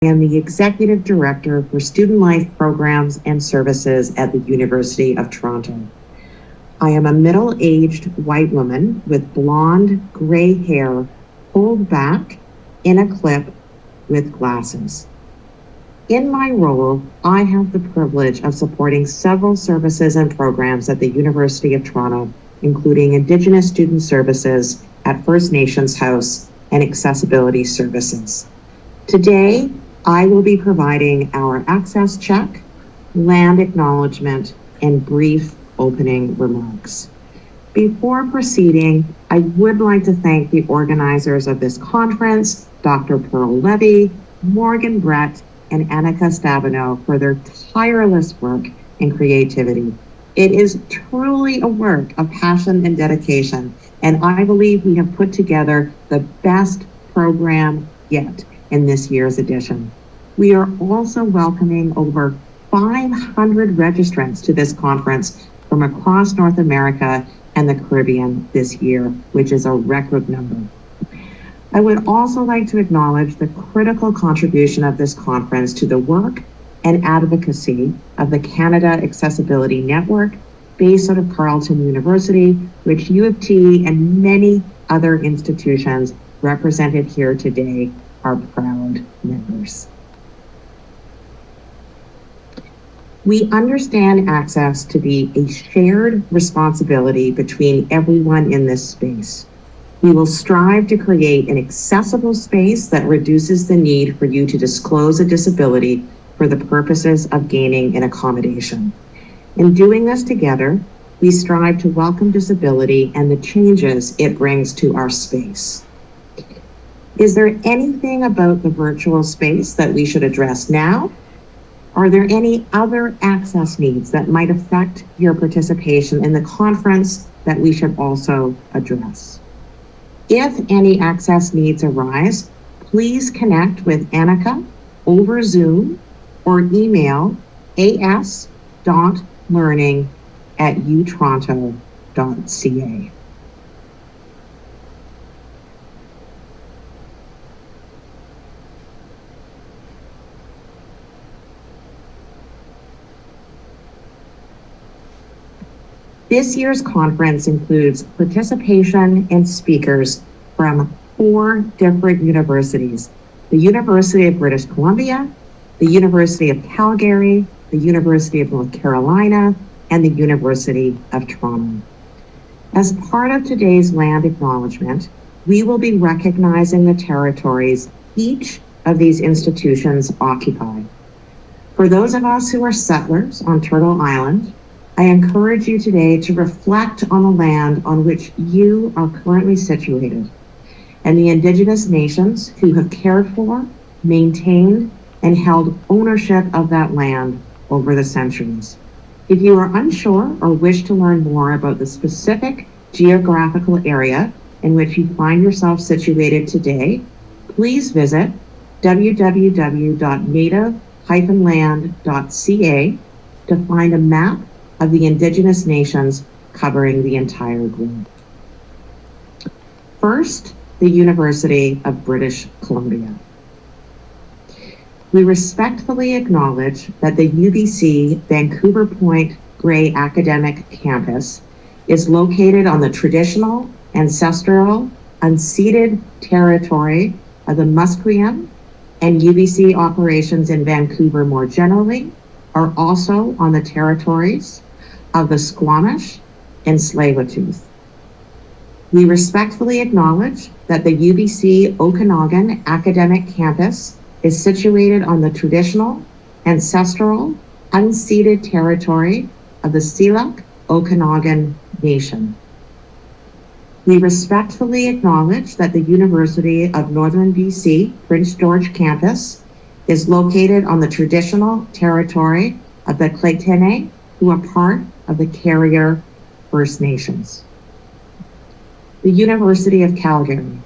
I am the Executive Director for Student Life Programs and Services at the University of Toronto. I am a middle-aged white woman with blonde, gray hair pulled back in a clip with glasses. In my role, I have the privilege of supporting several services and programs at the University of Toronto, including Indigenous Student Services at First Nations House and Accessibility Services. Today, I will be providing our access check, land acknowledgement, and brief opening remarks. Before proceeding, I would like to thank the organizers of this conference, Dr. Pearl Levy, Morgan Brett, and Annika Stabino for their tireless work and creativity. It is truly a work of passion and dedication, and I believe we have put together the best program yet in this year's edition. We are also welcoming over 500 registrants to this conference from across North America and the Caribbean this year, which is a record number. I would also like to acknowledge the critical contribution of this conference to the work and advocacy of the Canada Accessibility Network, based out of Carleton University, which U of T and many other institutions represented here today are proud members. We understand access to be a shared responsibility between everyone in this space. We will strive to create an accessible space that reduces the need for you to disclose a disability for the purposes of gaining an accommodation. In doing this together, we strive to welcome disability and the changes it brings to our space. Is there anything about the virtual space that we should address now? Are there any other access needs that might affect your participation in the conference that we should also address? If any access needs arise, please connect with Annika over Zoom or email as.learning@utoronto.ca. This year's conference includes participation and speakers from 4 different universities: the University of British Columbia, the University of Calgary, the University of North Carolina, and the University of Toronto. As part of today's land acknowledgement, we will be recognizing the territories each of these institutions occupy. For those of us who are settlers on Turtle Island, I encourage you today to reflect on the land on which you are currently situated and the Indigenous nations who have cared for, maintained, and held ownership of that land over the centuries. If you are unsure or wish to learn more about the specific geographical area in which you find yourself situated today, please visit www.native-land.ca to find a map of the Indigenous nations covering the entire globe. First, the University of British Columbia. We respectfully acknowledge that the UBC Vancouver Point Grey Academic Campus is located on the traditional, ancestral, unceded territory of the Musqueam, and UBC operations in Vancouver more generally are also on the territories of the Squamish and Tsleil-Waututh. We respectfully acknowledge that the UBC Okanagan Academic Campus is situated on the traditional, ancestral, unceded territory of the Syilx Okanagan Nation. We respectfully acknowledge that the University of Northern BC Prince George Campus is located on the traditional territory of the Tlahtene, who are part of the Carrier First Nations. The University of Calgary.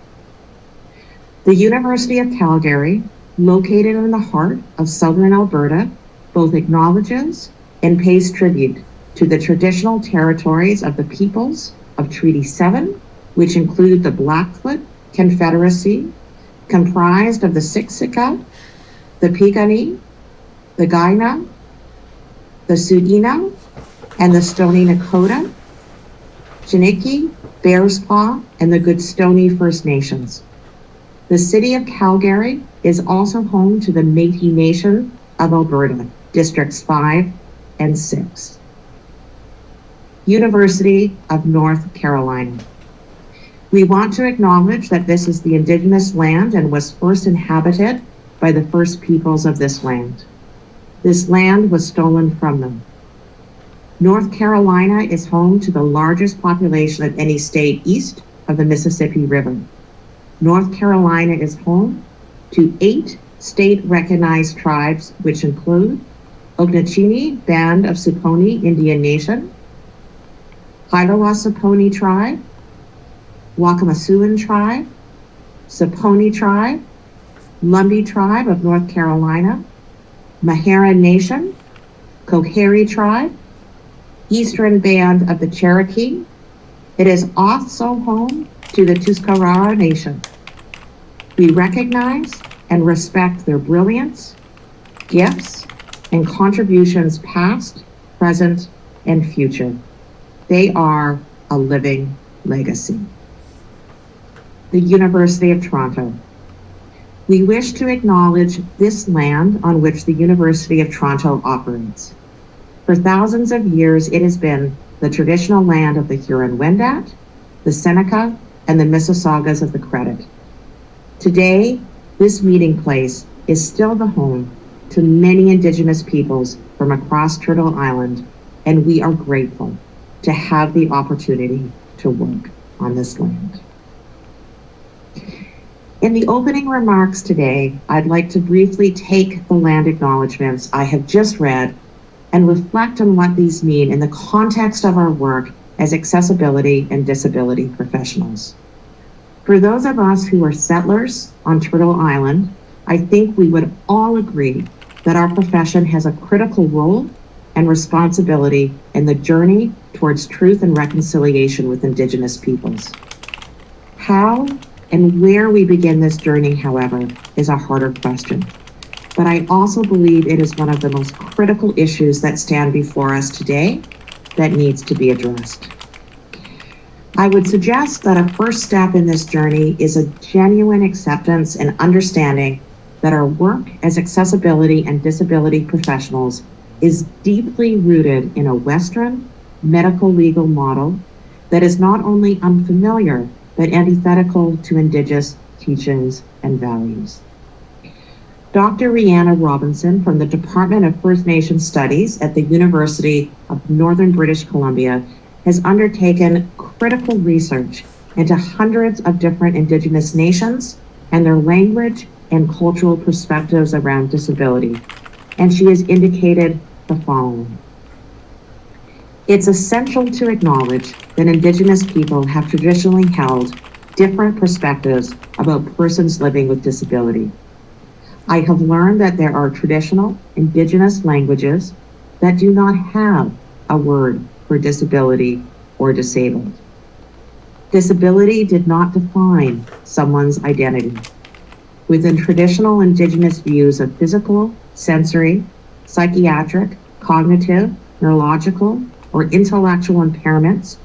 The University of Calgary, located in the heart of southern Alberta, both acknowledges and pays tribute to the traditional territories of the peoples of Treaty 7, which include the Blackfoot Confederacy, comprised of the Siksika, the Piikani, the Kainai, the Tsuut'ina, and the Stoney Nakoda, Chiniki, Bearspaw, and the Goodstoney First Nations. The city of Calgary is also home to the Métis Nation of Alberta, Districts 5 and 6. University of North Carolina. We want to acknowledge that this is the Indigenous land and was first inhabited by the first peoples of this land. This land was stolen from them. North Carolina is home to the largest population of any state east of the Mississippi River. North Carolina is home to 8 state-recognized tribes, which include Oknacheeni Band of Suponi Indian Nation, Kailawa Suponi Tribe, Wakamasuan Tribe, Suponi Tribe, Lumbee Tribe of North Carolina, Mahara Nation, Coharie Tribe, Eastern Band of the Cherokee. It is also home to the Tuscarora Nation. We recognize and respect their brilliance, gifts, and contributions past, present, and future. They are a living legacy. The University of Toronto. We wish to acknowledge this land on which the University of Toronto operates. For thousands of years, it has been the traditional land of the Huron-Wendat, the Seneca, and the Mississaugas of the Credit. Today, this meeting place is still the home to many Indigenous peoples from across Turtle Island, and we are grateful to have the opportunity to work on this land. In the opening remarks today, I'd like to briefly take the land acknowledgements I have just read and reflect on what these mean in the context of our work as accessibility and disability professionals. For those of us who are settlers on Turtle Island, I think we would all agree that our profession has a critical role and responsibility in the journey towards truth and reconciliation with Indigenous peoples. How and where we begin this journey, however, is a harder question. But I also believe it is one of the most critical issues that stand before us today that needs to be addressed. I would suggest that a first step in this journey is a genuine acceptance and understanding that our work as accessibility and disability professionals is deeply rooted in a Western medical legal model that is not only unfamiliar, but antithetical to Indigenous teachings and values. Dr. Rhianna Robinson from the Department of First Nations Studies at the University of Northern British Columbia has undertaken critical research into hundreds of different Indigenous nations and their language and cultural perspectives around disability, and she has indicated the following. It's essential to acknowledge that Indigenous people have traditionally held different perspectives about persons living with disability. I have learned that there are traditional Indigenous languages that do not have a word for disability or disabled. Disability did not define someone's identity. Within traditional Indigenous views of physical, sensory, psychiatric, cognitive, neurological, or intellectual impairments,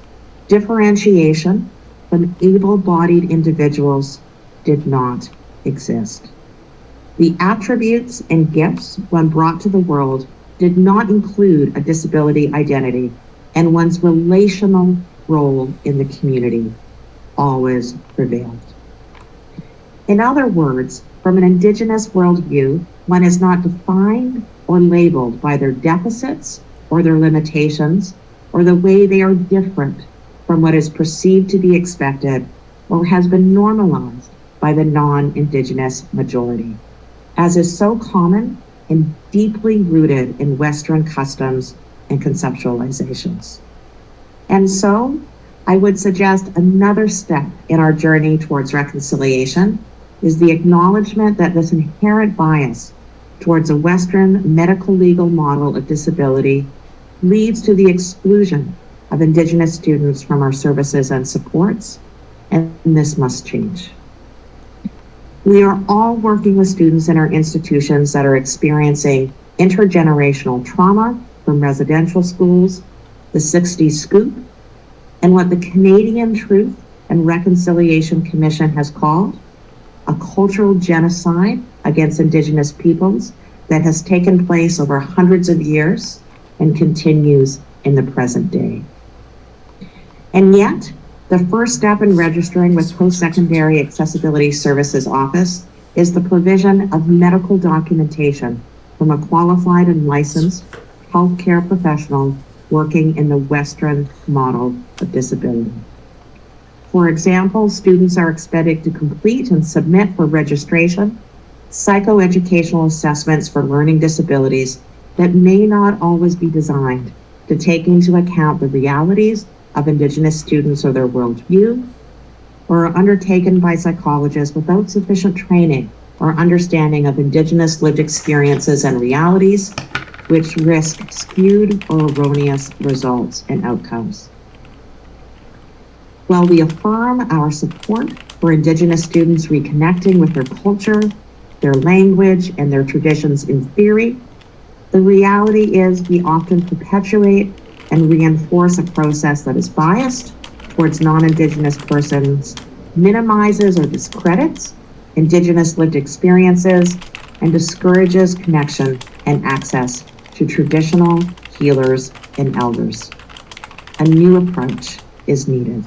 differentiation from able-bodied individuals did not exist. The attributes and gifts one brought to the world did not include a disability identity, and one's relational role in the community always prevailed. In other words, from an Indigenous worldview, one is not defined or labeled by their deficits or their limitations or the way they are different from what is perceived to be expected or has been normalized by the non-Indigenous majority, as is so common and deeply rooted in Western customs and conceptualizations. And so, I would suggest another step in our journey towards reconciliation is the acknowledgement that this inherent bias towards a Western medical legal model of disability leads to the exclusion of Indigenous students from our services and supports, and this must change. We are all working with students in our institutions that are experiencing intergenerational trauma from residential schools, the 60s scoop, and what the Canadian Truth and Reconciliation Commission has called a cultural genocide against Indigenous peoples that has taken place over hundreds of years and continues in the present day. And yet, the first step in registering with Post-Secondary Accessibility Services Office is the provision of medical documentation from a qualified and licensed healthcare professional working in the Western model of disability. For example, students are expected to complete and submit for registration psychoeducational assessments for learning disabilities that may not always be designed to take into account the realities of Indigenous students or their worldview, or are undertaken by psychologists without sufficient training or understanding of Indigenous lived experiences and realities, which risk skewed or erroneous results and outcomes. While we affirm our support for Indigenous students reconnecting with their culture, their language, and their traditions in theory, the reality is we often perpetuate and reinforce a process that is biased towards non-Indigenous persons, minimizes or discredits Indigenous lived experiences, and discourages connection and access to traditional healers and elders. A new approach is needed.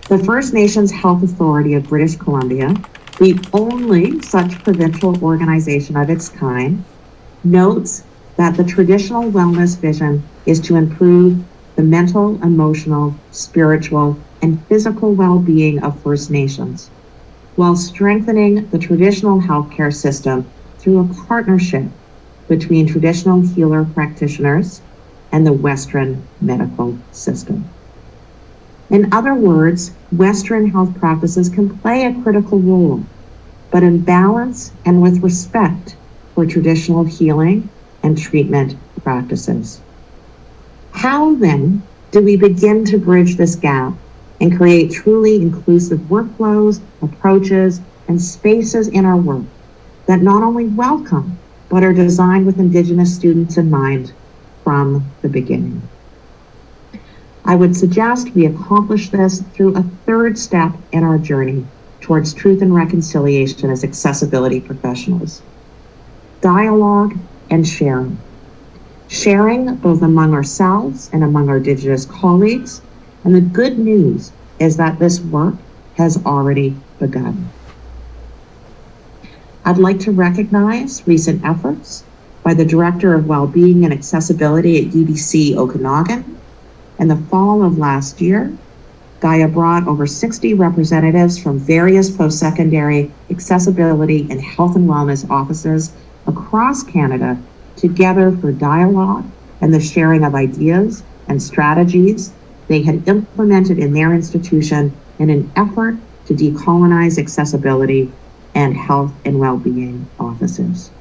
The First Nations Health Authority of British Columbia, the only such provincial organization of its kind, notes that the traditional wellness vision is to improve the mental, emotional, spiritual, and physical well-being of First Nations, while strengthening the traditional healthcare system through a partnership between traditional healer practitioners and the Western medical system. In other words, Western health practices can play a critical role, but in balance and with respect for traditional healing and treatment practices. How then do we begin to bridge this gap and create truly inclusive workflows, approaches, and spaces in our work that not only welcome, but are designed with Indigenous students in mind from the beginning? I would suggest we accomplish this through a third step in our journey towards truth and reconciliation as accessibility professionals: dialogue and sharing. Sharing both among ourselves and among our Indigenous colleagues. And the good news is that this work has already begun. I'd like to recognize recent efforts by the Director of Wellbeing and Accessibility at UBC Okanagan. In the fall of last year, Gaia brought over 60 representatives from various post-secondary accessibility and health and wellness offices across Canada together for dialogue and the sharing of ideas and strategies they had implemented in their institution in an effort to decolonize accessibility and health and well-being offices.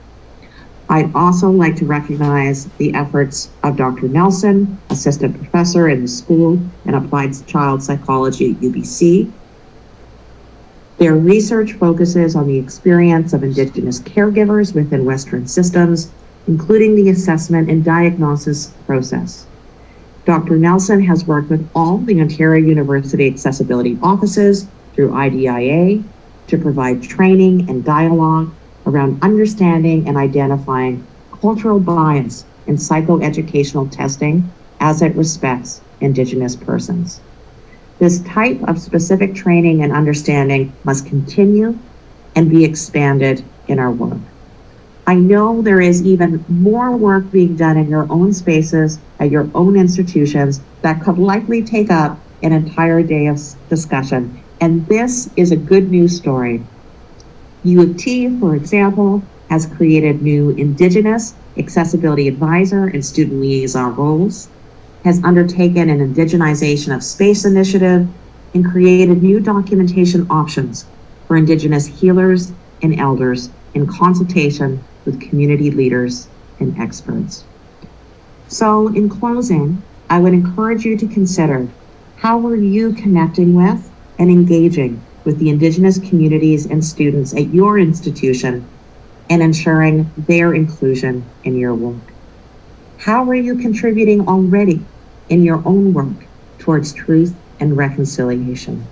I'd also like to recognize the efforts of Dr. Nelson, Assistant Professor in the School and Applied Child Psychology at UBC. Their research focuses on the experience of Indigenous caregivers within Western systems, including the assessment and diagnosis process. Dr. Nelson has worked with all the Ontario University accessibility offices through IDIA to provide training and dialogue around understanding and identifying cultural bias in psychoeducational testing as it respects Indigenous persons. This type of specific training and understanding must continue and be expanded in our work. I know there is even more work being done in your own spaces at your own institutions that could likely take up an entire day of discussion. And this is a good news story. U of T, for example, has created new Indigenous accessibility advisor and student liaison roles, has undertaken an indigenization of space initiative, and created new documentation options for Indigenous healers and elders in consultation with community leaders and experts. So in closing, I would encourage you to consider, how are you connecting with and engaging with the Indigenous communities and students at your institution and ensuring their inclusion in your work? How are you contributing already in your own work towards truth and reconciliation?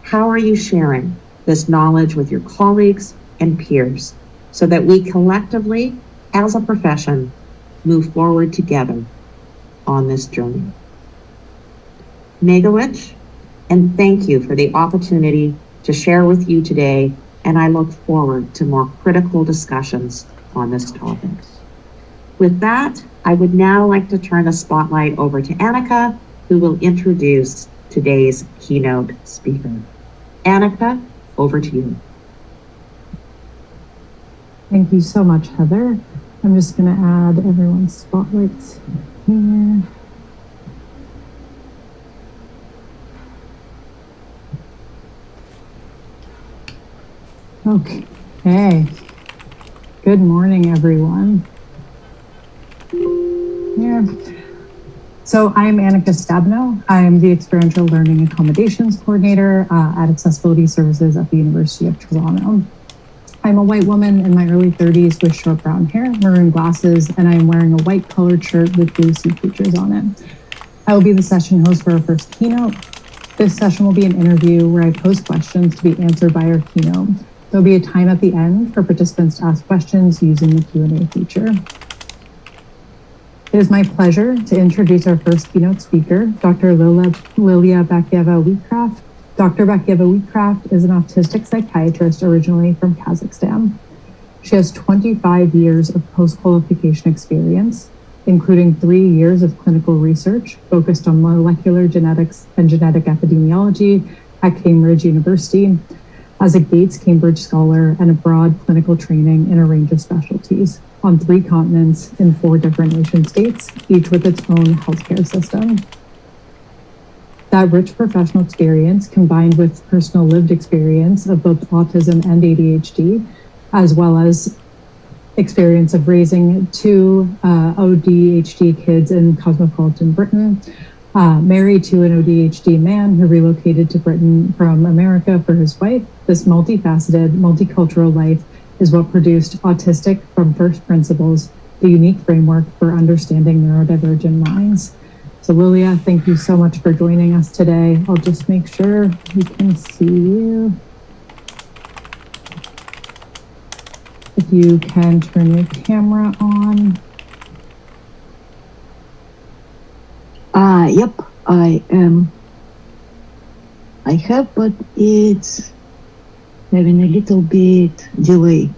How are you sharing this knowledge with your colleagues and peers so that we collectively, as a profession, move forward together on this journey? Miigwech, and thank you for the opportunity to share with you today, and I look forward to more critical discussions on this topic. With that, I would now like to turn the spotlight over to Annika, who will introduce today's keynote speaker. Annika, over to you. Thank you so much, Heather. I'm just going to add everyone's spotlights here. Okay. Good morning, everyone. Here. So I'm Annika Stabno. I'm the Experiential Learning Accommodations Coordinator at Accessibility Services at the University of Toronto. I'm a white woman in my early 30s with short brown hair, maroon glasses, and I'm wearing a white colored shirt with blue sea creatures on it. I will be the session host for our first keynote. This session will be an interview where I pose questions to be answered by our keynote. There'll be a time at the end for participants to ask questions using the Q&A feature. It is my pleasure to introduce our first keynote speaker, Dr. Lilia Bakieva-Wheatcraft. Dr. Bakieva-Wheatcraft is an autistic psychiatrist originally from Kazakhstan. She has 25 years of post-qualification experience, including 3 years of clinical research focused on molecular genetics and genetic epidemiology at Cambridge University, as a Gates Cambridge Scholar and a broad clinical training in a range of specialties on 3 continents in 4 different nation states, each with its own healthcare system. That rich professional experience combined with personal lived experience of both autism and ADHD, as well as experience of raising 2 ODHD kids in cosmopolitan Britain, married to an ODHD man who relocated to Britain from America for his wife. This multifaceted, multicultural life is what produced Autistic from First Principles, the unique framework for understanding neurodivergent minds. So Lilia, thank you so much for joining us today. I'll just make sure we can see you. If you can turn your camera on. Yep, I am. I have, but it's having a little bit delay.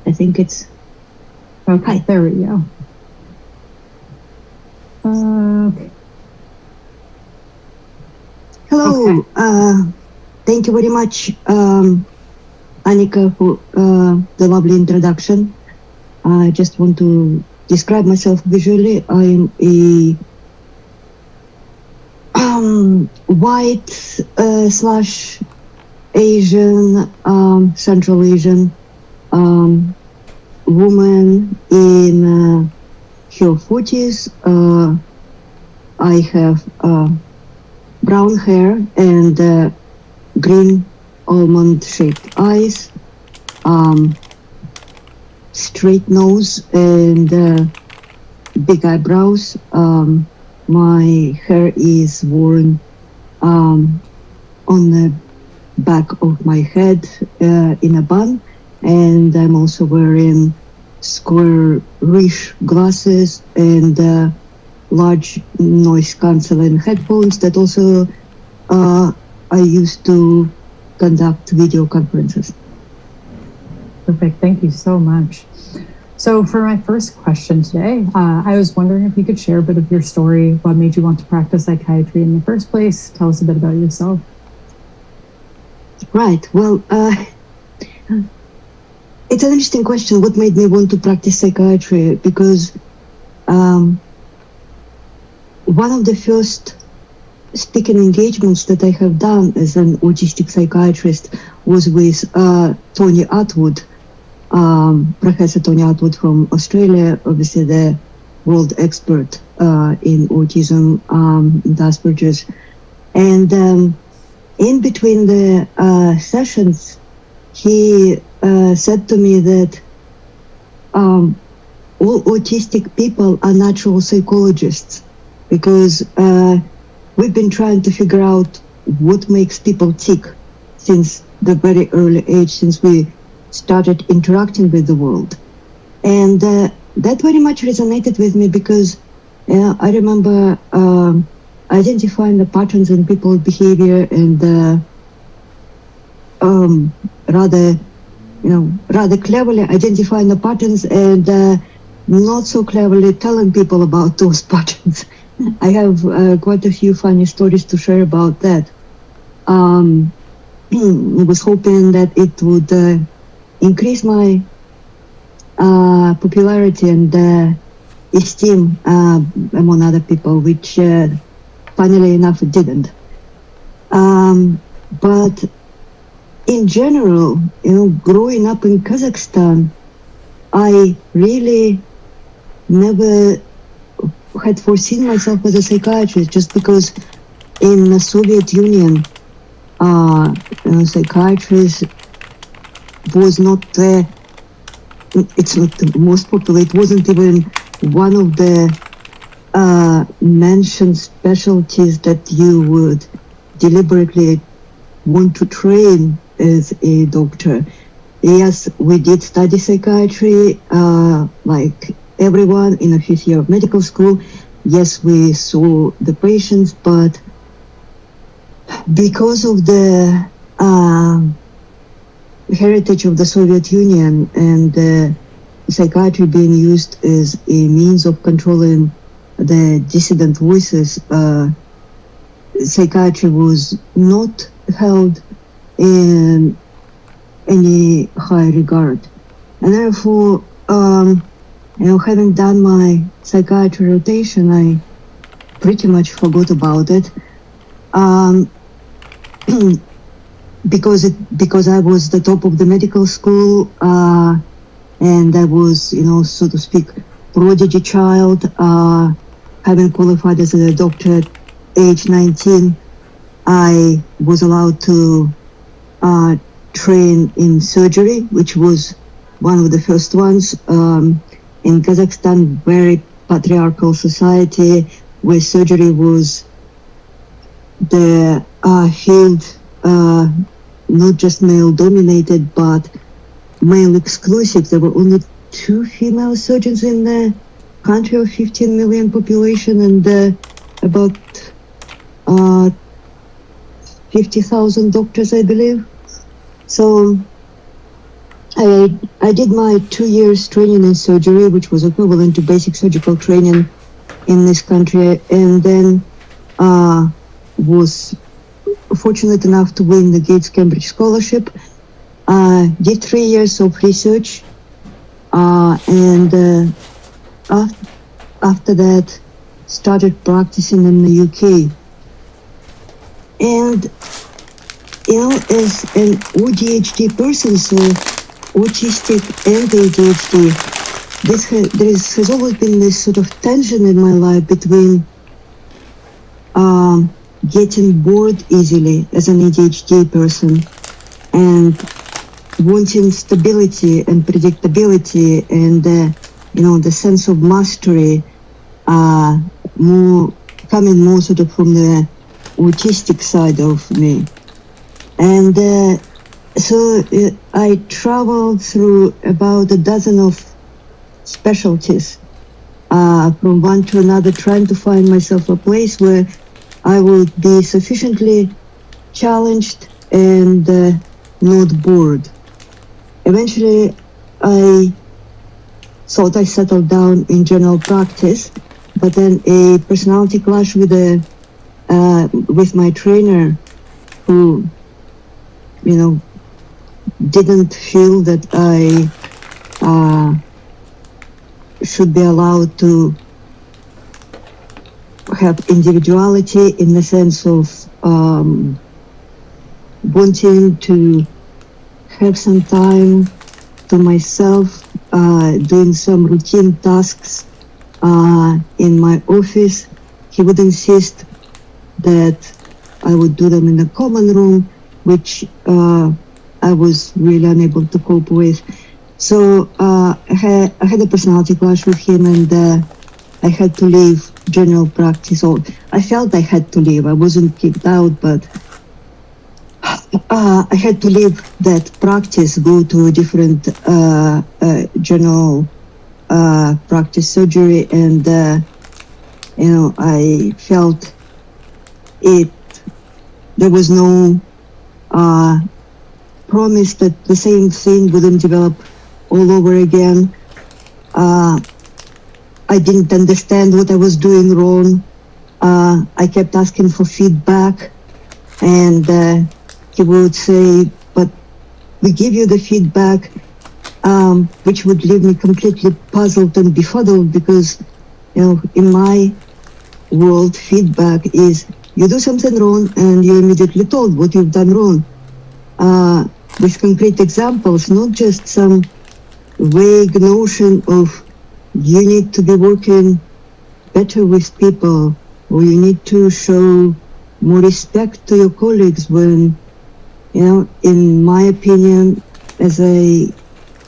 I think it's okay. Hi. There we go. Okay. Hello. Okay. Thank you very much, Annika, for the lovely introduction. I just want to describe myself visually. I'm a white slash Asian, Central Asian woman in her 40s. I have brown hair and green almond shaped eyes, straight nose and big eyebrows. My hair is worn on the back of my head in a bun, and I'm also wearing square-ish glasses and large noise cancelling headphones that also I use to conduct video conferences. Perfect, thank you so much. So for my first question today, I was wondering if you could share a bit of your story, what made you want to practice psychiatry in the first place. Tell us a bit about yourself. Right, well, it's an interesting question, what made me want to practice psychiatry, because one of the first speaking engagements that I have done as an autistic psychiatrist was with Tony Atwood, Professor Tony Atwood from Australia, obviously the world expert in autism and Asperger's. And in between the sessions, he said to me that all autistic people are natural psychologists, because we've been trying to figure out what makes people tick since the very early age, since we started interacting with the world. And that very much resonated with me, because I remember identifying the patterns in people's behavior and rather cleverly identifying the patterns and not so cleverly telling people about those patterns. I have quite a few funny stories to share about that. I was hoping that it would increase my popularity and esteem among other people, which funnily enough it didn't. But in general, growing up in Kazakhstan, I really never had foreseen myself as a psychiatrist, just because in the Soviet Union, psychiatrist was not it's not the most popular. It wasn't even one of the mentioned specialties that you would deliberately want to train as a doctor. Yes, we did study psychiatry, like everyone in a fifth year of medical school. Yes, we saw the patients, but because of the heritage of the Soviet Union and psychiatry being used as a means of controlling the dissident voices, psychiatry was not held in any high regard. And therefore, having done my psychiatry rotation, I pretty much forgot about it. Because I was the top of the medical school, and I was, so to speak, prodigy child, having qualified as a doctor at age 19, I was allowed to train in surgery, which was one of the first ones. In Kazakhstan, very patriarchal society, where surgery was the field, not just male dominated, but male exclusive. There were only 2 female surgeons in the country of 15 million population and about 50,000 doctors, I believe. So I did my 2 years training in surgery, which was equivalent to basic surgical training in this country, and then was fortunate enough to win the Gates Cambridge Scholarship. Did 3 years of research, and after that started practicing in the UK. And as an ADHD person, so autistic and ADHD, there has always been this sort of tension in my life between getting bored easily as an ADHD person and wanting stability and predictability and the sense of mastery, coming more sort of from the autistic side of me. And so I traveled through about a dozen of specialties, from one to another, trying to find myself a place where I would be sufficiently challenged and not bored. Eventually, I thought I settled down in general practice, but then a personality clash with my trainer, who, didn't feel that I should be allowed to have individuality in the sense of wanting to have some time to myself, doing some routine tasks in my office. He would insist that I would do them in the common room, which I was really unable to cope with. So I had a personality clash with him, and I had to leave general practice. Or I felt I had to leave. I wasn't kicked out, but I had to leave that practice, go to a different general practice surgery, and I felt it. There was no promise that the same thing wouldn't develop all over again. I didn't understand what I was doing wrong. I kept asking for feedback, and he would say, "But we give you the feedback," which would leave me completely puzzled and befuddled, because in my world, feedback is you do something wrong and you're immediately told what you've done wrong, with concrete examples, not just some vague notion of you need to be working better with people, or you need to show more respect to your colleagues, when, in my opinion, as I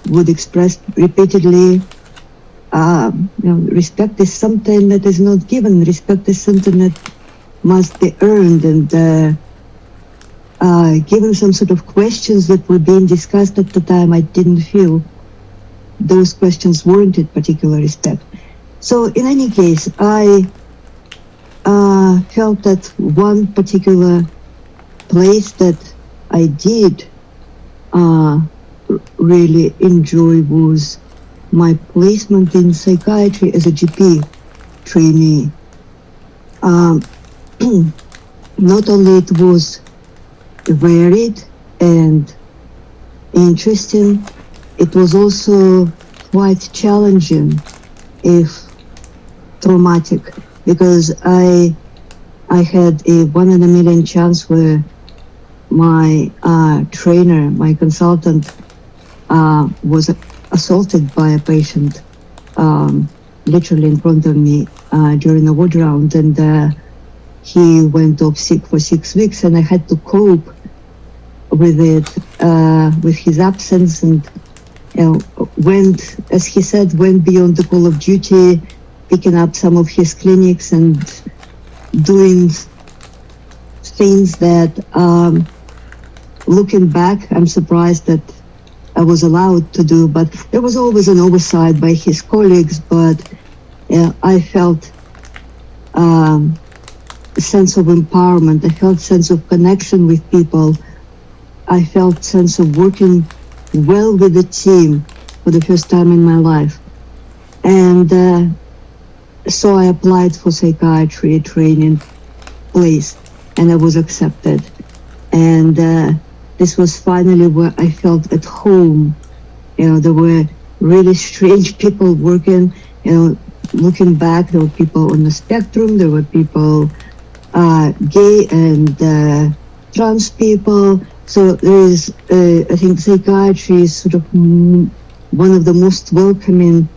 would express repeatedly, respect is something that is not given. Respect is something that must be earned, and given some sort of questions that were being discussed at the time, I didn't feel those questions warranted particular respect. So in any case, I felt that one particular place that I did really enjoy was my placement in psychiatry as a GP trainee. Not only it was varied and interesting, it was also quite challenging, if traumatic, because I had a 1 in a million chance where my trainer, my consultant, was assaulted by a patient, literally in front of me during a ward round, and he went off sick for 6 weeks, and I had to cope with it, with his absence, and went, as he said, went beyond the call of duty, picking up some of his clinics and doing things that, looking back, I'm surprised that I was allowed to do, but there was always an oversight by his colleagues. But I felt a sense of empowerment. I felt sense of connection with people. I felt sense of working well with the team for the first time in my life. And so I applied for psychiatry training place, and I was accepted. And this was finally where I felt at home. There were really strange people working. Looking back, there were people on the spectrum, there were people gay and trans people. So there is, I think psychiatry is sort of one of the most welcoming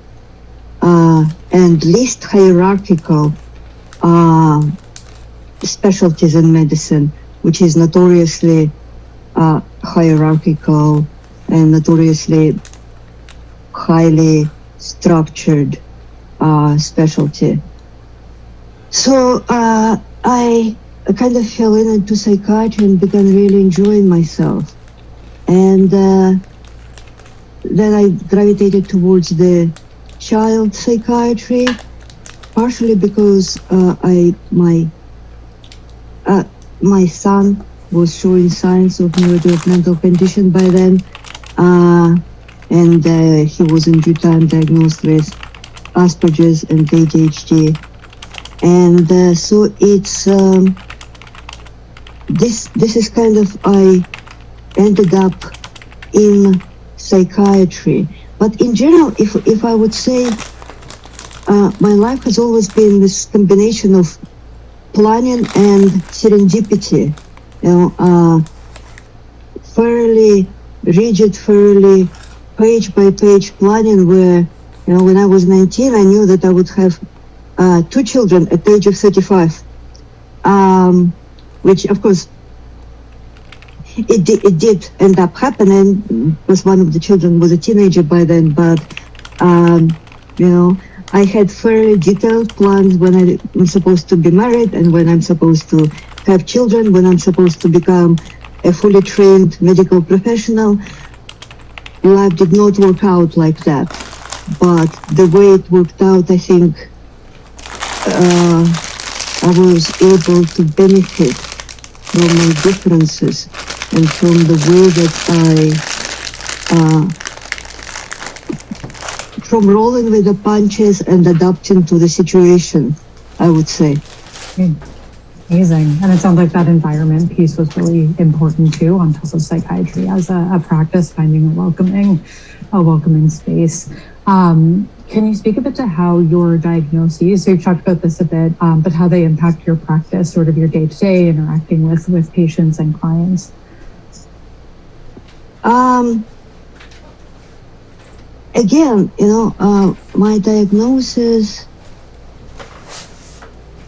and least hierarchical specialties in medicine, which is notoriously hierarchical and notoriously highly structured specialty. So I kind of fell into psychiatry and began really enjoying myself. And then I gravitated towards the child psychiatry, partially because my son was showing signs of neurodevelopmental condition by then, and he was in due time diagnosed with Asperger's and ADHD. And so it's this is kind of, I ended up in psychiatry. But in general, if I would say, my life has always been this combination of planning and serendipity. Fairly rigid, fairly page by page planning, where when I was 19, I knew that I would have 2 children at the age of 35. which of course it did end up happening because one of the children was a teenager by then, but you know, I had fairly detailed plans when I'm supposed to be married and when I'm supposed to have children, when I'm supposed to become a fully trained medical professional. Life did not work out like that, but the way it worked out, I think I was able to benefit from my differences and from the way that from rolling with the punches and adapting to the situation, I would say. Amazing. And it sounds like that environment piece was really important too, on top of psychiatry as a practice, finding a welcoming space. Can you speak a bit to how your diagnoses, so you've talked about this a bit, but how they impact your practice, sort of your day-to-day interacting with patients and clients? Again, you know, my diagnosis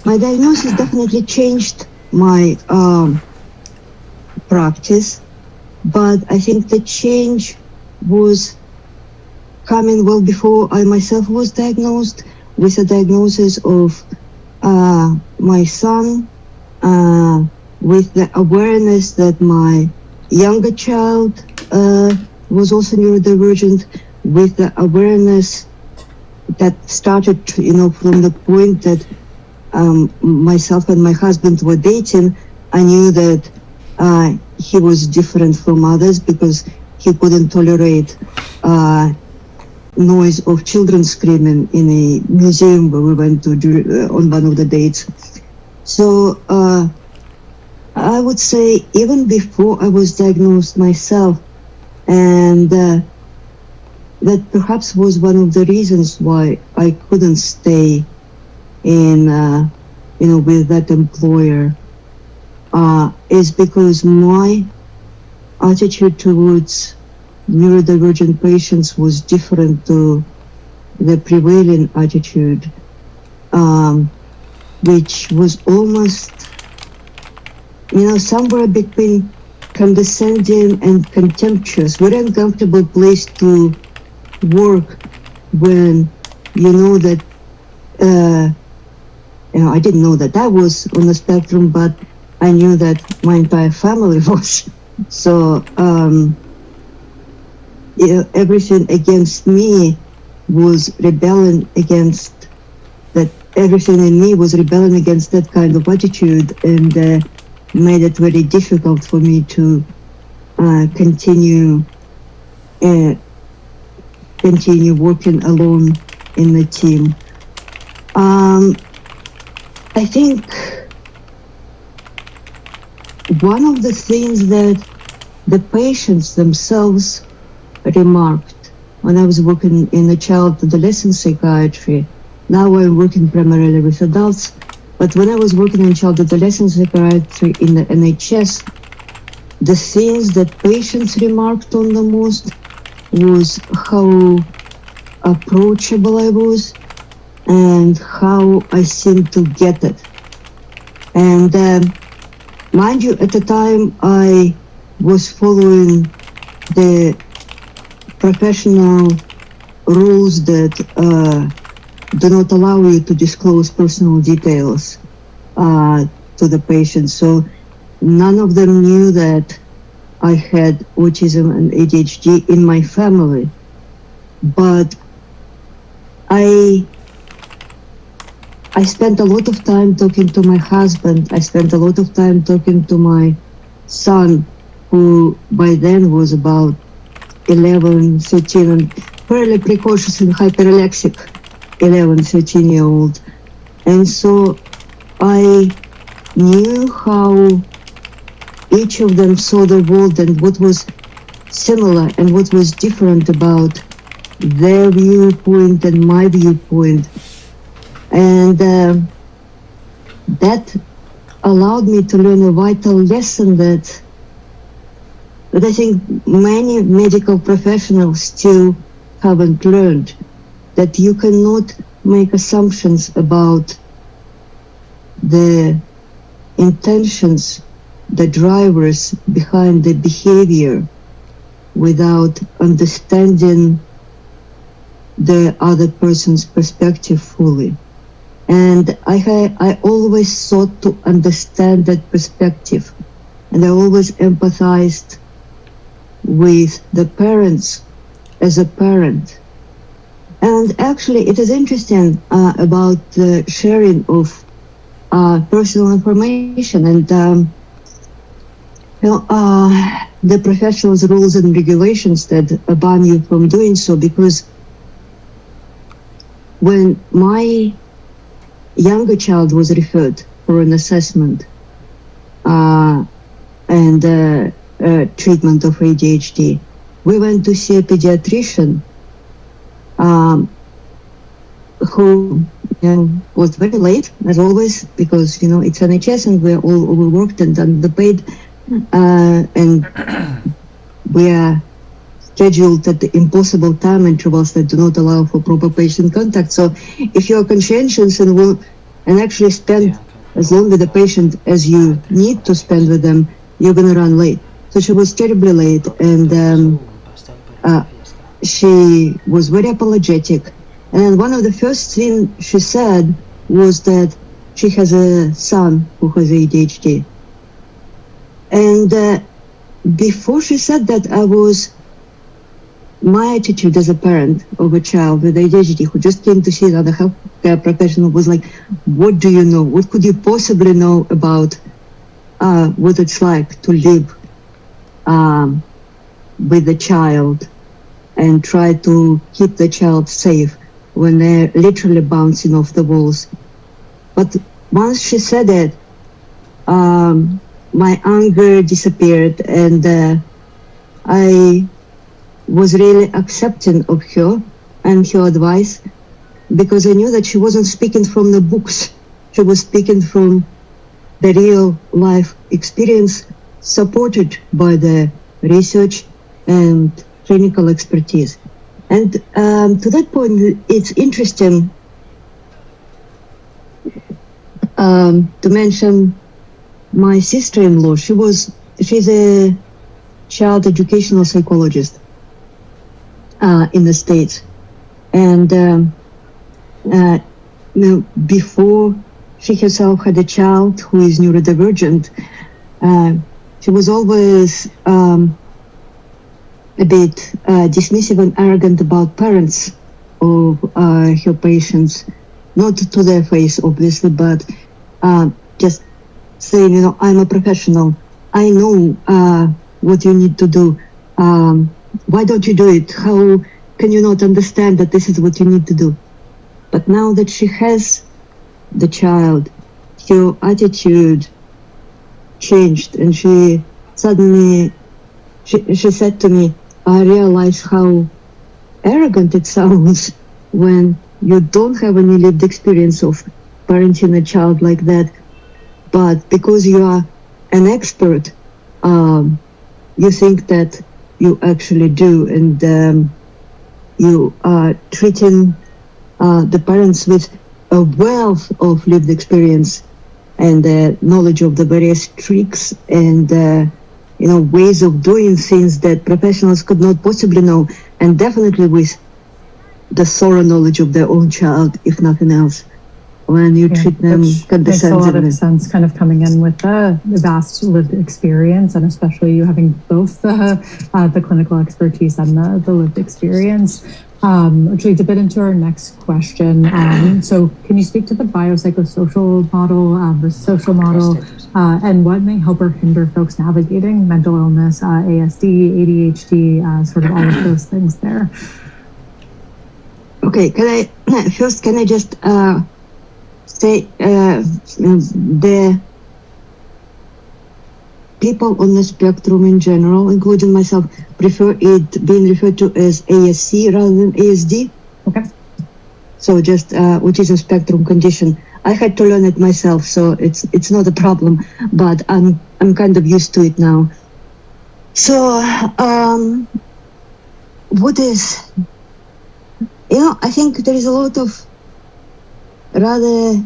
definitely changed my practice, but I think the change was coming well before I myself was diagnosed, with a diagnosis of my son, with the awareness that my younger child was also neurodivergent, with the awareness that started, you know, from the point that myself and my husband were dating. I knew that he was different from others because he couldn't tolerate noise of children screaming in a museum where we went to on one of the dates. So I would say even before I was diagnosed myself, and that perhaps was one of the reasons why I couldn't stay in, you know, with that employer, is because my attitude towards neurodivergent patients was different to the prevailing attitude, which was almost, you know, somewhere between condescending and contemptuous. Very uncomfortable place to work when you know that, you know, I didn't know that I was on the spectrum, but I knew that my entire family was. So, you know, everything against me was rebelling against that. Everything in me was rebelling against that kind of attitude, and made it very difficult for me to continue working alone in the team. I think one of the things that the patients themselves remarked when I was working in the child adolescent psychiatry, now I'm working primarily with adults, but when I was working in child adolescent psychiatry in the NHS, the things that patients remarked on the most was how approachable I was and how I seemed to get it. And mind you, at the time I was following the professional rules that do not allow you to disclose personal details to the patient. So none of them knew that I had autism and ADHD in my family. But I spent a lot of time talking to my husband. I spent a lot of time talking to my son, who by then was about 11, 13, and fairly precocious and hyperlexic 11, 13-year-old. And so I knew how each of them saw the world and what was similar and what was different about their viewpoint and my viewpoint. And that allowed me to learn a vital lesson that I think many medical professionals still haven't learned, that you cannot make assumptions about the intentions, the drivers behind the behavior, without understanding the other person's perspective fully. And I always sought to understand that perspective, and I always empathized with the parents as a parent. And actually, it is interesting about the sharing of personal information and the professionals' rules and regulations that ban you from doing so. Because when my younger child was referred for an assessment and treatment of ADHD, we went to see a pediatrician who was very late, as always, because it's NHS and we're all overworked and underpaid, and we are scheduled at the impossible time intervals that do not allow for proper patient contact. So if you're conscientious and actually spend as long with the patient as you need to spend with them, you're going to run late. So she was terribly late, and she was very apologetic. And one of the first things she said was that she has a son who has ADHD. And before she said that, my attitude as a parent of a child with ADHD who just came to see another healthcare professional was like, what do you know? What could you possibly know about what it's like to live with the child and try to keep the child safe when they're literally bouncing off the walls? But once she said it, my anger disappeared, and I was really accepting of her and her advice, because I knew that she wasn't speaking from the books. She was speaking from the real life experience, supported by the research and clinical expertise. And to that point, it's interesting to mention my sister-in-law. She's a child educational psychologist in the States. And before she herself had a child who is neurodivergent, she was always a bit dismissive and arrogant about parents of her patients, not to their face, obviously, but just saying, I'm a professional. I know what you need to do. Why don't you do it? How can you not understand that this is what you need to do? But now that she has the child, her attitude changed, and she suddenly, she said to me, I realize how arrogant it sounds when you don't have any lived experience of parenting a child like that, but because you are an expert, you think that you actually do, and you are treating the parents with a wealth of lived experience and knowledge of the various tricks and ways of doing things that professionals could not possibly know, and definitely with the thorough knowledge of their own child, if nothing else, when you treat them condescendingly. Makes a lot of sense, kind of coming in with the vast lived experience, and especially you having both the clinical expertise and the lived experience. Which leads a bit into our next question. So can you speak to the biopsychosocial model, the social model, and what may help or hinder folks navigating mental illness, ASD, ADHD, sort of all of those things there? Okay, can I just say the people on the spectrum in general, including myself, prefer it being referred to as ASC rather than ASD. Okay. So just autism spectrum condition. I had to learn it myself, so it's not a problem, but I'm kind of used to it now. So what is, I think there is a lot of rather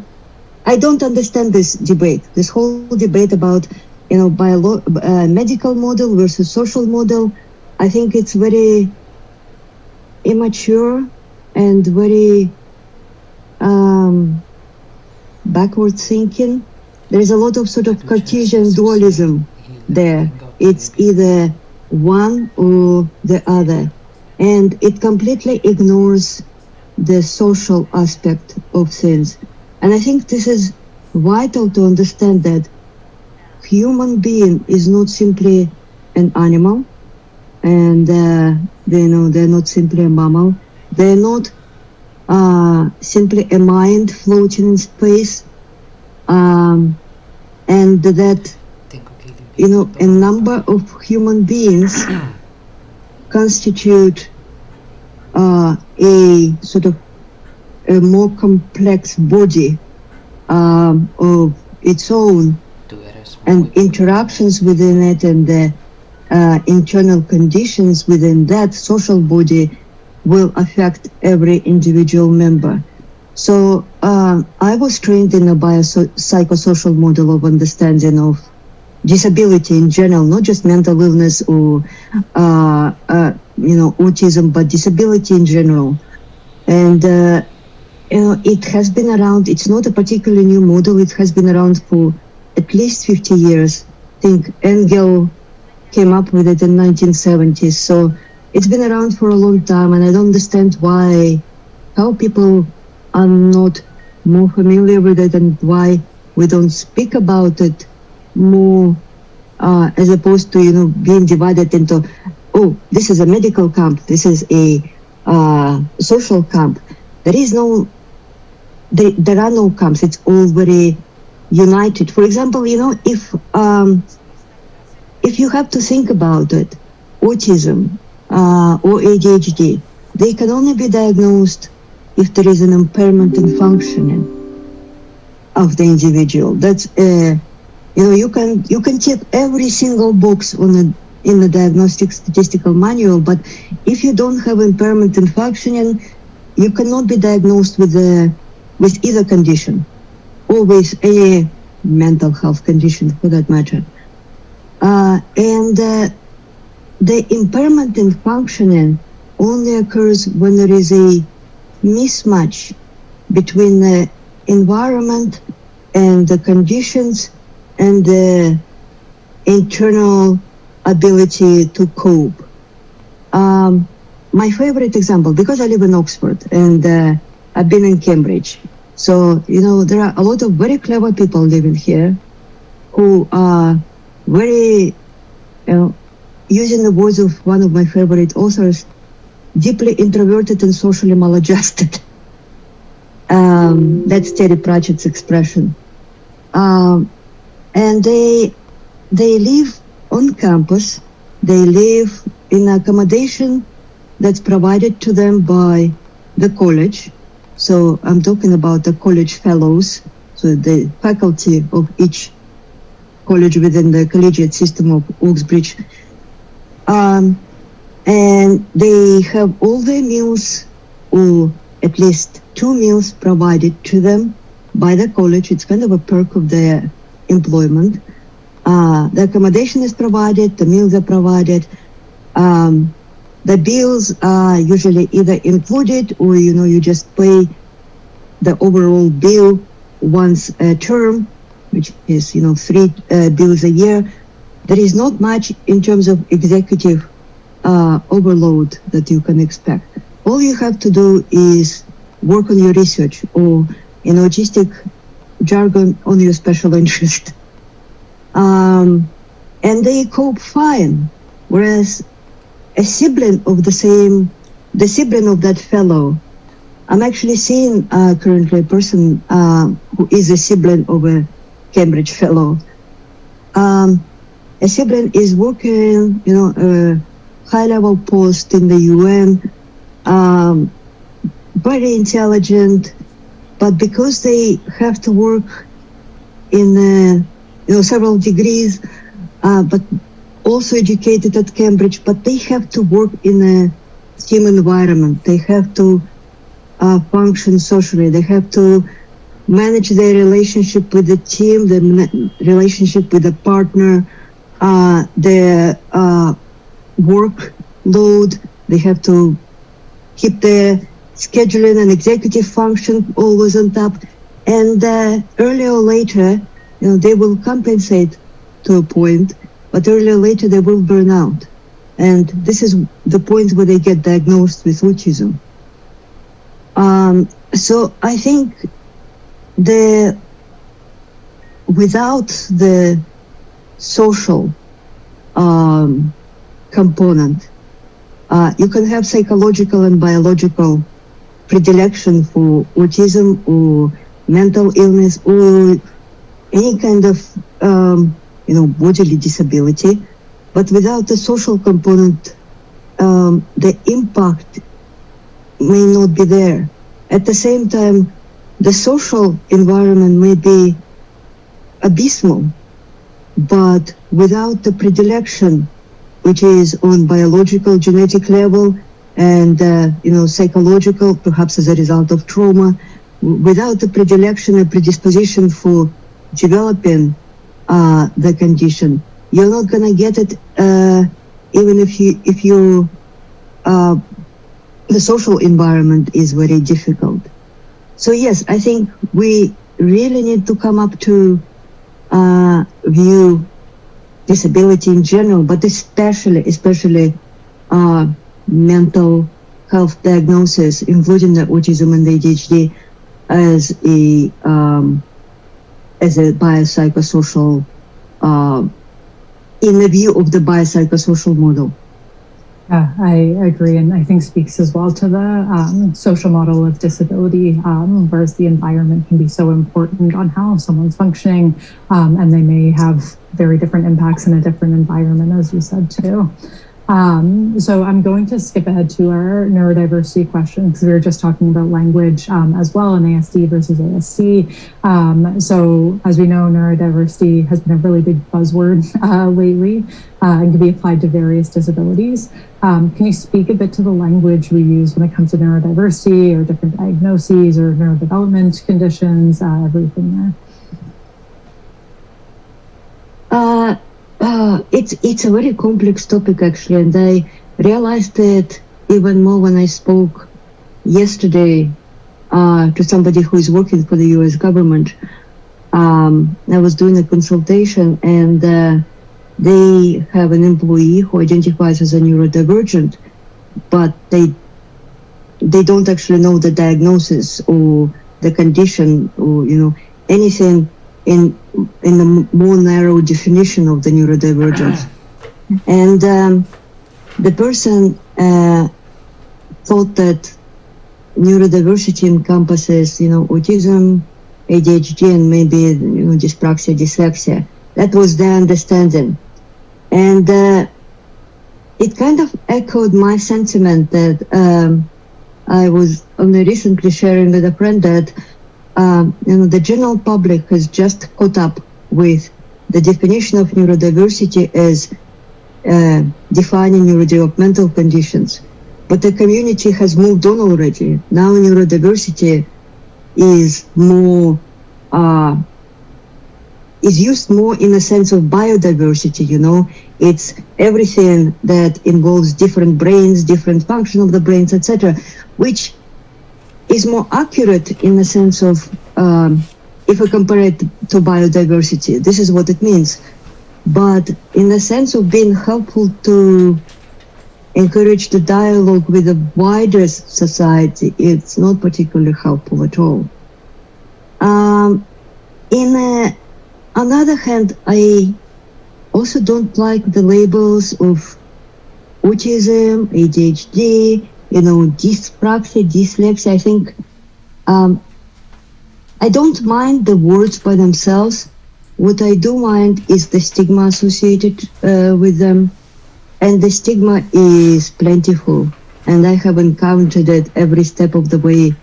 I don't understand this debate, this whole debate about, medical model versus social model. I think it's very immature and very backward thinking. There's a lot of sort of Cartesian dualism there. It's either one or the other. And it completely ignores the social aspect of things. And I think this is vital to understand that human being is not simply an animal, and they're not simply a mammal. They're not simply a mind floating in space, and that a number of human beings constitute a sort of a more complex body of its own, and interactions within it and the internal conditions within that social body will affect every individual member. So I was trained in a biopsychosocial model of understanding of disability in general, not just mental illness or autism, but disability in general. And it has been around. It's not a particularly new model. It has been around for at least 50 years. I think Engel came up with it in 1970s. So it's been around for a long time, and I don't understand how people are not more familiar with it and why we don't speak about it more, as opposed to being divided into, oh, this is a medical camp, this is a social camp. There are no camps. It's all very united. For example, if you have to think about it, autism or ADHD, they can only be diagnosed if there is an impairment in functioning of the individual. That's you can check every single box in the diagnostic statistical manual, but if you don't have impairment in functioning, you cannot be diagnosed with either condition or with any mental health condition for that matter. And the impairment in functioning only occurs when there is a mismatch between the environment and the conditions and the internal ability to cope. My favorite example, because I live in Oxford and I've been in Cambridge, so there are a lot of very clever people living here who are very, using the words of one of my favorite authors, deeply introverted and socially maladjusted. That's Terry Pratchett's expression. And they live on campus. They live in accommodation that's provided to them by the college. So I'm talking about the college fellows, so the faculty of each college within the collegiate system of Oxbridge. And they have all their meals, or at least 2 meals, provided to them by the college. It's kind of a perk of their employment. The accommodation is provided, the meals are provided. The bills are usually either included or, you just pay the overall bill once a term, which is, 3 bills a year. There is not much in terms of executive overload that you can expect. All you have to do is work on your research, or in autistic jargon, on your special interest. And they cope fine. Whereas a sibling of the sibling of that fellow, I'm actually seeing currently a person who is a sibling of a Cambridge fellow. A sibling is working, a high-level post in the UN, very intelligent, but because they have to work in several degrees, but also educated at Cambridge, but they have to work in a team environment. They have to function socially. They have to manage their relationship with the team, relationship with the partner, their workload. They have to keep their scheduling and executive function always on top. And earlier or later, they will compensate to a point, but earlier or later they will burn out. And this is the point where they get diagnosed with autism. So I think without the social component, you can have psychological and biological predilection for autism or mental illness or any kind of bodily disability, but without the social component, the impact may not be there. At the same time, the social environment may be abysmal, but without the predilection, which is on biological, genetic level, and psychological, perhaps as a result of trauma, without the predilection and predisposition for developing the condition, you're not going to get it, even if the social environment is very difficult. So yes, I think we really need to come up to view disability in general, but especially mental health diagnosis, including the autism and ADHD, as a biopsychosocial, in the view of the biopsychosocial model. Yeah, I agree, and I think speaks as well to the social model of disability, whereas the environment can be so important on how someone's functioning, and they may have very different impacts in a different environment, as you said too. So I'm going to skip ahead to our neurodiversity question because we were just talking about language as well in ASD versus ASC. So as we know, neurodiversity has been a really big buzzword lately and can be applied to various disabilities. Can you speak a bit to the language we use when it comes to neurodiversity or different diagnoses or neurodevelopment conditions, everything there? It's a very complex topic actually, and I realized it even more when I spoke yesterday to somebody who is working for the US government. I was doing a consultation, and they have an employee who identifies as a neurodivergent, but they don't actually know the diagnosis or the condition or anything in the more narrow definition of the neurodivergence. And the person thought that neurodiversity encompasses, autism, ADHD, and maybe, dyspraxia, dyslexia. That was their understanding. And it kind of echoed my sentiment that I was only recently sharing with a friend that the general public has just caught up with the definition of neurodiversity as defining neurodevelopmental conditions. But the community has moved on already. Now neurodiversity is more, is used more in a sense of biodiversity, It's everything that involves different brains, different function of the brains, etc., which is more accurate in the sense of, if we compare it to biodiversity, this is what it means. But in the sense of being helpful to encourage the dialogue with the wider society, it's not particularly helpful at all. On the other hand, I also don't like the labels of autism, ADHD, dyspraxia, dyslexia. I think I don't mind the words by themselves. What I do mind is the stigma associated with them, and the stigma is plentiful, and I have encountered it every step of the way,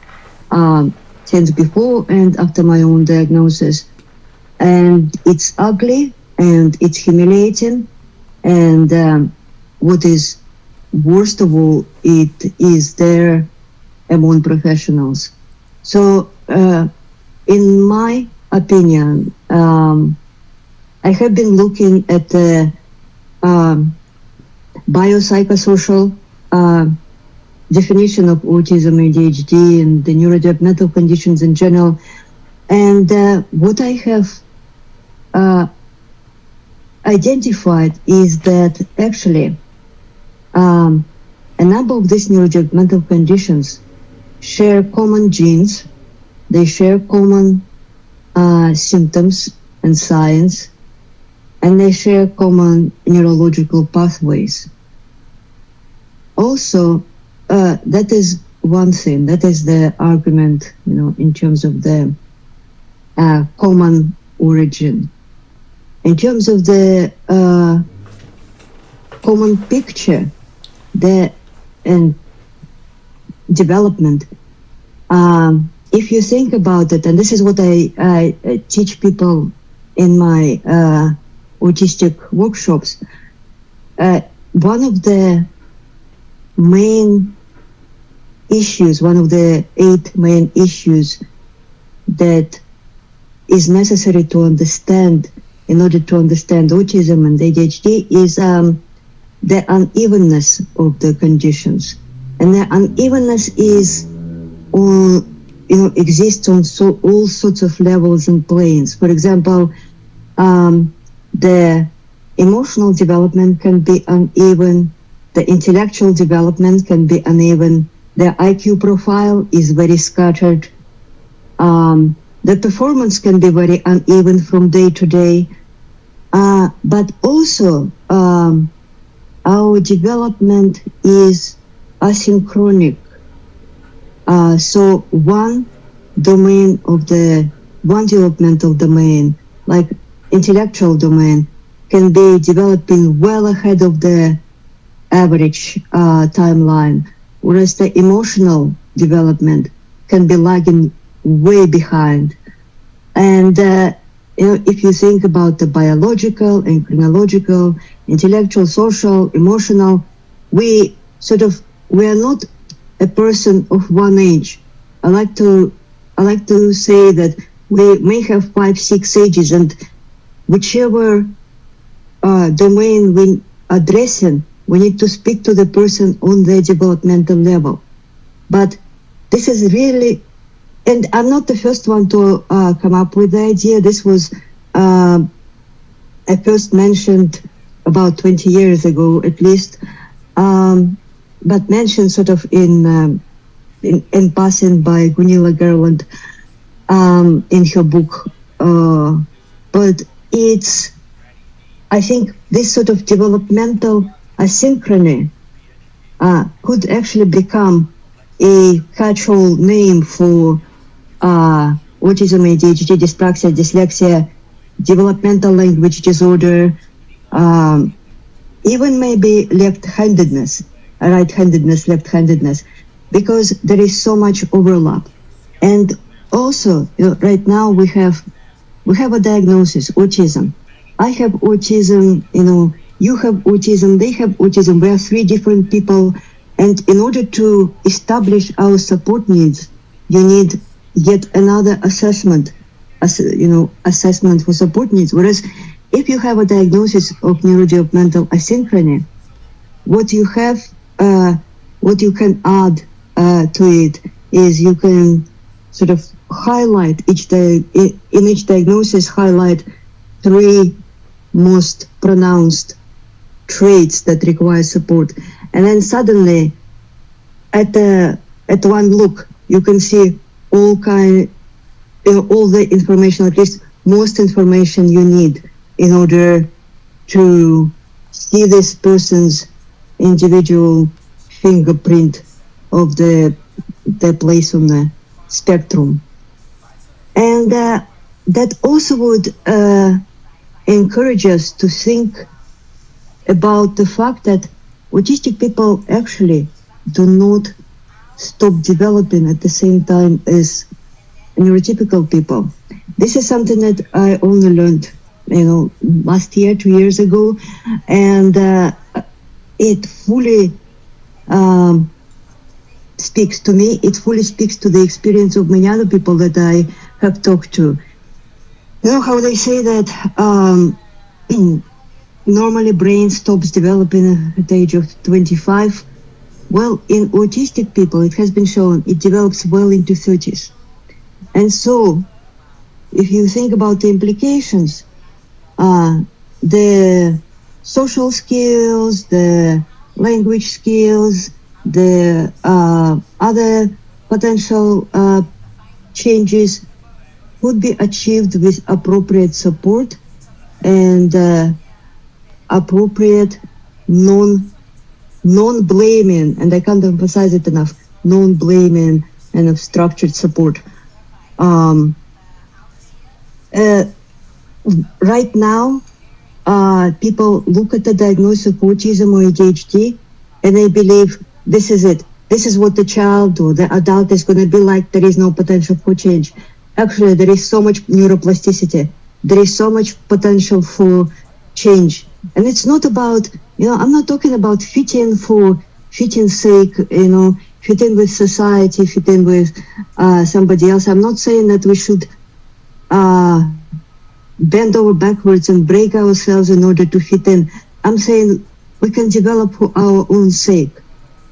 since before and after my own diagnosis. And it's ugly, and it's humiliating, and what is worst of all, it is there among professionals. So in my opinion, I have been looking at the biopsychosocial definition of autism, ADHD, and the neurodevelopmental conditions in general. And what I have identified is that actually a number of these neurodevelopmental conditions share common genes, they share common symptoms and signs, and they share common neurological pathways. Also, that is one thing, that is the argument, in terms of the common origin. In terms of the common picture, and development, if you think about it, and this is what I teach people in my autistic workshops, one of the main issues, one of the 8 main issues that is necessary to understand in order to understand autism and ADHD is the unevenness of the conditions. And the unevenness is exists on all sorts of levels and planes. For example, the emotional development can be uneven, the intellectual development can be uneven, the IQ profile is very scattered, the performance can be very uneven from day to day, but also our development is asynchronic. So one developmental domain, like intellectual domain, can be developing well ahead of the average timeline, whereas the emotional development can be lagging way behind. And if you think about the biological and chronological, intellectual, social, emotional, we are not a person of one age. I like to say that we may have 5-6 ages, and whichever domain we addressing, we need to speak to the person on the developmental level. But this is really, and I'm not the first one to come up with the idea. This was I first mentioned about 20 years ago, at least, but mentioned sort of in passing by Gunilla Gerland in her book. But I think this sort of developmental asynchrony could actually become a catch-all name for autism, ADHD, dyspraxia, dyslexia, developmental language disorder, even maybe left-handedness, right-handedness, left-handedness, because there is so much overlap. And also, right now we have a diagnosis, autism. I have autism, you have autism, they have autism. We are 3 different people. And in order to establish our support needs, you need yet another assessment for support needs. Whereas if you have a diagnosis of neurodevelopmental asynchrony, what you can add to it is you can sort of highlight in each diagnosis, highlight 3 most pronounced traits that require support. And then suddenly, at one look, you can see all the information, at least most information you need in order to see this person's individual fingerprint of the place on the spectrum. And that also would encourage us to think about the fact that autistic people actually do not stop developing at the same time as neurotypical people. This is something that I only learned, last year, 2 years ago, and it fully speaks to me. It fully speaks to the experience of many other people that I have talked to. You know how they say that normally brain stops developing at the age of 25? Well, in autistic people, it has been shown it develops well into 30s. And so, if you think about the implications, the social skills, the language skills, the other potential changes would be achieved with appropriate support and appropriate non-blaming, and I can't emphasize it enough, non-blaming and structured support. Right now, people look at the diagnosis of autism or ADHD and they believe this is it. This is what the child or the adult is going to be like. There is no potential for change. Actually, there is so much neuroplasticity. There is so much potential for change. And it's not about, I'm not talking about fitting for fitting's sake, fit in with society, fit in with somebody else. I'm not saying that we should bend over backwards and break ourselves in order to fit in. I'm saying we can develop for our own sake.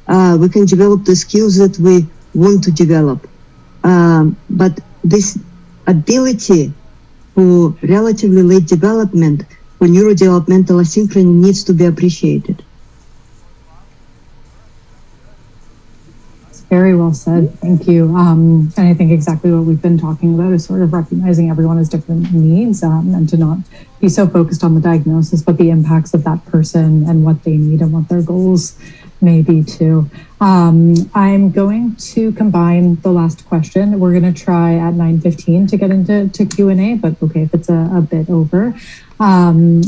We can develop the skills that we want to develop. But this ability for relatively late development, for neurodevelopmental asynchrony, needs to be appreciated. Very well said. Thank you. And I think exactly what we've been talking about is sort of recognizing everyone has different needs and to not be so focused on the diagnosis, but the impacts of that person and what they need and what their goals may be too. I'm going to combine the last question. We're going to try at 9:15 to get into Q&A, but okay if it's a bit over.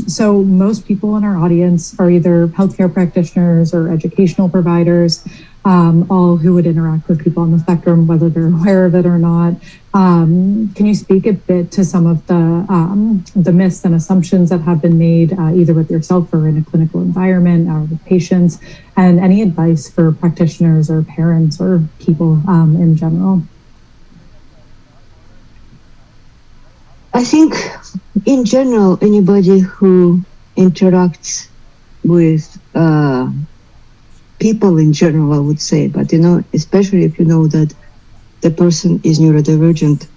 So most people in our audience are either healthcare practitioners or educational providers, all who would interact with people on the spectrum, whether they're aware of it or not. Can you speak a bit to some of the myths and assumptions that have been made either with yourself or in a clinical environment or with patients, and any advice for practitioners or parents or people in general? I think in general, anybody who interacts with people in general, I would say, but especially if you know that the person is neurodivergent,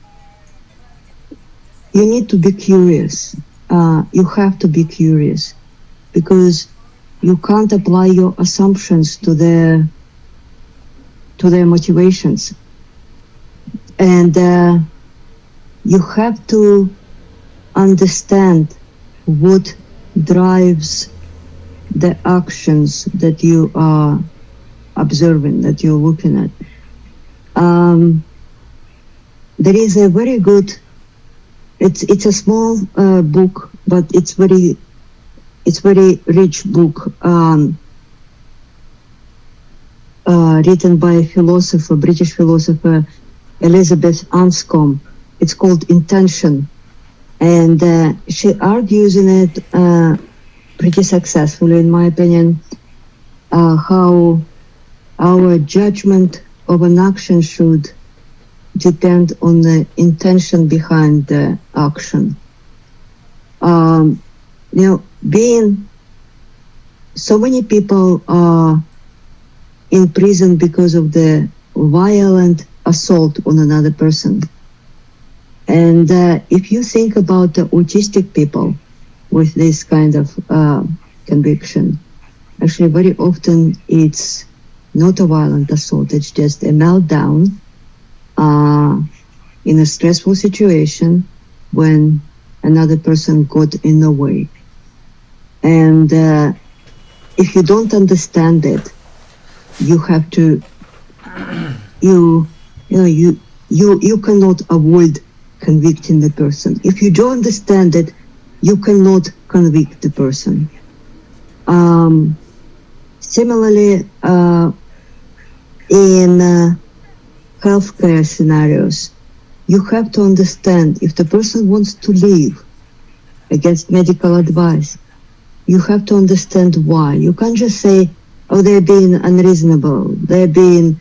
you need to be curious. You have to be curious because you can't apply your assumptions to their motivations. And you have to understand what drives the actions that you are observing, that you're looking at. There is a very good, it's a small book, but it's very rich book written by a philosopher, British philosopher, Elizabeth Anscombe. It's called Intention. And she argues in it pretty successfully, in my opinion, how our judgment of an action should depend on the intention behind the action. Being so many people are in prison because of the violent assault on another person. And if you think about the autistic people with this kind of conviction, actually very often it's not a violent assault, it's just a meltdown in a stressful situation when another person got in the way. And if you don't understand it, you have to, you cannot avoid convicting the person. If you don't understand it, you cannot convict the person. Similarly, in healthcare scenarios, you have to understand if the person wants to leave against medical advice, you have to understand why. You can't just say, oh, they're being unreasonable, they're being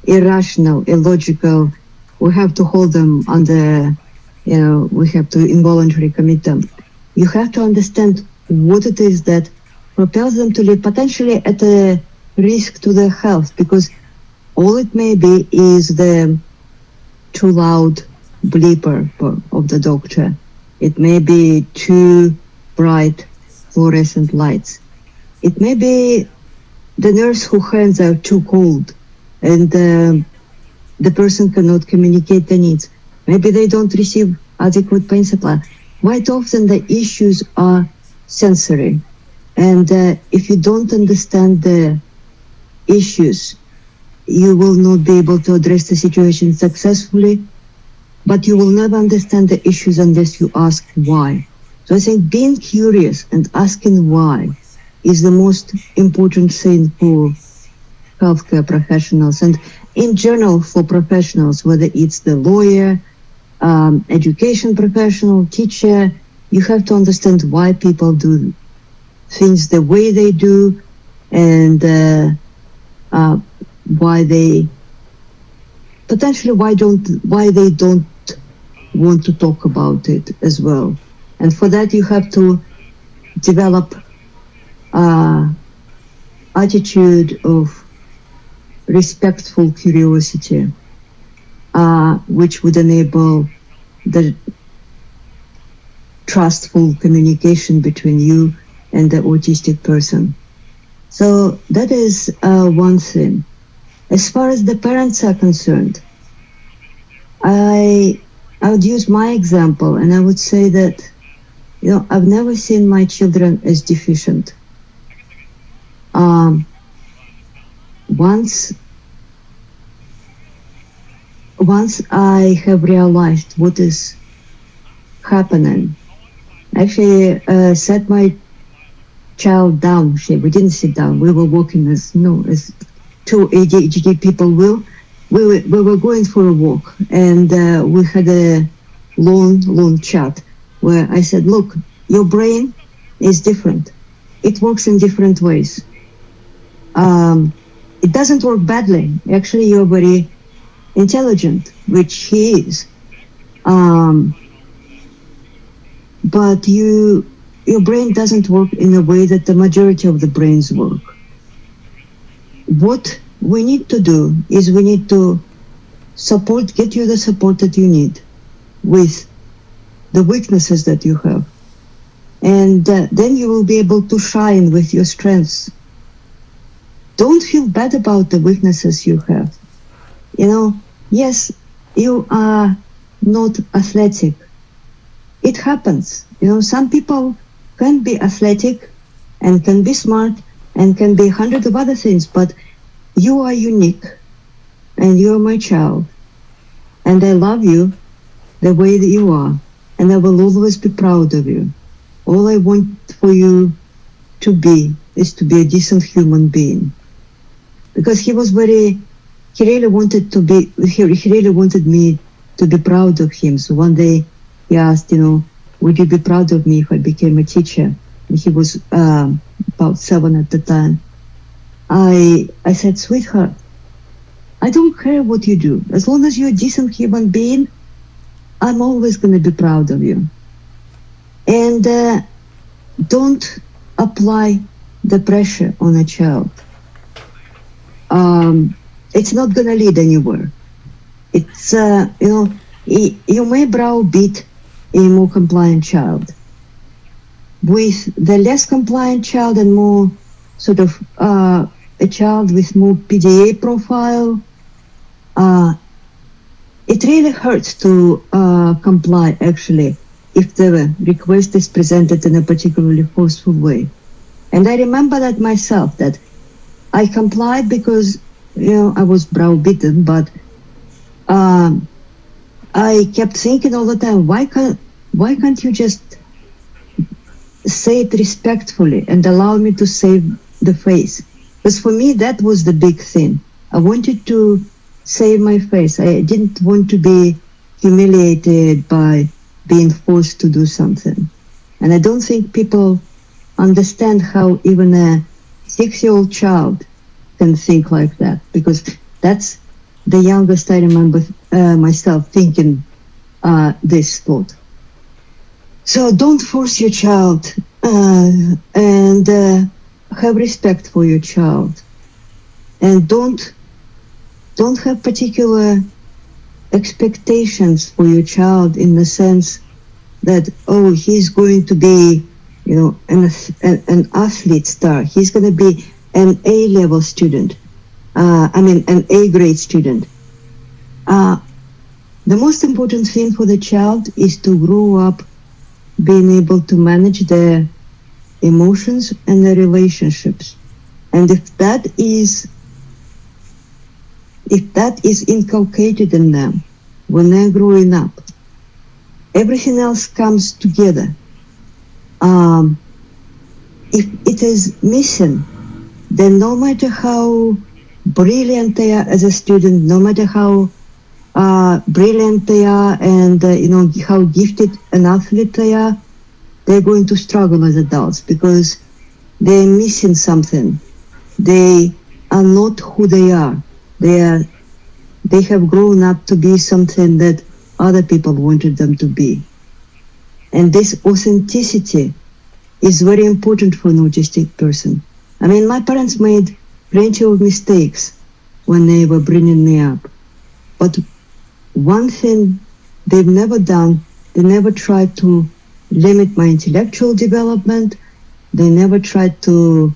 irrational, illogical. We have to hold them under we have to involuntarily commit them. You have to understand what it is that propels them to live potentially at a risk to their health, because all it may be is the too loud bleeper of the doctor. It may be too bright fluorescent lights. It may be the nurse whose hands are too cold and the person cannot communicate the needs. Maybe they don't receive adequate pain supply. Quite often the issues are sensory. And if you don't understand the issues, you will not be able to address the situation successfully, but you will never understand the issues unless you ask why. So I think being curious and asking why is the most important thing for healthcare professionals and in general for professionals, whether it's the lawyer, education professional, teacher. You have to understand why people do things the way they do, and why they don't want to talk about it as well. And for that you have to develop attitude of respectful curiosity, which would enable the trustful communication between you and the autistic person. So that is one thing. As far as the parents are concerned, I would use my example, and I would say that, I've never seen my children as deficient. Once I have realized what is happening, actually sat my child down. We didn't sit down. We were walking as two ADHD people will. We were going for a walk, and we had a long chat where I said, look, your brain is different. It works in different ways. It doesn't work badly. Actually, you're very intelligent, which he is. But your brain doesn't work in a way that the majority of the brains work. What we need to do is we need to get you the support that you need with the weaknesses that you have. And then you will be able to shine with your strengths. Don't feel bad about the weaknesses you have. Yes, you are not athletic. It happens. Some people can be athletic and can be smart and can be 100 of other things, but you are unique and you are my child. And I love you the way that you are, and I will always be proud of you. All I want for you to be is to be a decent human being. Because he really wanted me to be proud of him. So one day he asked, would you be proud of me if I became a teacher? And he was about 7 at the time. I said, sweetheart, I don't care what you do. As long as you're a decent human being, I'm always going to be proud of you. And don't apply the pressure on a child. It's not going to lead anywhere. It's, you may browbeat a more compliant child. With the less compliant child and more sort of a child with more PDA profile, it really hurts to comply, actually, if the request is presented in a particularly forceful way. And I remember that myself, that I complied because, I was browbeaten, but I kept thinking all the time, why can't you just say it respectfully and allow me to save the face? Because for me, that was the big thing. I wanted to save my face. I didn't want to be humiliated by being forced to do something. And I don't think people understand how even a 6-year-old child can think like that, because that's the youngest I remember myself thinking this thought. So don't force your child, and have respect for your child, and don't have particular expectations for your child in the sense that, oh, he's going to be, you know, an athlete star. He's going to be an A-level student. An A-grade student. The most important thing for the child is to grow up being able to manage their emotions and their relationships. And if that is inculcated in them when they're growing up, everything else comes together. If it is missing, then no matter how brilliant they are as a student, no matter how brilliant they are, and how gifted an athlete they are, they're going to struggle as adults because they're missing something. They are not who they are. They have grown up to be something that other people wanted them to be. And this authenticity is very important for an autistic person. I mean, my parents made plenty of mistakes when they were bringing me up. But one thing they've never done, they never tried to limit my intellectual development. They never tried to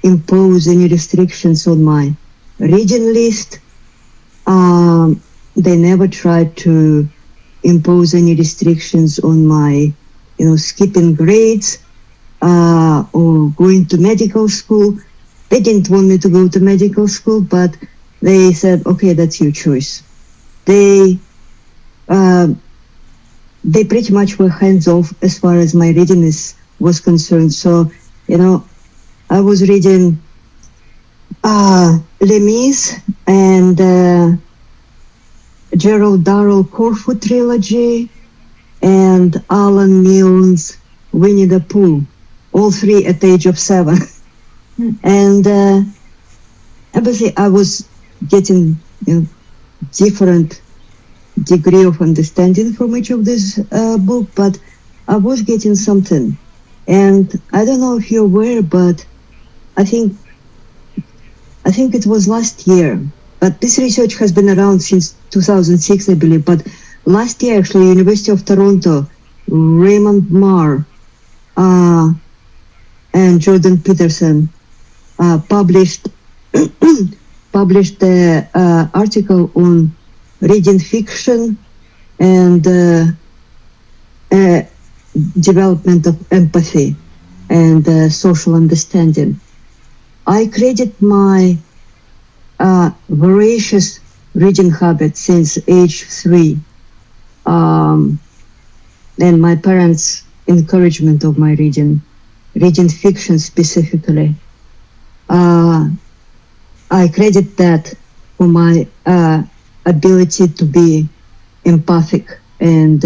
impose any restrictions on my reading list. They never tried to impose any restrictions on my, skipping grades or going to medical school. They didn't want me to go to medical school, but they said, okay, that's your choice. They pretty much were hands off as far as my reading was concerned. So, I was reading Les Mis and Gerald Darrell Corfu trilogy and Alan Milne's Winnie the Pooh, all three at the age of 7. And obviously I was getting different degree of understanding from each of this book, but I was getting something. And I don't know if you're aware, but I think it was last year, but this research has been around since 2006, I believe. But last year, actually, University of Toronto, Raymond Marr and Jordan Peterson published the article on reading fiction and development of empathy and social understanding. I credit my voracious reading habit since age 3 and my parents' encouragement of my reading fiction specifically. I credit that for my ability to be empathic and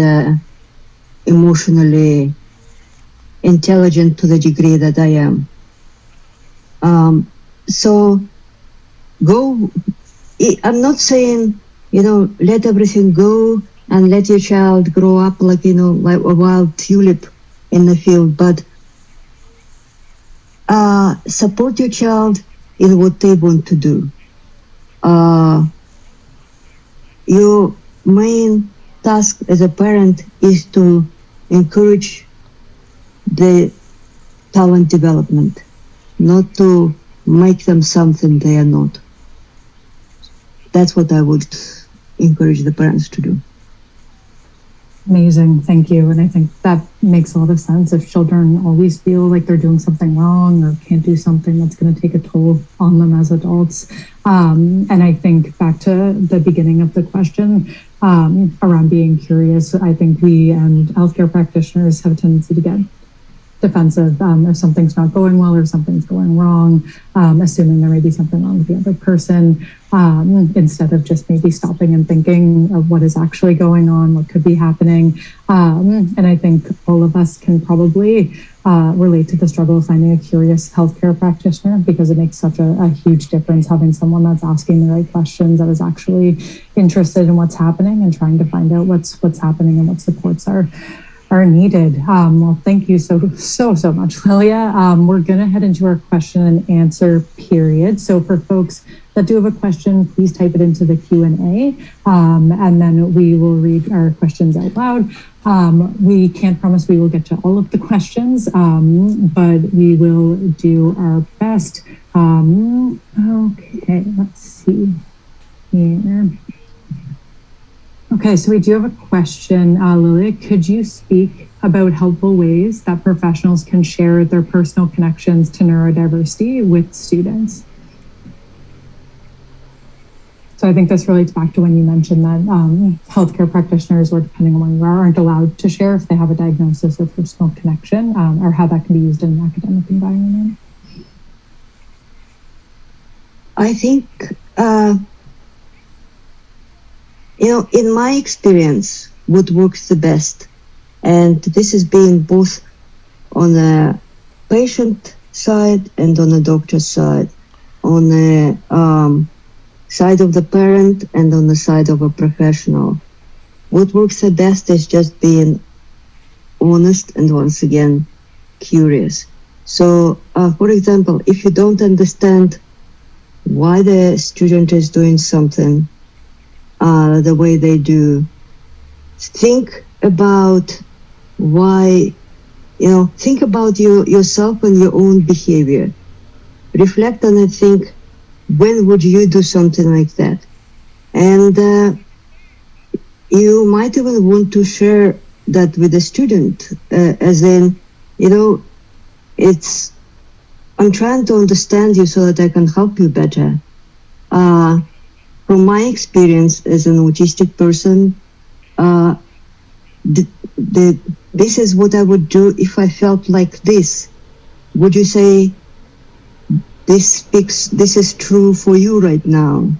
emotionally intelligent to the degree that I am. So I'm not saying, let everything go and let your child grow up like a wild tulip in the field, but support your child in what they want to do. Your main task as a parent is to encourage the talent development, not to make them something they are not. That's what I would encourage the parents to do. Amazing. Thank you. And I think that makes a lot of sense. If children always feel like they're doing something wrong or can't do something, that's going to take a toll on them as adults. And I think back to the beginning of the question around being curious, I think we and healthcare practitioners have a tendency to get defensive if something's not going well or something's going wrong, assuming there may be something wrong with the other person, instead of just maybe stopping and thinking of what is actually going on, what could be happening. And I think all of us can probably relate to the struggle of finding a curious healthcare practitioner, because it makes such a huge difference having someone that's asking the right questions, that is actually interested in what's happening and trying to find out what's happening and what supports are needed. Well, thank you so much, Lilia. We're going to head into our question and answer period. So for folks that do have a question, please type it into the Q&A, and then we will read our questions out loud. We can't promise we will get to all of the questions, but we will do our best. Okay, let's see here. Okay, so we do have a question. Lilia, could you speak about helpful ways that professionals can share their personal connections to neurodiversity with students? So I think this relates back to when you mentioned that healthcare practitioners, or depending on where you are, aren't allowed to share if they have a diagnosis or personal connection, or how that can be used in an academic environment. I think, in my experience, what works the best, and this has been both on the patient side and on the doctor side, on the side of the parent and on the side of a professional. What works the best is just being honest and, once again, curious. So, for example, if you don't understand why the student is doing something the way they do, think about why, think about yourself and your own behavior. Reflect on it, think, when would you do something like that? And you might even want to share that with the student, as in, I'm trying to understand you so that I can help you better. From my experience as an autistic person, this is what I would do if I felt like this. Would you say, this is true for you right now?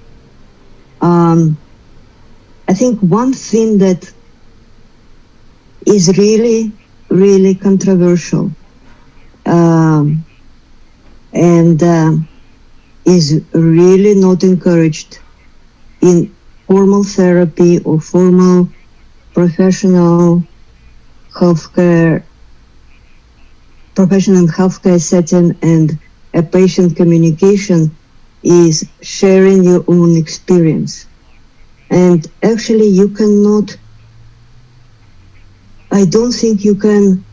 I think one thing that is really, really controversial and is really not encouraged in formal therapy or formal professional healthcare setting and a patient communication is sharing your own experience. And actually I don't think you can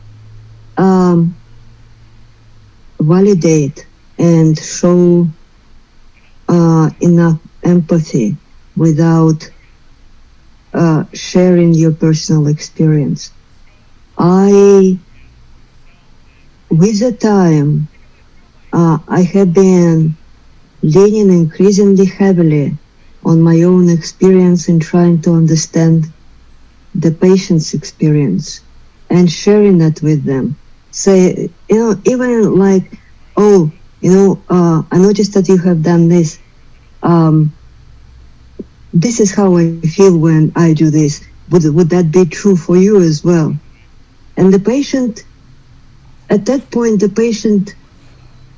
validate and show enough empathy without sharing your personal experience. With the time, I have been leaning increasingly heavily on my own experience in trying to understand the patient's experience and sharing that with them. Say, even like, I noticed that you have done this. This is how I feel when I do this. Would that be true for you as well? And the patient, at that point, the patient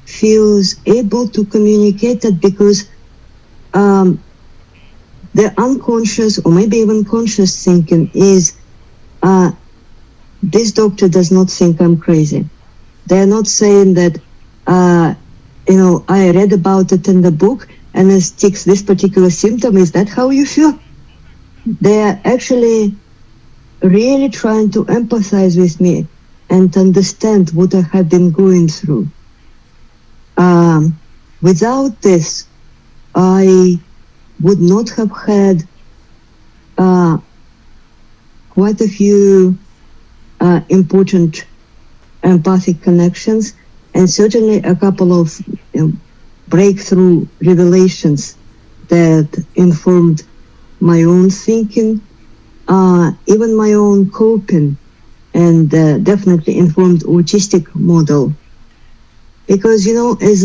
feels able to communicate that because the unconscious or maybe even conscious thinking is, this doctor does not think I'm crazy. They're not saying that, I read about it in the book and it sticks this particular symptom. Is that how you feel? They're actually really trying to empathize with me and understand what I have been going through. Without this, I would not have had quite a few important empathic connections, and certainly a couple of breakthrough revelations that informed my own thinking, even my own coping and definitely informed autistic model. Because, you know, as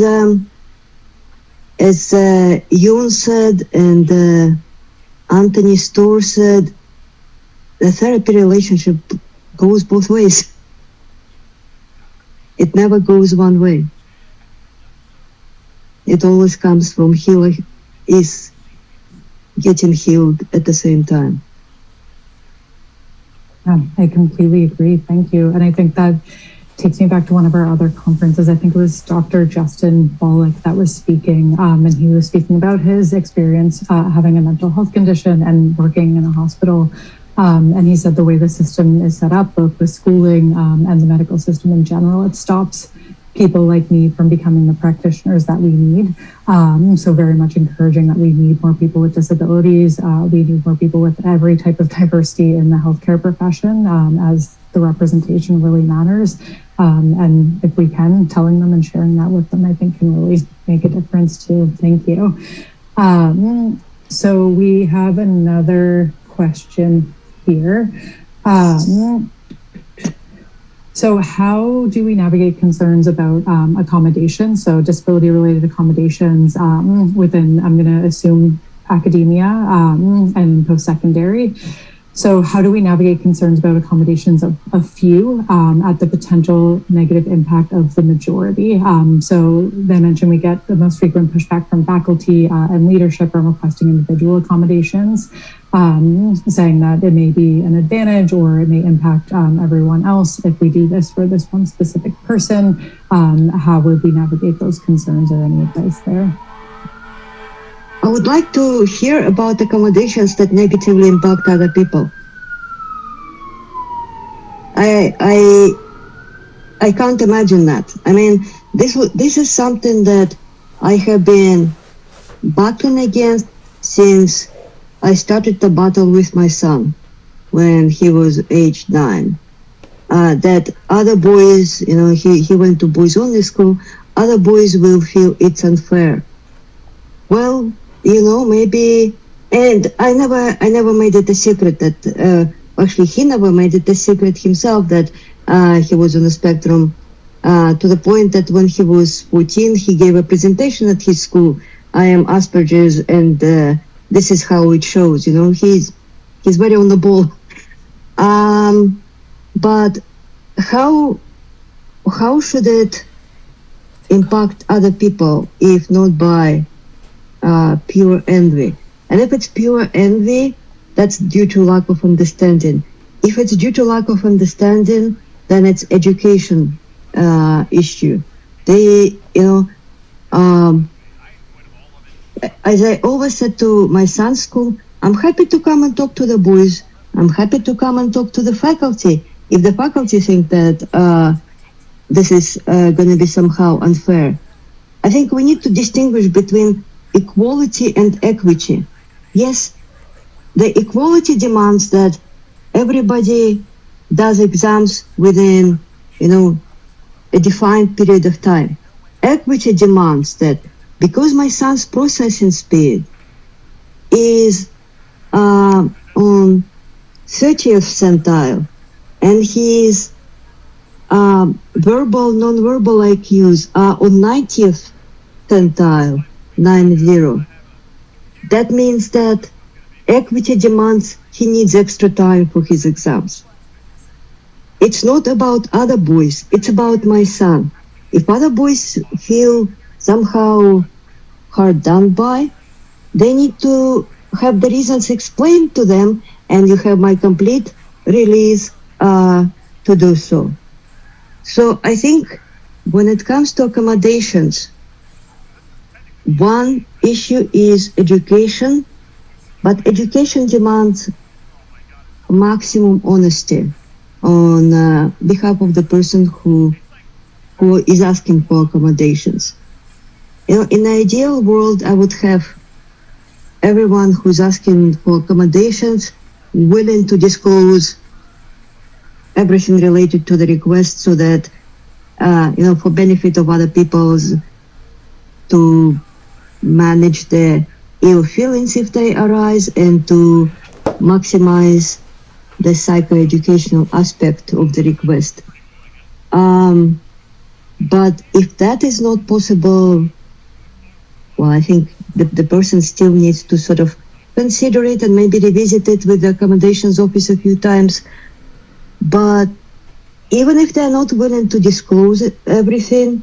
Jung said and Anthony Storr said, the therapy relationship goes both ways. It never goes one way. It always comes from healer is getting healed at the same time. Yeah, I completely agree. Thank you. And I think that takes me back to one of our other conferences. I think it was Dr. Justin Bollock that was speaking, and he was speaking about his experience having a mental health condition and working in a hospital. And he said the way the system is set up, both with schooling and the medical system in general, it stops people like me from becoming the practitioners that we need. So very much encouraging that we need more people with disabilities. We need more people with every type of diversity in the healthcare profession, as the representation really matters. And if we can, telling them and sharing that with them, I think can really make a difference too. Thank you. So we have another question here. So how do we navigate concerns about accommodations, so disability-related accommodations within, I'm going to assume, academia and post-secondary? So how do we navigate concerns about accommodations of a few at the potential negative impact of the majority? So they mentioned we get the most frequent pushback from faculty and leadership on requesting individual accommodations, saying that it may be an advantage or it may impact everyone else if we do this for this one specific person. How would we navigate those concerns, or any advice there? I would like to hear about accommodations that negatively impact other people. I can't imagine that. I mean, this is something that I have been battling against since I started the battle with my son when he was age 9. That other boys, you know, he went to boys only school, other boys will feel it's unfair. Well, you know, maybe, and I never made it a secret that, actually he never made it a secret himself that he was on the spectrum, to the point that when he was 14, he gave a presentation at his school. I am Asperger's, and this is how it shows, you know, he's very on the ball. But how should it impact other people if not by pure envy? And if it's pure envy, that's due to lack of understanding. If it's due to lack of understanding, then it's education issue. They, you know, as I always said to my son's school, I'm happy to come and talk to the boys. I'm happy to come and talk to the faculty. If the faculty think that this is going to be somehow unfair. I think we need to distinguish between equality and equity. Yes, the equality demands that everybody does exams within, you know, a defined period of time. Equity demands that because my son's processing speed is on 30th centile and his verbal, non-verbal IQs are on 90th centile, 90. That means that equity demands he needs extra time for his exams. It's not about other boys, it's about my son. If other boys feel somehow hard done by, they need to have the reasons explained to them, and you have my complete release to do so. So I think when it comes to accommodations, one issue is education, but education demands maximum honesty on behalf of the person who is asking for accommodations. You know, in the ideal world, I would have everyone who's asking for accommodations willing to disclose everything related to the request, so that you know, for benefit of other people's, to manage the ill feelings if they arise, and to maximize the psychoeducational aspect of the request. But if that is not possible, well, I think the person still needs to sort of consider it and maybe revisit it with the accommodations office a few times. But even if they're not willing to disclose everything,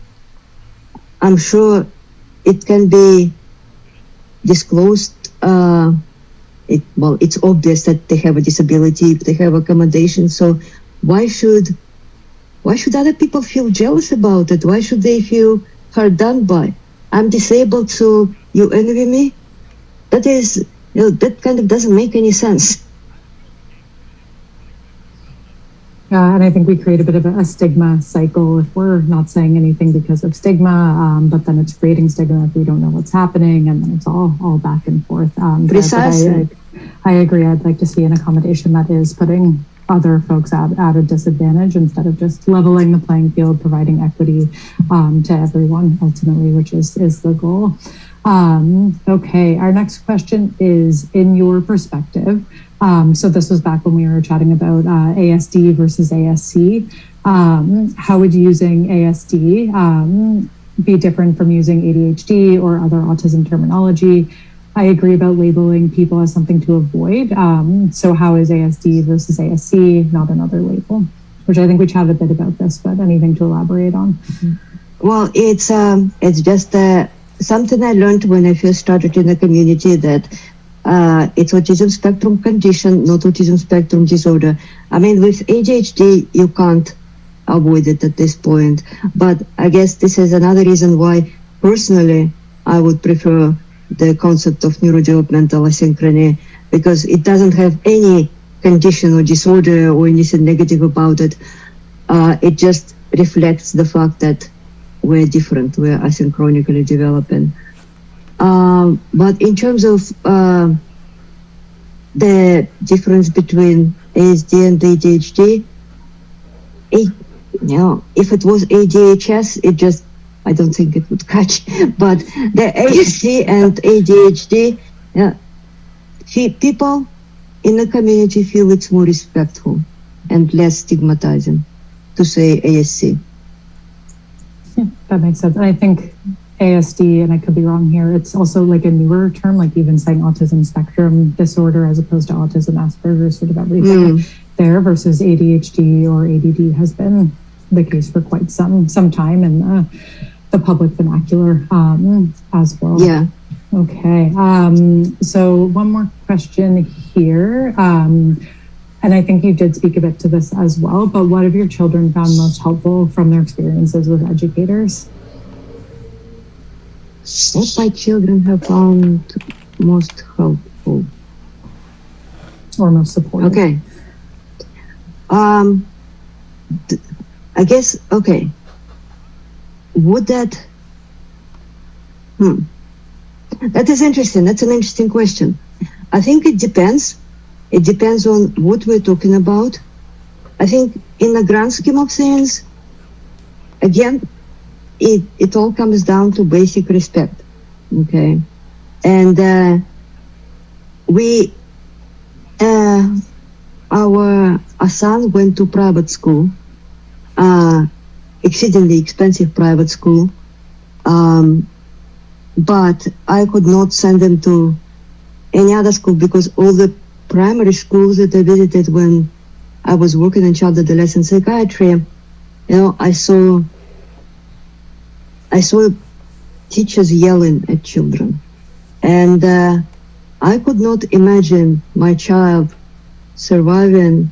I'm sure it can be disclosed. It's obvious that they have a disability, if they have accommodation. So why should other people feel jealous about it? Why should they feel hard done by? I'm disabled, so you envy me? That is, that kind of doesn't make any sense. And I think we create a bit of a stigma cycle if we're not saying anything because of stigma, but then it's creating stigma if we don't know what's happening, and then it's all back and forth. Precisely. I agree. I'd like to see an accommodation that is putting other folks at a disadvantage instead of just leveling the playing field, providing equity to everyone ultimately, which is the goal. Okay, our next question is, in your perspective, so this was back when we were chatting about ASD versus ASC. How would using ASD be different from using ADHD or other autism terminology? I agree about labeling people as something to avoid. So how is ASD versus ASC not another label? Which I think we chatted a bit about this, but anything to elaborate on? Well, it's just something I learned when I first started in the community, that it's autism spectrum condition, not autism spectrum disorder. I mean, with ADHD, you can't avoid it at this point. But I guess this is another reason why, personally, I would prefer the concept of neurodevelopmental asynchrony, because it doesn't have any condition or disorder or anything negative about it. It just reflects the fact that we're different, we're asynchronically developing. But in terms of the difference between ASD and ADHD, if it was ADHS, I don't think it would catch. But the ASD and ADHD, people in the community feel it's more respectful and less stigmatizing to say ASC. That makes sense. And I think ASD, and I could be wrong here, it's also like a newer term, like even saying autism spectrum disorder as opposed to autism, Asperger's, sort of everything there, versus ADHD or ADD has been the case for quite some time in the public vernacular as well. Yeah. Okay. So one more question here. And I think you did speak a bit to this as well, but what have your children found most helpful from their experiences with educators? What my children have found most helpful or most supportive? Okay. I guess, okay. Would that, that is interesting. That's an interesting question. I think it depends. It depends on what we're talking about. I think in the grand scheme of things, again, it all comes down to basic respect, okay? And our son went to private school, exceedingly expensive private school, but I could not send him to any other school because all the primary schools that I visited when I was working in child adolescent psychiatry, I saw teachers yelling at children, and I could not imagine my child surviving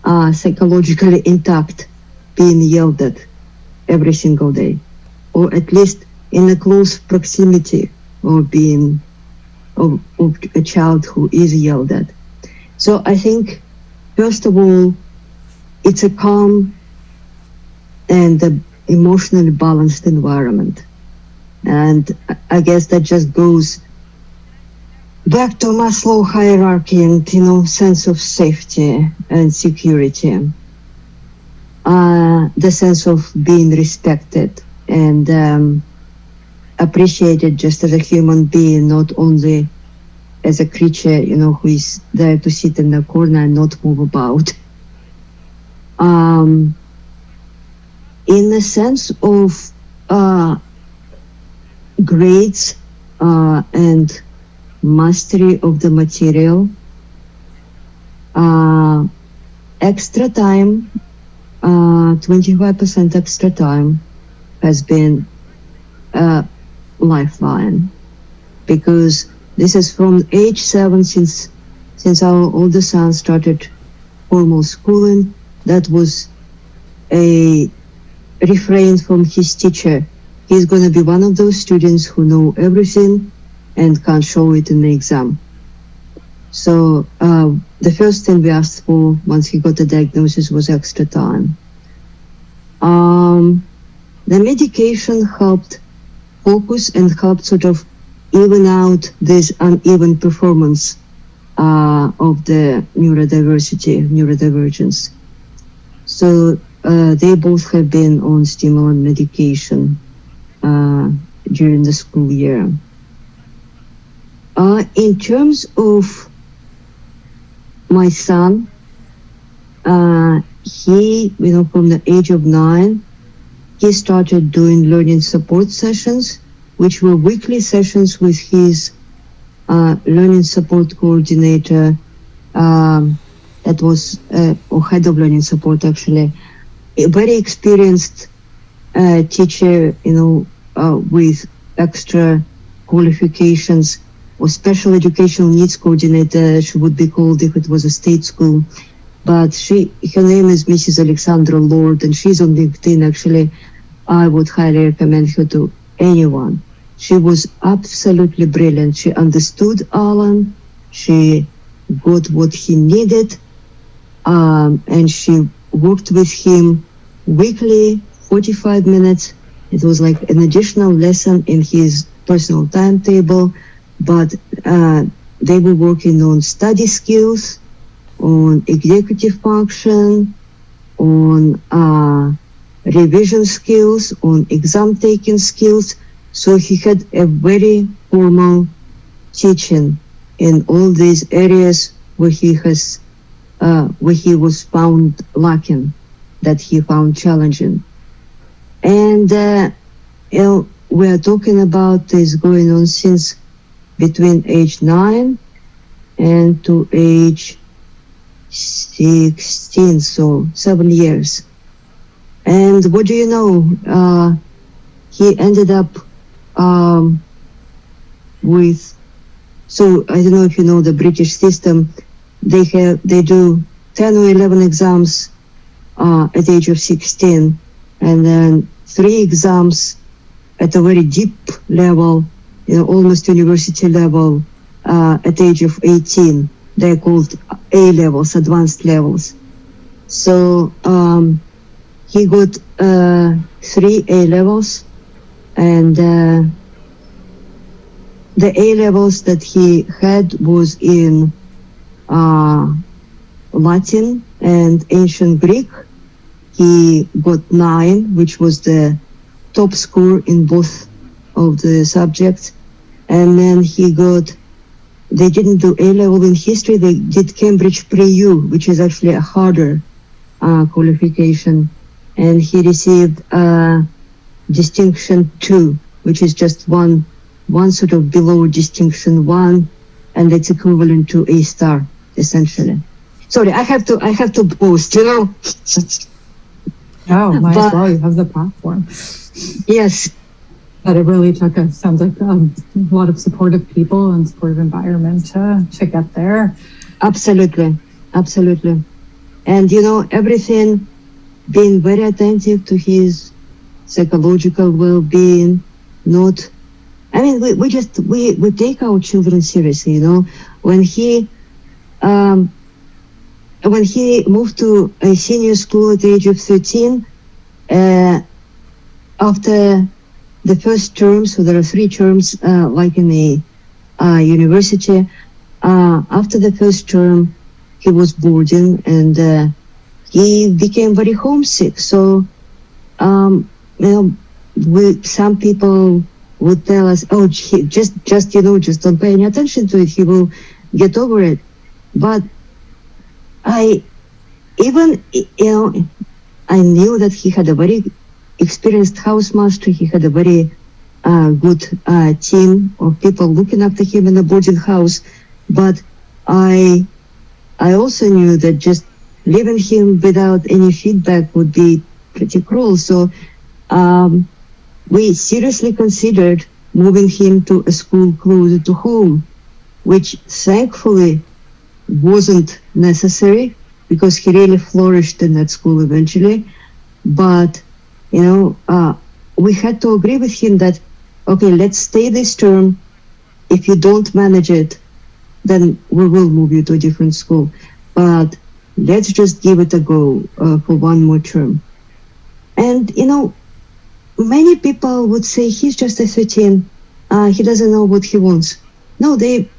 psychologically intact, being yelled at every single day, or at least in a close proximity of being of a child who is yelled at. So I think, first of all, it's a calm and emotionally balanced environment. And I guess that just goes back to Maslow hierarchy and, sense of safety and security. The sense of being respected and appreciated just as a human being, not only as a creature, who is there to sit in the corner and not move about. In the sense of grades and mastery of the material, extra time, 25% extra time has been a lifeline, because this is from age 7, since our oldest son started formal schooling. That was a refrain from his teacher. He's going to be one of those students who know everything and can't show it in the exam. So the first thing we asked for once he got the diagnosis was extra time. The medication helped focus and helped sort of even out this uneven performance of the neurodivergence. So they both have been on stimulant medication during the school year. In terms of my son, he, from the age of 9, he started doing learning support sessions, which were weekly sessions with his learning support coordinator, that was, or head of learning support actually, a very experienced teacher, with extra qualifications, or special educational needs coordinator, she would be called if it was a state school. But her name is Mrs. Alexandra Lord, and she's on LinkedIn. Actually, I would highly recommend her to anyone. She was absolutely brilliant. She understood Alan. She got what he needed, and she worked with him weekly, 45 minutes. It was like an additional lesson in his personal timetable, but they were working on study skills, on executive function, on revision skills, on exam taking skills. So he had a very formal teaching in all these areas where he was found lacking, that he found challenging. And we are talking about this going on since between age 9 and to age 16, so 7 years. And what do you know? He ended up with, so I don't know if you know the British system, they do 10 or 11 exams at the age of 16, and then 3 exams at a very deep level, almost university level, at the age of 18. They're called A levels, advanced levels. So he got 3 A levels, and the A levels that he had was in Latin and ancient Greek. He got 9, which was the top score in both of the subjects. And then they didn't do A-level in history, they did Cambridge Pre-U, which is actually a harder qualification. And he received distinction 2, which is just one sort of below distinction 1, and it's equivalent to A star, essentially. Sorry, I have to boast, Oh, might as well, you have the platform. Yes. But it really sounds like a lot of supportive people and supportive environment to get there. Absolutely. And everything, being very attentive to his psychological well-being, we take our children seriously, When he moved to a senior school at the age of 13, after the first term, so there are 3 terms, like in a university, after the first term, he was boarding, and he became very homesick. So, some people would tell us, "Oh, just don't pay any attention to it. He will get over it." But I even I knew that he had a very experienced housemaster. He had a very good team of people looking after him in the boarding house. But I also knew that just leaving him without any feedback would be pretty cruel. So we seriously considered moving him to a school closer to home, which thankfully wasn't necessary because he really flourished in that school eventually. But we had to agree with him that, okay, let's stay this term. If you don't manage it, then we will move you to a different school. But let's just give it a go for one more term. And, many people would say he's just a 13. He doesn't know what he wants. No, they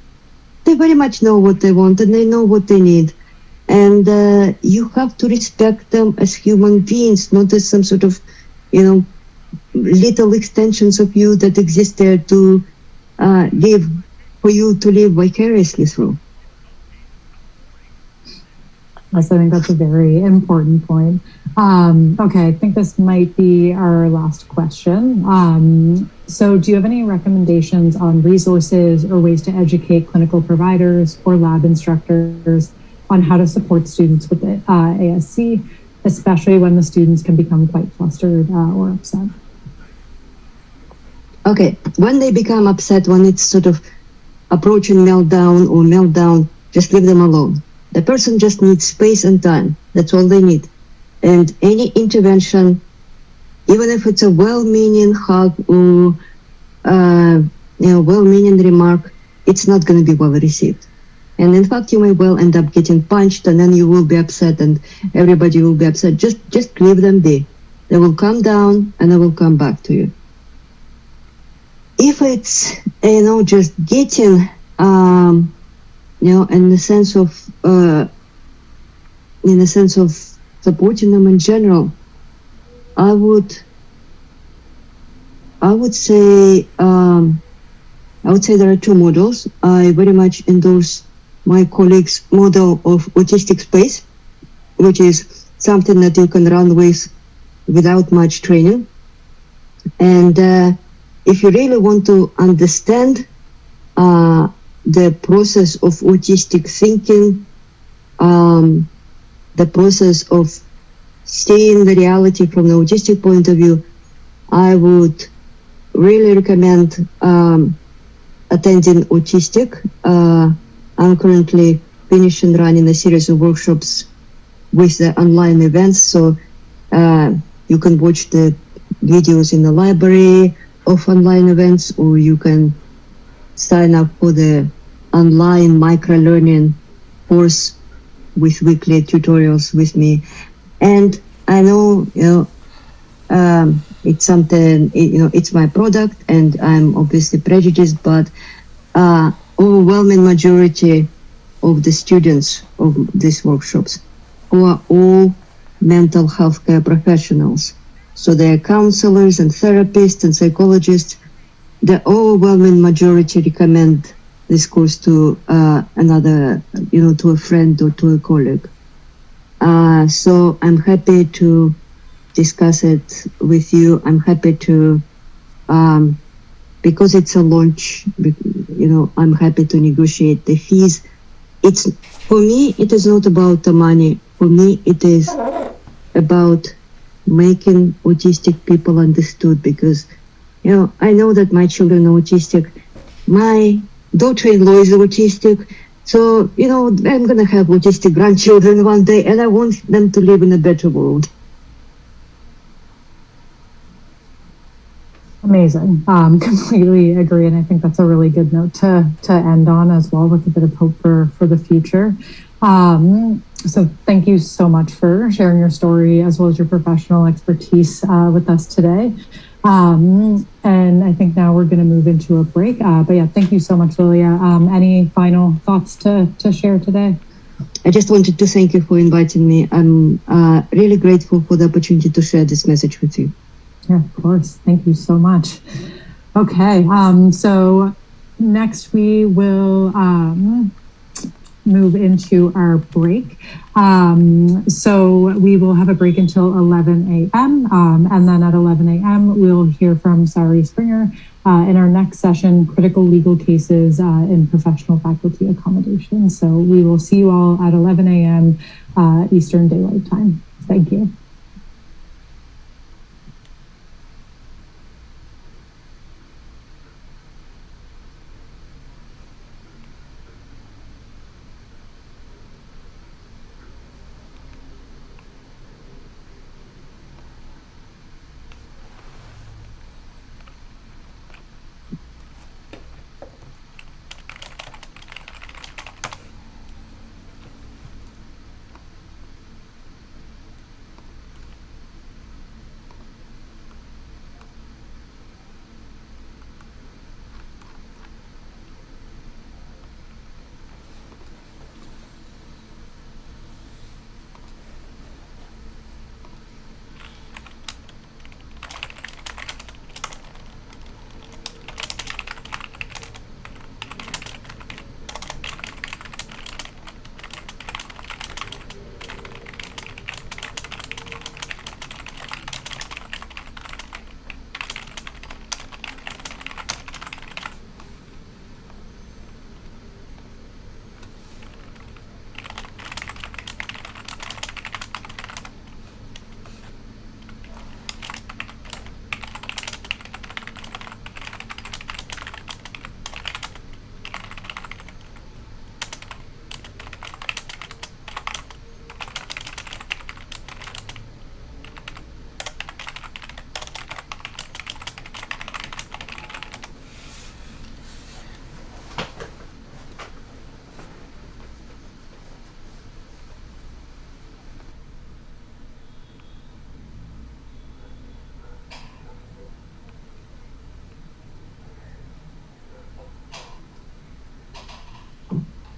very much know what they want and they know what they need. And you have to respect them as human beings, not as some sort of, little extensions of you that exist there to live, for you to live vicariously through. Yes, I think that's a very important point. Okay, I think this might be our last question. So do you have any recommendations on resources or ways to educate clinical providers or lab instructors on how to support students with the ASC, especially when the students can become quite flustered or upset? Okay, when they become upset, when it's sort of approaching meltdown, just leave them alone. The person just needs space and time. That's all they need. And any intervention, even if it's a well-meaning hug or well-meaning remark, it's not going to be well received. And in fact, you may well end up getting punched, and then you will be upset, and everybody will be upset. Just leave them be. They will calm down, and they will come back to you. If it's just getting in the sense of supporting them in general, I would say there are two models. I very much endorse my colleague's model of autistic space, which is something that you can run with without much training. And if you really want to understand the process of autistic thinking, the process of seeing the reality from the autistic point of view, I would really recommend attending Autistic. I'm currently finishing running a series of workshops with the online events, so you can watch the videos in the library of online events, or you can sign up for the online micro-learning course with weekly tutorials with me. And I know, it's something, it's my product, and I'm obviously prejudiced, but overwhelming majority of the students of these workshops who are all mental health care professionals. So they are counselors and therapists and psychologists. The overwhelming majority recommend this course to another, to a friend or to a colleague. So I'm happy to discuss it with you. I'm happy to, because it's a launch, I'm happy to negotiate the fees. For me, it is not about the money. For me, it is about making autistic people understood, because, I know that my children are autistic. My daughter-in-law is autistic. So, I'm going to have autistic grandchildren one day, and I want them to live in a better world. Amazing. Completely agree. And I think that's a really good note to end on as well, with a bit of hope for the future. So thank you so much for sharing your story as well as your professional expertise with us today. And I think now we're going to move into a break. But yeah, thank you so much, Lilia. Any final thoughts to share today? I just wanted to thank you for inviting me. I'm really grateful for the opportunity to share this message with you. Yeah, of course. Thank you so much. Okay, so next we will move into our break. So we will have a break until 11 a.m. And then at 11 a.m. we'll hear from Sari Springer in our next session, critical legal cases in professional faculty accommodation. So we will see you all at 11 a.m. Eastern Daylight Time. Thank you.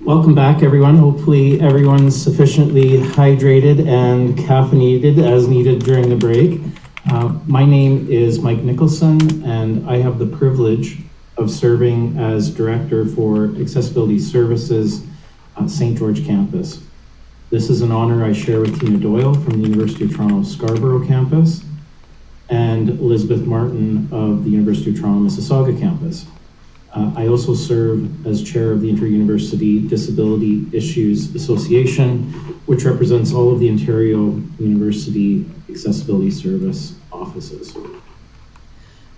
Welcome back, everyone. Hopefully everyone's sufficiently hydrated and caffeinated as needed during the break. My name is Mike Nicholson, and I have the privilege of serving as Director for Accessibility Services at St. George Campus. This is an honor I share with Tina Doyle from the University of Toronto Scarborough Campus and Elizabeth Martin of the University of Toronto Mississauga Campus. I also serve as chair of the Inter-University Disability Issues Association, which represents all of the Ontario University Accessibility Service offices.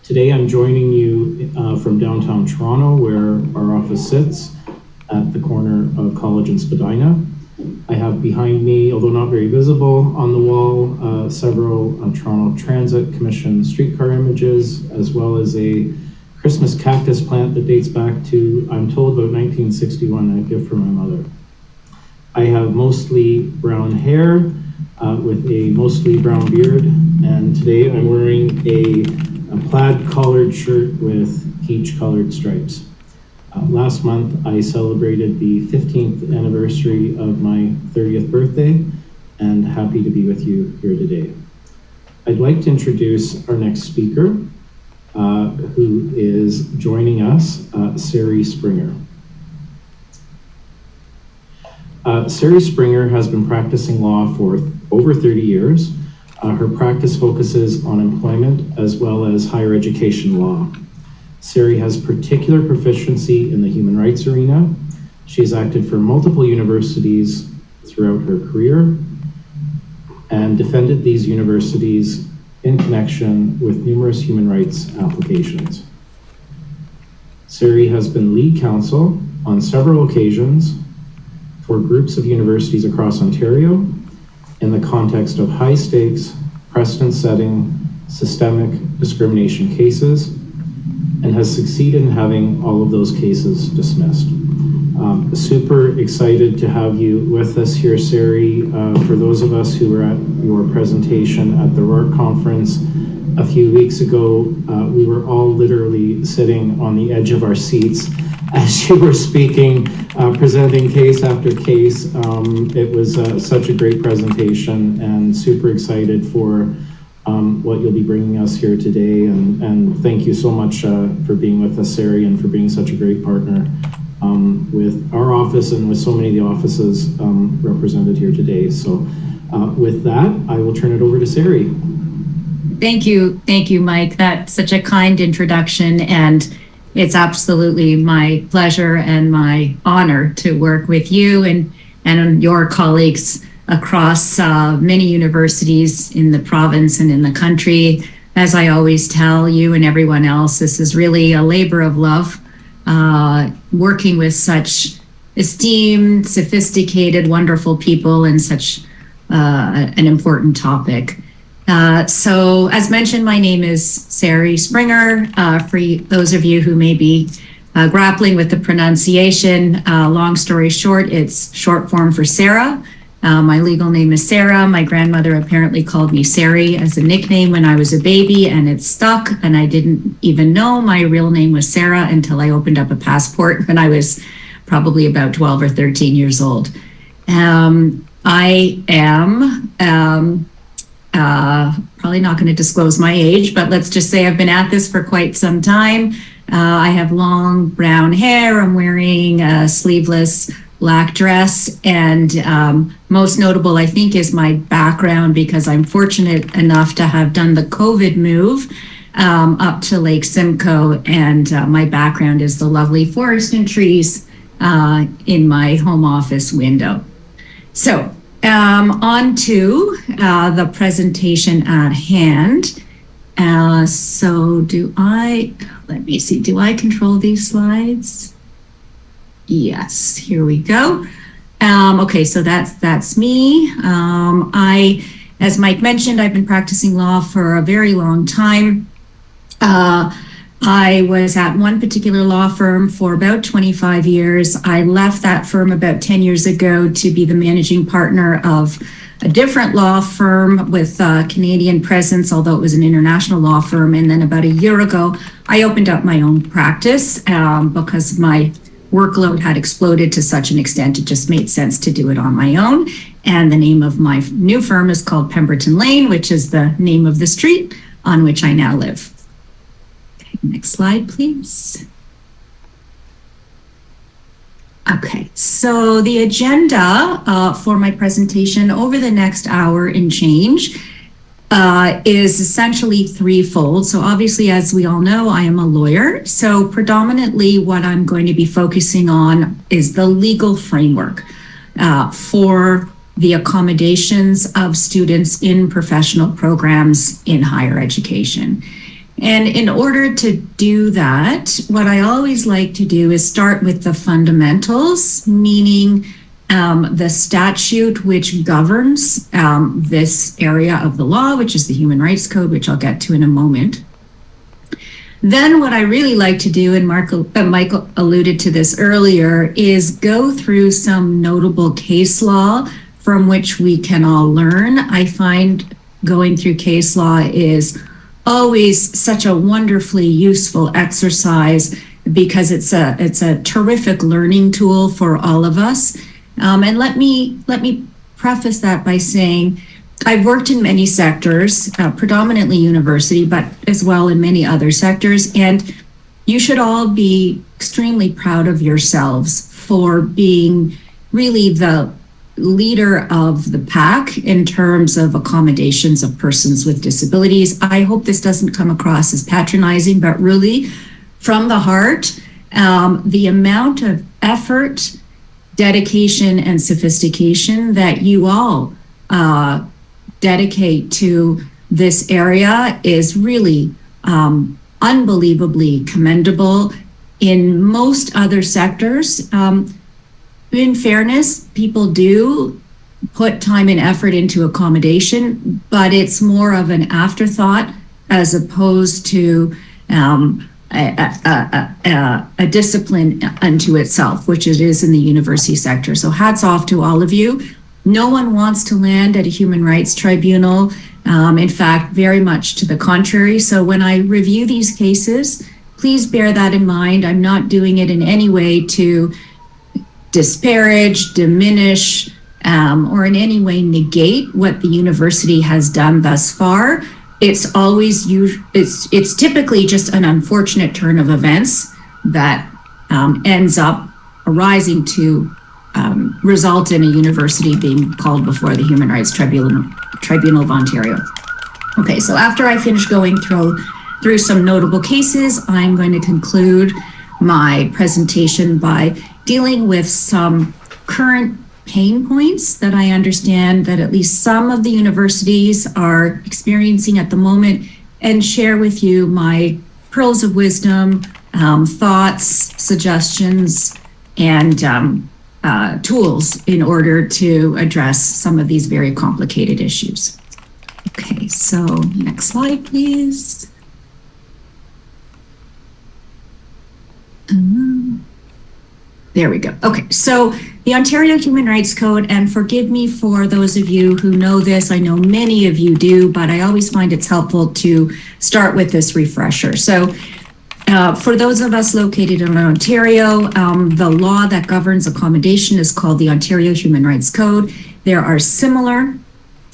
Today I'm joining you from downtown Toronto, where our office sits at the corner of College and Spadina. I have behind me, although not very visible on the wall, several Toronto Transit Commission streetcar images, as well as a Christmas cactus plant that dates back to, I'm told, about 1961, a gift from my mother. I have mostly brown hair with a mostly brown beard, and today I'm wearing a plaid collared shirt with peach colored stripes. Last month, I celebrated the 15th anniversary of my 30th birthday, and happy to be with you here today. I'd like to introduce our next speaker, who is joining us, Sari Springer. Sari Springer has been practicing law for over 30 years. Her practice focuses on employment as well as higher education law. Sari has particular proficiency in the human rights arena. She's acted for multiple universities throughout her career and defended these universities in connection with numerous human rights applications. Sari has been lead counsel on several occasions for groups of universities across Ontario in the context of high stakes, precedent-setting, systemic discrimination cases, and has succeeded in having all of those cases dismissed. Super excited to have you with us here, Sari. For those of us who were at your presentation at the Rourke Conference a few weeks ago, we were all literally sitting on the edge of our seats as you were speaking, presenting case after case. It was such a great presentation, and super excited for what you'll be bringing us here today. And thank you so much for being with us, Sari, and for being such a great partner with our office and with so many of the offices represented here today. So with that, I will turn it over to Sari. Thank you, Mike. That's such a kind introduction, and it's absolutely my pleasure and my honor to work with you and your colleagues across many universities in the province and in the country. As I always tell you and everyone else, this is really a labor of love, working with such esteemed, sophisticated, wonderful people and such an important topic. So as mentioned, my name is Sari Springer. For those of you who may be grappling with the pronunciation, long story short, it's short form for Sarah. My legal name is Sarah. My grandmother apparently called me Sari as a nickname when I was a baby, and it stuck, and I didn't even know my real name was Sarah until I opened up a passport when I was probably about 12 or 13 years old. I am probably not going to disclose my age, but let's just say I've been at this for quite some time. I have long brown hair. I'm wearing a sleeveless black dress, and most notable, I think, is my background, because I'm fortunate enough to have done the COVID move up to Lake Simcoe, and my background is the lovely forest and trees in my home office window. So on to the presentation at hand. So let me see, do I control these slides? Yes, here we go. Okay, so that's me. As Mike mentioned, I've been practicing law for a very long time. I was at one particular law firm for about 25 years. I left that firm about 10 years ago to be the managing partner of a different law firm with Canadian presence, although it was an international law firm. And then about a year ago, I opened up my own practice because my workload had exploded to such an extent it just made sense to do it on my own. And the name of my new firm is called Pemberton Lane, which is the name of the street on which I now live. Okay, next slide, please. Okay, so the agenda for my presentation over the next hour and change is essentially threefold. So obviously, as we all know, I am a lawyer. So predominantly what I'm going to be focusing on is the legal framework for the accommodations of students in professional programs in higher education. And in order to do that, what I always like to do is start with the fundamentals, meaning the statute which governs this area of the law, which is the Human Rights Code, which I'll get to in a moment. Then what I really like to do, and Michael alluded to this earlier, is go through some notable case law from which we can all learn. I find going through case law is always such a wonderfully useful exercise because it's a terrific learning tool for all of us. And let me preface that by saying I've worked in many sectors, predominantly university, but as well in many other sectors. And you should all be extremely proud of yourselves for being really the leader of the pack in terms of accommodations of persons with disabilities. I hope this doesn't come across as patronizing, but really from the heart, the amount of effort, dedication, and sophistication that you all dedicate to this area is really unbelievably commendable. In most other sectors, in fairness, people do put time and effort into accommodation, but it's more of an afterthought as opposed to a discipline unto itself, which it is in the university sector. So hats off to all of you. No one wants to land at a human rights tribunal. In fact, very much to the contrary. So when I review these cases, please bear that in mind. I'm not doing it in any way to disparage, diminish, or in any way negate what the university has done thus far. it's always it's typically just an unfortunate turn of events that ends up arising to result in a university being called before the Human Rights Tribunal of Ontario. Okay, so after I finish going through some notable cases, I'm going to conclude my presentation by dealing with some current pain points that I understand that at least some of the universities are experiencing at the moment, and share with you my pearls of wisdom, thoughts, suggestions, and tools in order to address some of these very complicated issues. Okay, so next slide, please. There we go. Okay, so the Ontario Human Rights Code, and forgive me for those of you who know this, I know many of you do, but I always find it's helpful to start with this refresher. So for those of us located in Ontario, the law that governs accommodation is called the Ontario Human Rights Code. There are similar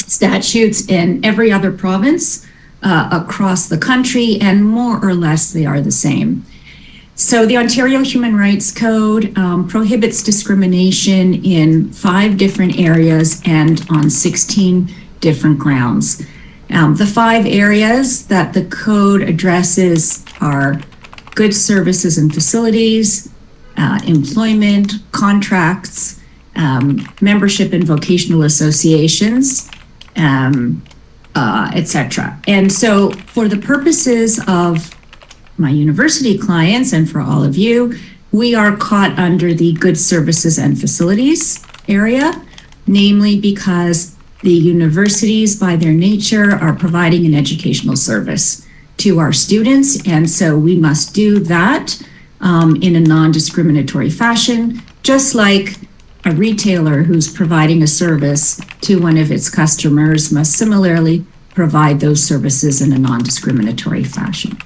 statutes in every other province across the country, and more or less they are the same. So the Ontario Human Rights Code prohibits discrimination in 5 different areas and on 16 different grounds. The 5 areas that the code addresses are goods, services, and facilities, employment, contracts, membership in vocational associations, etc. And so for the purposes of my university clients and for all of you, we are caught under the goods, services, and facilities area, namely because the universities by their nature are providing an educational service to our students. And so we must do that in a non-discriminatory fashion, just like a retailer who's providing a service to one of its customers must similarly provide those services in a non-discriminatory fashion.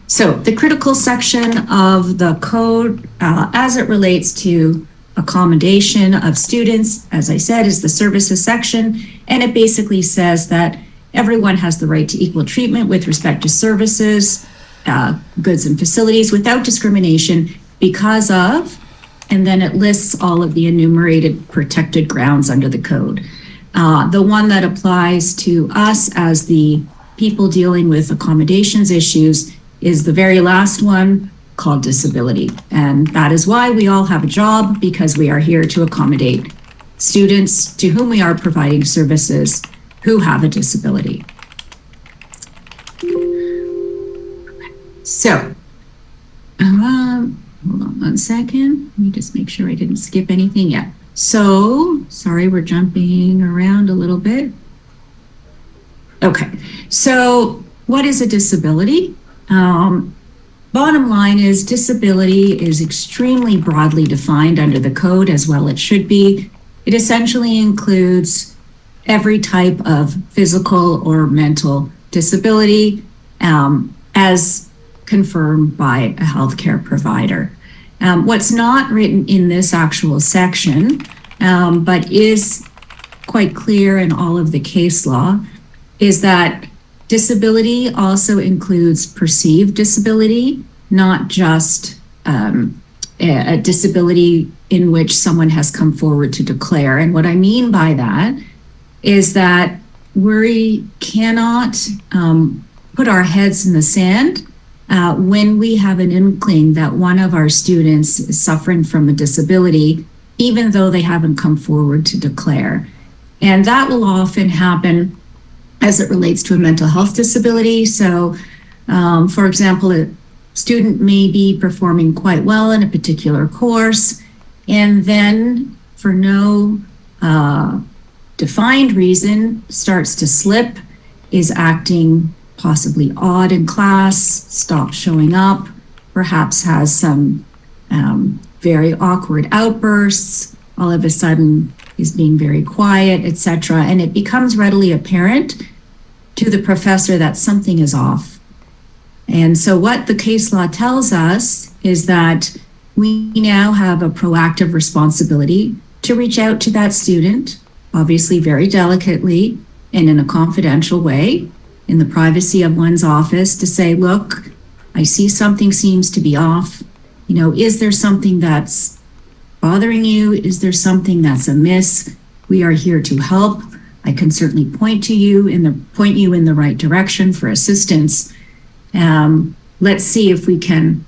So the critical section of the code as it relates to accommodation of students, as I said, is the services section. And it basically says that everyone has the right to equal treatment with respect to services, goods and facilities without discrimination because of, and then it lists all of the enumerated protected grounds under the code. The one that applies to us as the people dealing with accommodations issues is the very last one, called disability. And that is why we all have a job, because we are here to accommodate students to whom we are providing services who have a disability. So, hold on one second. Let me just make sure I didn't skip anything yet. So, sorry, we're jumping around a little bit. Okay, so what is a disability? Bottom line is disability is extremely broadly defined under the code, as well it should be. It essentially includes every type of physical or mental disability as confirmed by a healthcare provider. What's not written in this actual section, but is quite clear in all of the case law, is that disability also includes perceived disability, not just a disability in which someone has come forward to declare. And what I mean by that is that we cannot put our heads in the sand when we have an inkling that one of our students is suffering from a disability, even though they haven't come forward to declare. And that will often happen as it relates to a mental health disability. So, for example, a student may be performing quite well in a particular course, and then for no defined reason starts to slip, is acting possibly odd in class, stops showing up, perhaps has some very awkward outbursts, all of a sudden is being very quiet, etc. And it becomes readily apparent to the professor that something is off. And so what the case law tells us is that we now have a proactive responsibility to reach out to that student obviously very delicately and in a confidential way, in the privacy of one's office, to say, look, I see something seems to be off. You know, is there something that's bothering you? Is there something that's amiss? We are here to help. I can certainly point you in the right direction for assistance. Let's see if we can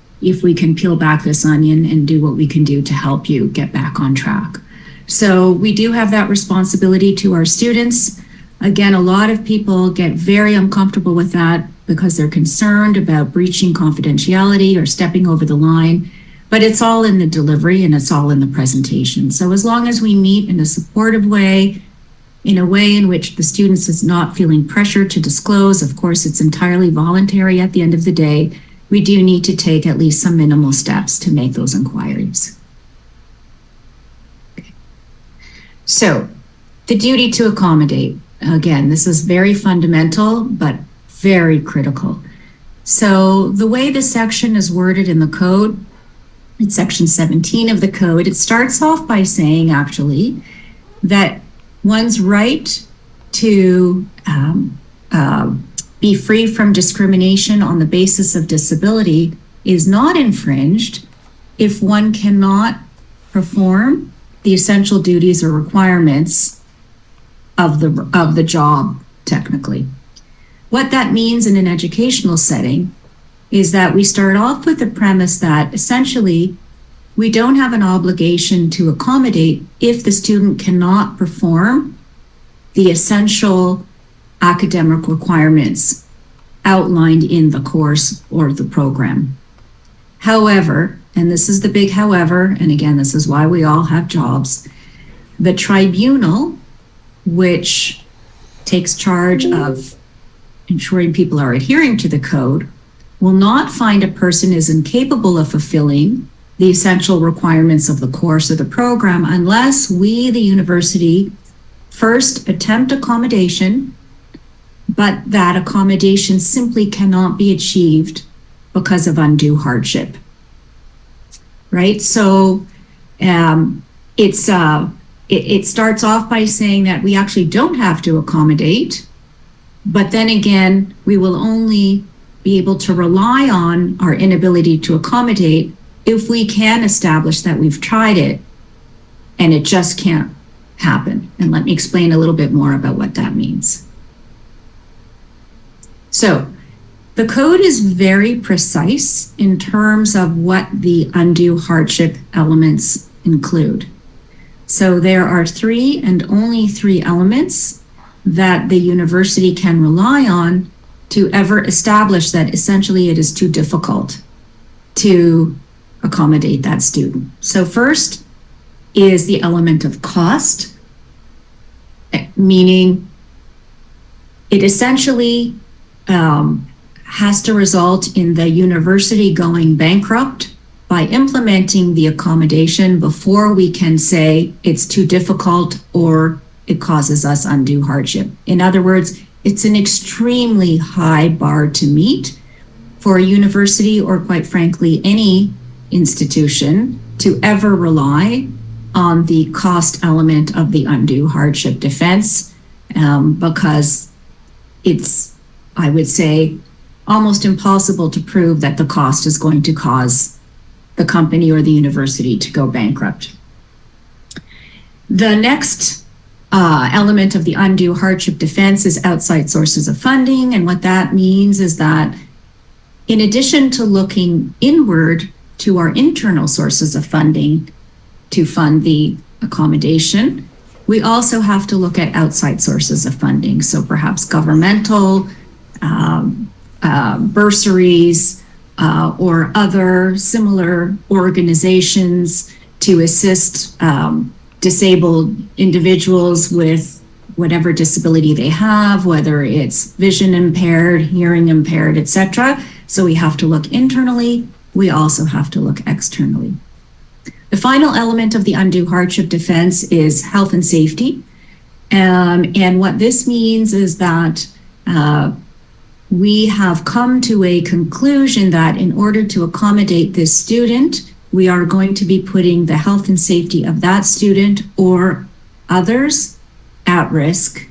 peel back this onion and do what we can do to help you get back on track. So we do have that responsibility to our students. Again, a lot of people get very uncomfortable with that because they're concerned about breaching confidentiality or stepping over the line, but it's all in the delivery and it's all in the presentation. So as long as we meet in a supportive way, in a way in which the students is not feeling pressure to disclose, of course, it's entirely voluntary at the end of the day, we do need to take at least some minimal steps to make those inquiries. Okay. So the duty to accommodate. Again, this is very fundamental, but very critical. So the way the section is worded in the code, it's section 17 of the code, it starts off by saying actually that one's right to be free from discrimination on the basis of disability is not infringed if one cannot perform the essential duties or requirements of the job, technically. What that means in an educational setting is that we start off with the premise that essentially we don't have an obligation to accommodate if the student cannot perform the essential academic requirements outlined in the course or the program. However, and this is the big however, and again, this is why we all have jobs, the tribunal, which takes charge of ensuring people are adhering to the code, will not find a person is incapable of fulfilling the essential requirements of the course or the program unless we, the university, first attempt accommodation, but that accommodation simply cannot be achieved because of undue hardship. Right? So it starts off by saying that we actually don't have to accommodate, but then again, we will only be able to rely on our inability to accommodate if we can establish that we've tried it and it just can't happen. And let me explain a little bit more about what that means. So the code is very precise in terms of what the undue hardship elements include. So there are 3 and only 3 elements that the university can rely on to ever establish that essentially it is too difficult to accommodate that student. So first is the element of cost, meaning it essentially has to result in the university going bankrupt by implementing the accommodation before we can say it's too difficult or it causes us undue hardship. In other words, it's an extremely high bar to meet for a university or, quite frankly, any institution to ever rely on the cost element of the undue hardship defense, because it's, I would say, almost impossible to prove that the cost is going to cause the company or the university to go bankrupt. The next element of the undue hardship defense is outside sources of funding. And what that means is that in addition to looking inward to our internal sources of funding to fund the accommodation, we also have to look at outside sources of funding. So perhaps governmental, bursaries, or other similar organizations to assist disabled individuals with whatever disability they have, whether it's vision impaired, hearing impaired, etc. So we have to look internally. We also have to look externally. The final element of the undue hardship defense is health and safety. And what this means is that we have come to a conclusion that in order to accommodate this student, we are going to be putting the health and safety of that student or others at risk,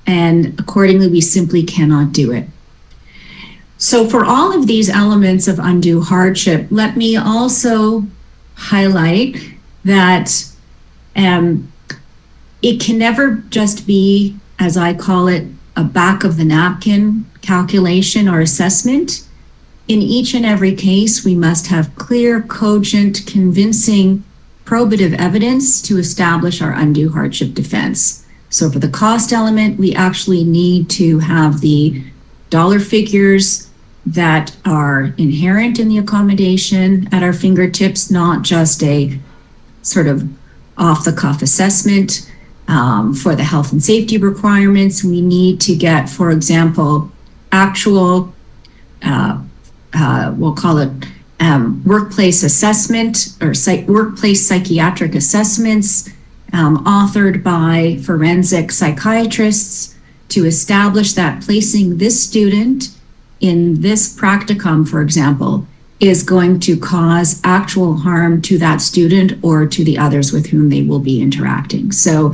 and accordingly, we simply cannot do it. So for all of these elements of undue hardship, let me also highlight that it can never just be, as I call it, a back of the napkin calculation or assessment. In each and every case, we must have clear, cogent, convincing, probative evidence to establish our undue hardship defense. So for the cost element, we actually need to have the dollar figures that are inherent in the accommodation at our fingertips, not just a sort of off-the-cuff assessment. For the health and safety requirements, we need to get, for example, actual, we'll call it workplace assessment or workplace psychiatric assessments authored by forensic psychiatrists to establish that placing this student in this practicum, for example, is going to cause actual harm to that student or to the others with whom they will be interacting. So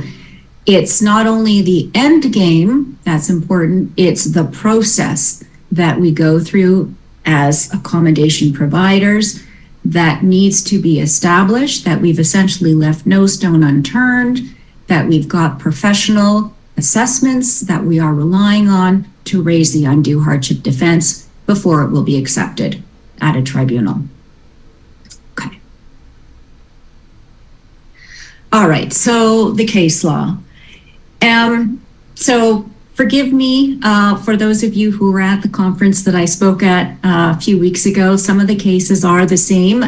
it's not only the end game that's important, it's the process that we go through as accommodation providers that needs to be established, that we've essentially left no stone unturned, that we've got professional assessments that we are relying on to raise the undue hardship defense before it will be accepted at a tribunal. Okay. All right, so the case law. So forgive me for those of you who were at the conference that I spoke at a few weeks ago. Some of the cases are the same.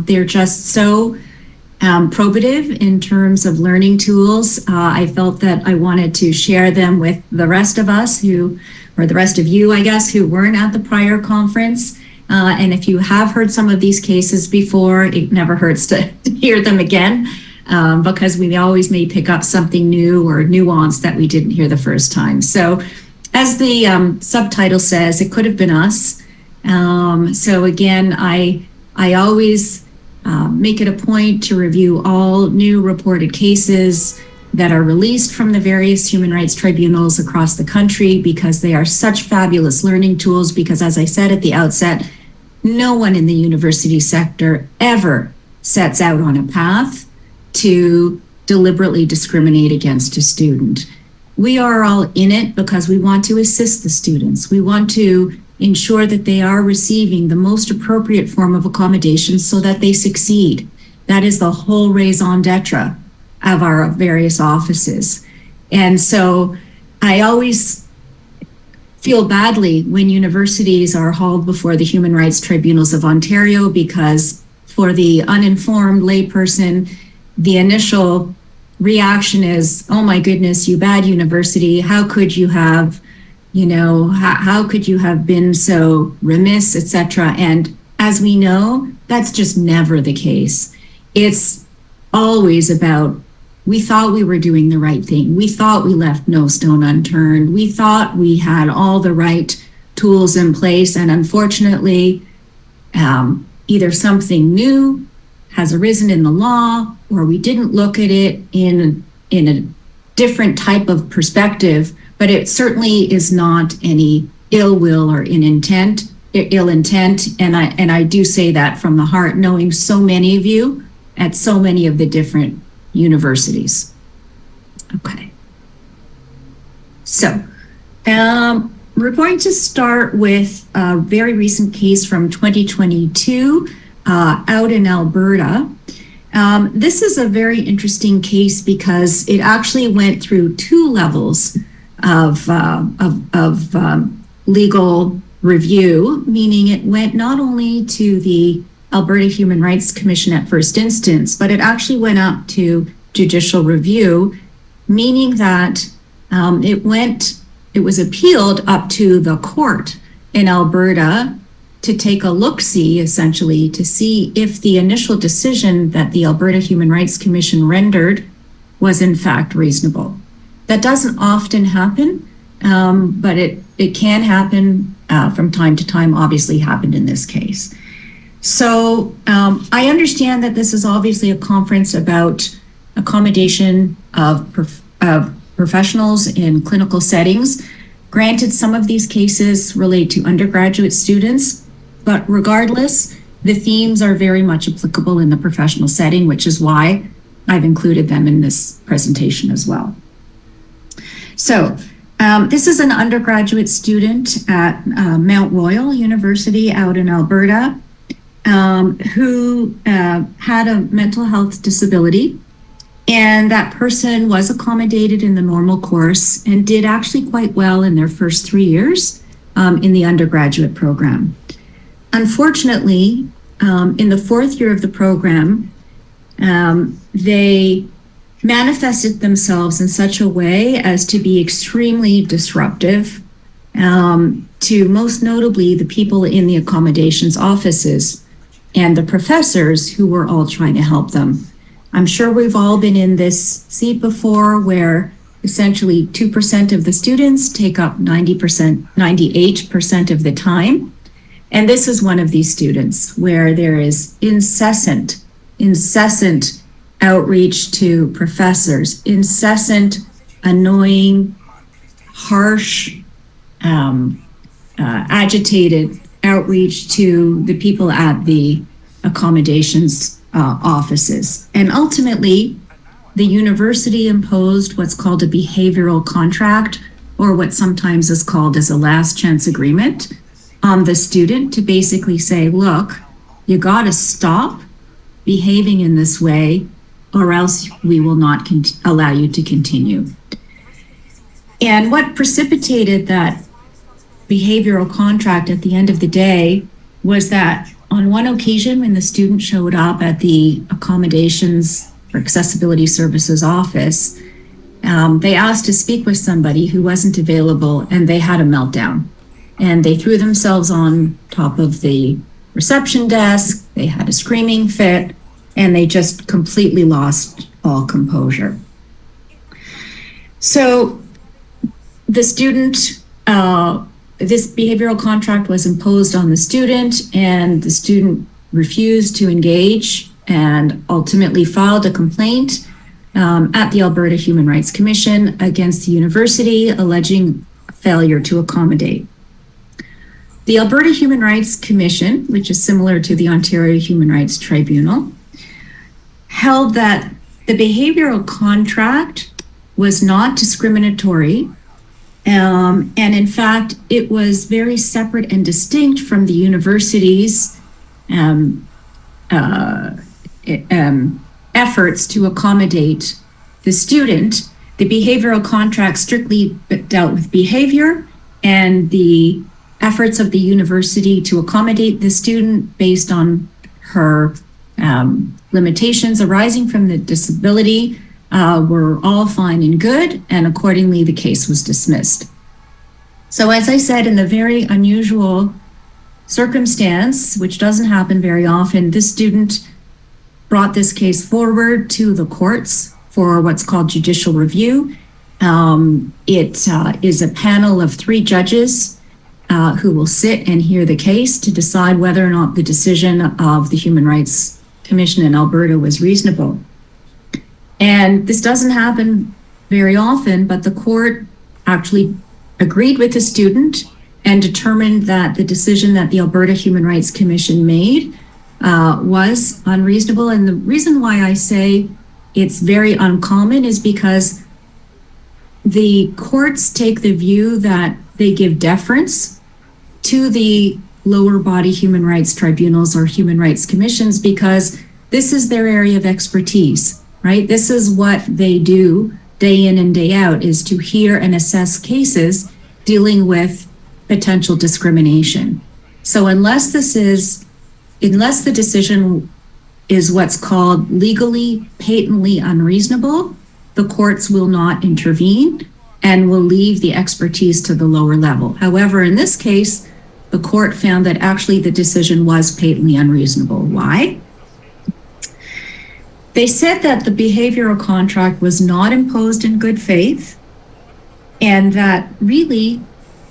They're just so probative in terms of learning tools. I felt that I wanted to share them with the rest of us or the rest of you, I guess, who weren't at the prior conference. And if you have heard some of these cases before, it never hurts to hear them again. Because we always may pick up something new or nuance that we didn't hear the first time. So as the subtitle says, it could have been us. So again, I always make it a point to review all new reported cases that are released from the various human rights tribunals across the country, because they are such fabulous learning tools. Because as I said at the outset, no one in the university sector ever sets out on a path to deliberately discriminate against a student. We are all in it because we want to assist the students. We want to ensure that they are receiving the most appropriate form of accommodation so that they succeed. That is the whole raison d'etre of our various offices. And so I always feel badly when universities are hauled before the Human Rights Tribunals of Ontario, because for the uninformed layperson, the initial reaction is, oh my goodness, you bad university, how could you have, how could you have been so remiss, etc. And as we know, that's just never the case. It's always about, we thought we were doing the right thing. We thought we left no stone unturned. We thought we had all the right tools in place. And unfortunately, either something new has arisen in the law, or we didn't look at it in a different type of perspective, but it certainly is not any ill will or ill intent. And I do say that from the heart, knowing so many of you at so many of the different universities. Okay. So we're going to start with a very recent case from 2022 out in Alberta. This is a very interesting case because it actually went through two levels of legal review, meaning it went not only to the Alberta Human Rights Commission at first instance, but it actually went up to judicial review, meaning that it was appealed up to the court in Alberta to take a look-see, essentially, to see if the initial decision that the Alberta Human Rights Commission rendered was in fact reasonable. That doesn't often happen, but it can happen from time to time, obviously happened in this case. So I understand that this is obviously a conference about accommodation of professionals in clinical settings. Granted, some of these cases relate to undergraduate students, but regardless, the themes are very much applicable in the professional setting, which is why I've included them in this presentation as well. So this is an undergraduate student at Mount Royal University out in Alberta who had a mental health disability. And that person was accommodated in the normal course and did actually quite well in their first 3 years in the undergraduate program. Unfortunately, in the 4th year of the program, they manifested themselves in such a way as to be extremely disruptive to most notably the people in the accommodations offices and the professors who were all trying to help them. I'm sure we've all been in this seat before where essentially 2% of the students take up 98% of the time. And this is one of these students where there is incessant outreach to professors, incessant, annoying, harsh, agitated outreach to the people at the accommodations offices. And ultimately, the university imposed what's called a behavioral contract, or what sometimes is called as a last chance agreement, on the student to basically say, look, you got to stop behaving in this way, or else we will not allow you to continue. And what precipitated that behavioral contract at the end of the day was that on one occasion when the student showed up at the accommodations or accessibility services office, they asked to speak with somebody who wasn't available, and they had a meltdown. And they threw themselves on top of the reception desk, they had a screaming fit, and they just completely lost all composure. So the student, this behavioral contract was imposed on the student, and the student refused to engage and ultimately filed a complaint at the Alberta Human Rights Commission against the university, alleging failure to accommodate. The Alberta Human Rights Commission, which is similar to the Ontario Human Rights Tribunal, held that the behavioral contract was not discriminatory, and in fact, it was very separate and distinct from the university's efforts to accommodate the student. The behavioral contract strictly dealt with behavior, and the efforts of the university to accommodate the student based on her limitations arising from the disability were all fine and good, and accordingly the case was dismissed. So as I said, in the very unusual circumstance, which doesn't happen very often, this student brought this case forward to the courts for what's called judicial review. It is a panel of 3 judges who will sit and hear the case to decide whether or not the decision of the Human Rights Commission in Alberta was reasonable. And this doesn't happen very often, but the court actually agreed with the student and determined that the decision that the Alberta Human Rights Commission made was unreasonable. And the reason why I say it's very uncommon is because the courts take the view that they give deference to the lower body human rights tribunals or human rights commissions because this is their area of expertise, right? This is what they do day in and day out, is to hear and assess cases dealing with potential discrimination. So unless the decision is what's called legally patently unreasonable, the courts will not intervene and will leave the expertise to the lower level. However, in this case, the court found that actually the decision was patently unreasonable. Why? They said that the behavioral contract was not imposed in good faith, and that really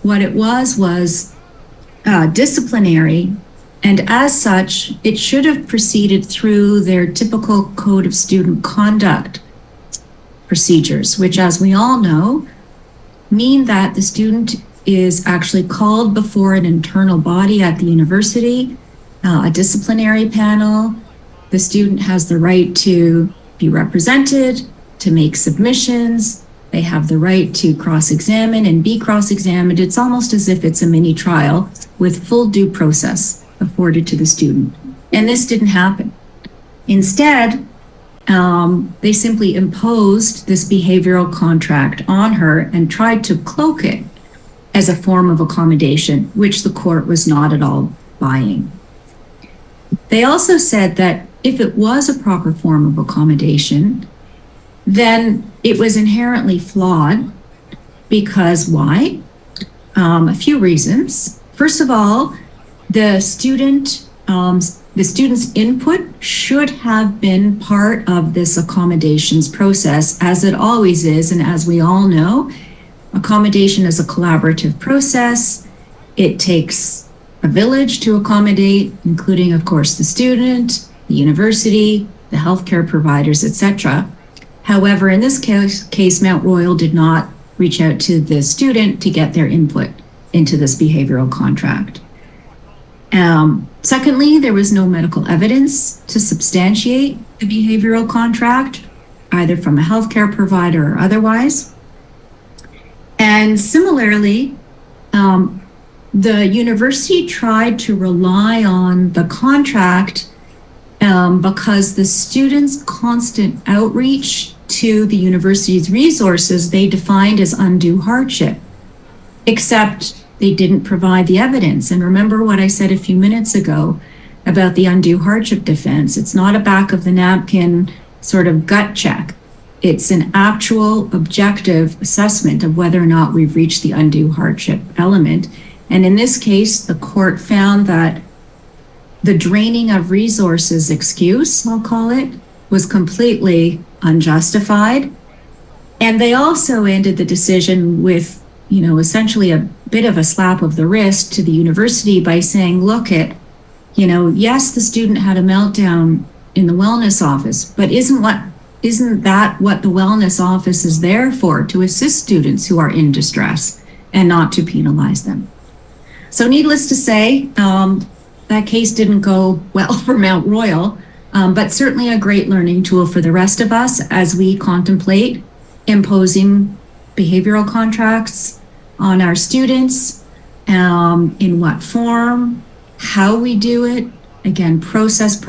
what it was disciplinary, and as such, it should have proceeded through their typical code of student conduct. procedures, which, as we all know, mean that the student is actually called before an internal body at the university, a disciplinary panel. The student has the right to be represented, to make submissions. They have the right to cross-examine and be cross-examined. It's almost as if it's a mini trial with full due process afforded to the student. And this didn't happen. Instead, they simply imposed this behavioral contract on her and tried to cloak it as a form of accommodation, which the court was not at all buying. They also said that if it was a proper form of accommodation, then it was inherently flawed because why? A few reasons. First of all, the student's input should have been part of this accommodations process, as it always is. And as we all know, accommodation is a collaborative process. It takes a village to accommodate, including, of course, the student, the university, the healthcare providers, etc. However, in this case, Mount Royal did not reach out to the student to get their input into this behavioral contract. Secondly, there was no medical evidence to substantiate the behavioral contract, either from a healthcare provider or otherwise. And similarly, the university tried to rely on the contract because the students' constant outreach to the university's resources they defined as undue hardship, except they didn't provide the evidence. And remember what I said a few minutes ago about the undue hardship defense. It's not a back of the napkin sort of gut check. It's an actual objective assessment of whether or not we've reached the undue hardship element. And in this case, the court found that the draining of resources excuse, I'll call it, was completely unjustified. And they also ended the decision with, essentially a bit of a slap of the wrist to the university by saying, look at, yes, the student had a meltdown in the wellness office, but isn't that what the wellness office is there for, to assist students who are in distress and not to penalize them? So needless to say, that case didn't go well for Mount Royal, but certainly a great learning tool for the rest of us as we contemplate imposing behavioral contracts on our students, in what form, how we do it. Again, process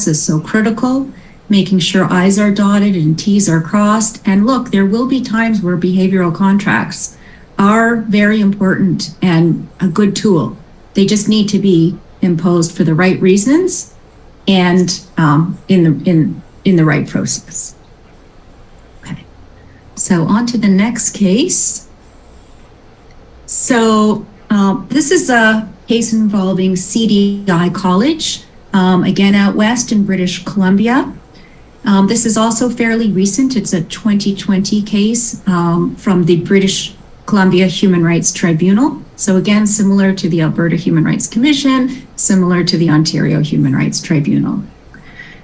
is so critical, making sure I's are dotted and T's are crossed. And look, there will be times where behavioral contracts are very important and a good tool. They just need to be imposed for the right reasons and in the right process. Okay, so on to the next case. So this is a case involving CDI College, again out west in British Columbia. This is also fairly recent. It's a 2020 case from the British Columbia Human Rights Tribunal. So again, similar to the Alberta Human Rights Commission, similar to the Ontario Human Rights Tribunal.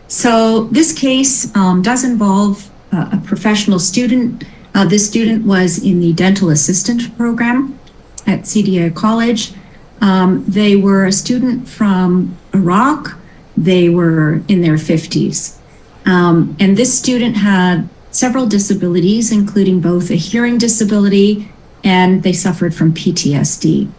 So this case does involve a professional student. This student was in the dental assistant program at CDI College. They were a student from Iraq. They were in their 50s. And this student had several disabilities, including both a hearing disability and they suffered from PTSD.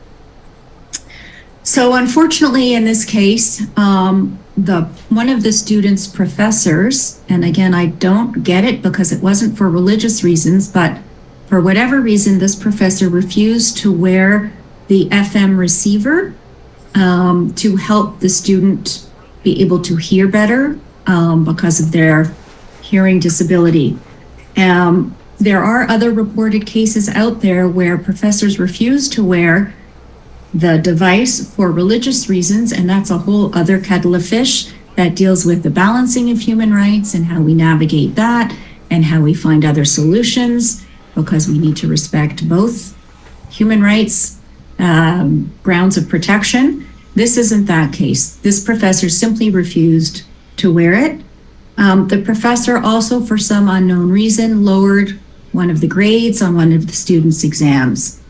So unfortunately, in this case, one of the student's professors, and again, I don't get it because it wasn't for religious reasons, but for whatever reason, this professor refused to wear the FM receiver to help the student be able to hear better because of their hearing disability. There are other reported cases out there where professors refuse to wear the device for religious reasons, and that's a whole other kettle of fish that deals with the balancing of human rights and how we navigate that and how we find other solutions, because we need to respect both human rights grounds of protection. This isn't that case. This professor simply refused to wear it. The professor also, for some unknown reason, lowered one of the grades on one of the students' exams.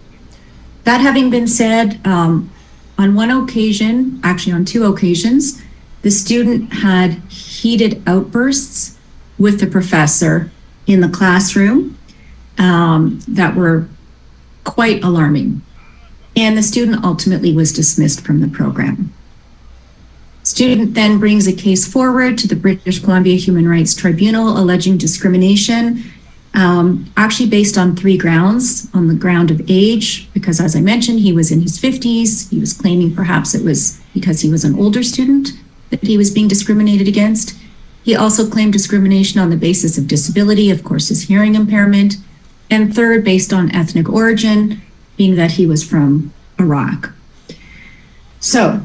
That having been said, on one occasion, actually on two occasions, the student had heated outbursts with the professor in the classroom that were quite alarming. And the student ultimately was dismissed from the program. Student then brings a case forward to the British Columbia Human Rights Tribunal alleging discrimination, actually based on three grounds. On the ground of age, because as I mentioned, he was in his 50s. He was claiming perhaps it was because he was an older student that he was being discriminated against. He also claimed discrimination on the basis of disability, of course, his hearing impairment. And third, based on ethnic origin, being that he was from Iraq. So,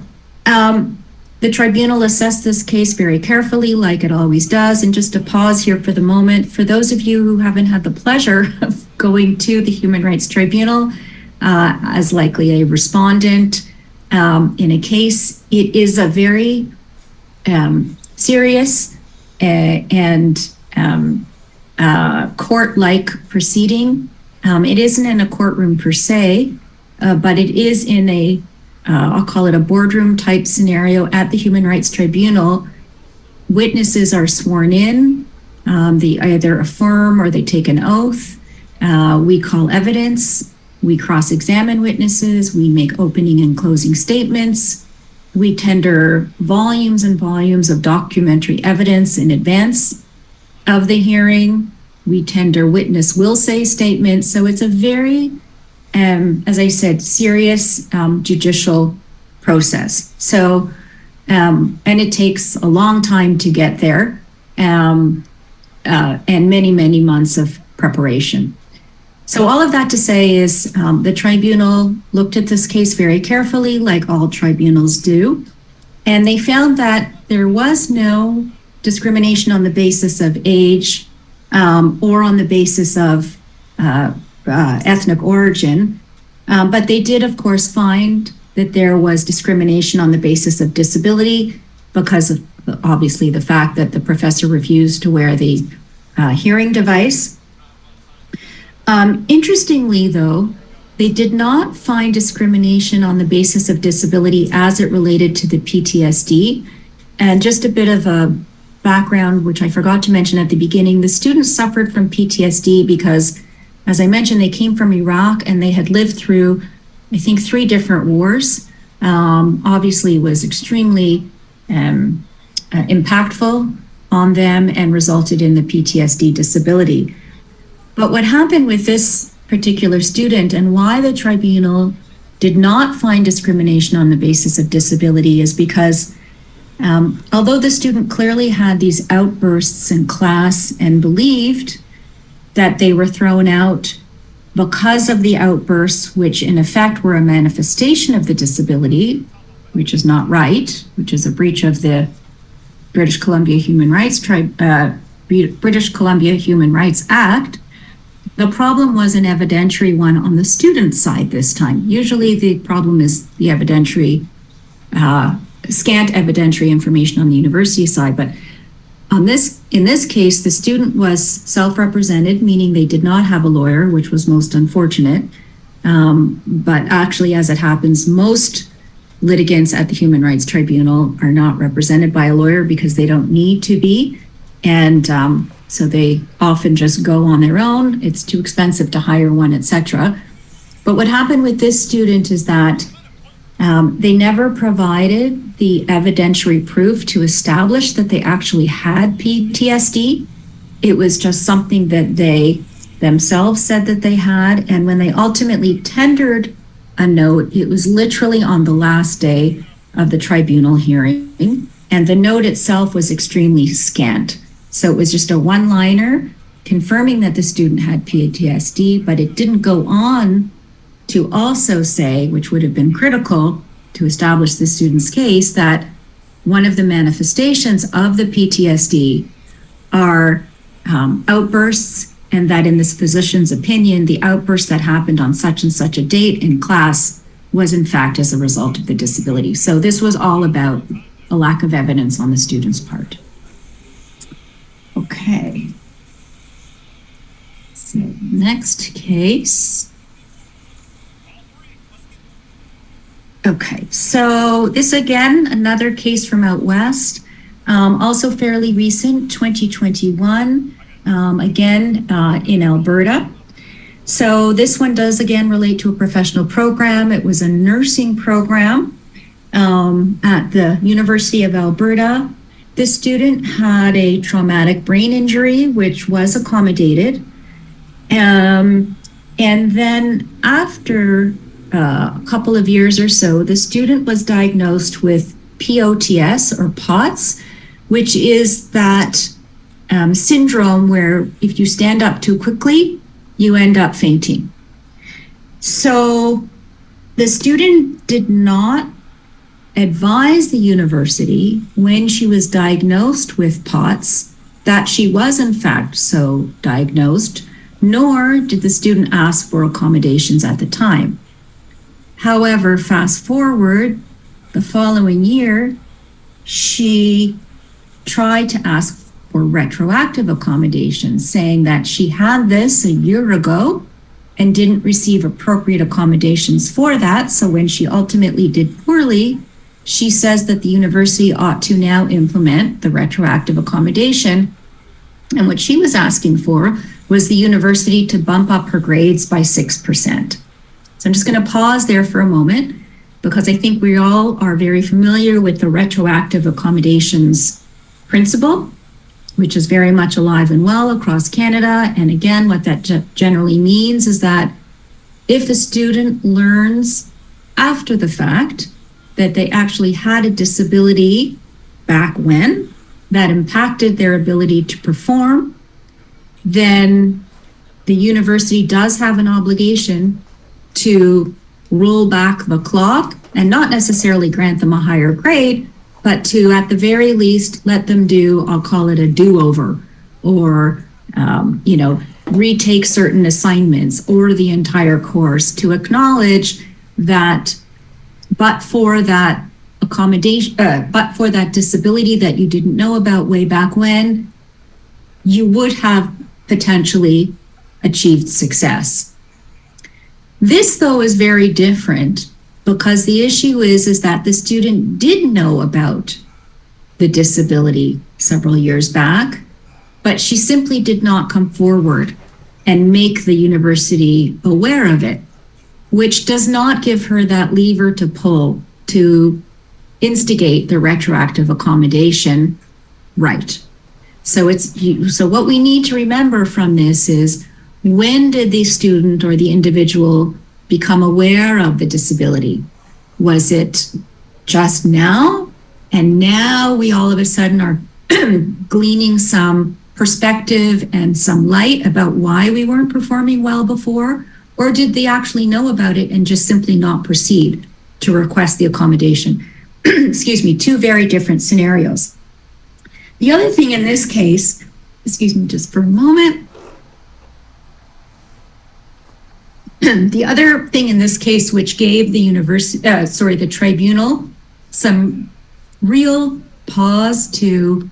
the tribunal assessed this case very carefully, like it always does. And just to pause here for the moment, for those of you who haven't had the pleasure of going to the Human Rights Tribunal as likely a respondent in a case, it is a very serious and court-like proceeding. It isn't in a courtroom per se, but it is in a I'll call it a boardroom type scenario at the Human Rights Tribunal. Witnesses are sworn in. They either affirm or they take an oath. We call evidence. We cross-examine witnesses. We make opening and closing statements. We tender volumes and volumes of documentary evidence in advance of the hearing. We tender witness will say statements. So it's a very as I said, serious judicial process. So, and it takes a long time to get there, and many, many months of preparation. So all of that to say is the tribunal looked at this case very carefully, like all tribunals do, and they found that there was no discrimination on the basis of age or on the basis of ethnic origin, but they did, of course, find that there was discrimination on the basis of disability because of obviously the fact that the professor refused to wear the hearing device. Interestingly, though, they did not find discrimination on the basis of disability as it related to the PTSD. And just a bit of a background, which I forgot to mention at the beginning, the students suffered from PTSD because, as I mentioned, they came from Iraq and they had lived through, I think, 3 different wars. Obviously, it was extremely impactful on them and resulted in the PTSD disability. But what happened with this particular student and why the tribunal did not find discrimination on the basis of disability is because although the student clearly had these outbursts in class and believed that they were thrown out because of the outbursts, which in effect were a manifestation of the disability, which is not right, which is a breach of the British Columbia Human Rights Act. The problem was an evidentiary one on the student side this time. Usually the problem is the evidentiary, scant evidentiary information on the university side, but in this case, the student was self-represented, meaning they did not have a lawyer, which was most unfortunate. But actually, as it happens, most litigants at the Human Rights Tribunal are not represented by a lawyer because they don't need to be. And so they often just go on their own. It's too expensive to hire one, etc. But what happened with this student is that they never provided the evidentiary proof to establish that they actually had PTSD. It was just something that they themselves said that they had. And when they ultimately tendered a note, it was literally on the last day of the tribunal hearing. And the note itself was extremely scant. So it was just a one-liner confirming that the student had PTSD, but it didn't go on to also say, which would have been critical to establish the student's case, that one of the manifestations of the PTSD are outbursts, and that in this physician's opinion, the outburst that happened on such and such a date in class was in fact as a result of the disability. So this was all about a lack of evidence on the student's part. Okay. So next case. Okay, so this again, another case from out west, also fairly recent, 2021, again in Alberta. So this one does again relate to a professional program. It was a nursing program at the University of Alberta. This student had a traumatic brain injury, which was accommodated. And then after a couple of years or so, the student was diagnosed with POTS or POTS, which is that syndrome where if you stand up too quickly, you end up fainting. So the student did not advise the university when she was diagnosed with POTS that she was in fact so diagnosed, nor did the student ask for accommodations at the time. However, fast forward the following year, she tried to ask for retroactive accommodations, saying that she had this a year ago and didn't receive appropriate accommodations for that. So when she ultimately did poorly, she says that the university ought to now implement the retroactive accommodation. And what she was asking for was the university to bump up her grades by 6%. So I'm just going to pause there for a moment because I think we all are very familiar with the retroactive accommodations principle, which is very much alive and well across Canada. And again, what that generally means is that if a student learns after the fact that they actually had a disability back when that impacted their ability to perform, then the university does have an obligation to roll back the clock and not necessarily grant them a higher grade, but to at the very least let them do, I'll call it a do-over, or retake certain assignments or the entire course, to acknowledge that but for that accommodation, but for that disability that you didn't know about way back when, you would have potentially achieved success. This, though, is very different because the issue is that the student did know about the disability several years back, but she simply did not come forward and make the university aware of it, which does not give her that lever to pull to instigate the retroactive accommodation right. So what we need to remember from this is, when did the student or the individual become aware of the disability? Was it just now? And now we all of a sudden are gleaning some perspective and some light about why we weren't performing well before? Or did they actually know about it and just simply not proceed to request the accommodation? Excuse me, two very different scenarios. The other thing in this case, excuse me just for a moment. The other thing in this case, which gave the the tribunal some real pause to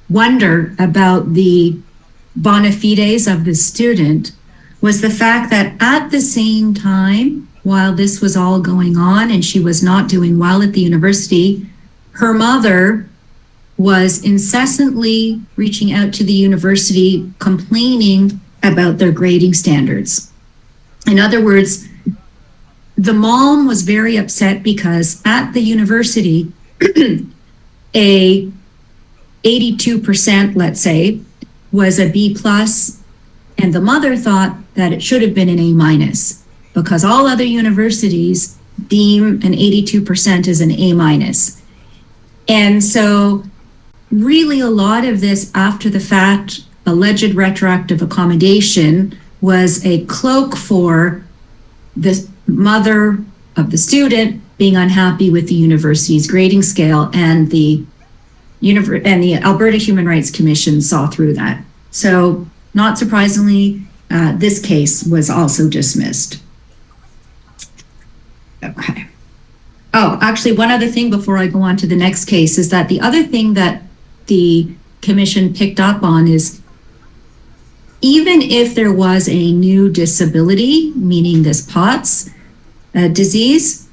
wonder about the bona fides of the student, was the fact that at the same time, while this was all going on and she was not doing well at the university, her mother was incessantly reaching out to the university, complaining about their grading standards. In other words, the mom was very upset because at the university, a 82%, let's say, was a B+, and the mother thought that it should have been an A- because all other universities deem an 82% as an A-. And so really a lot of this after the fact alleged retroactive accommodation was a cloak for the mother of the student being unhappy with the university's grading scale, and the Alberta Human Rights Commission saw through that. So not surprisingly, this case was also dismissed. Okay. Oh, actually, one other thing before I go on to the next case is that the other thing that the commission picked up on is even if there was a new disability, meaning this POTS disease,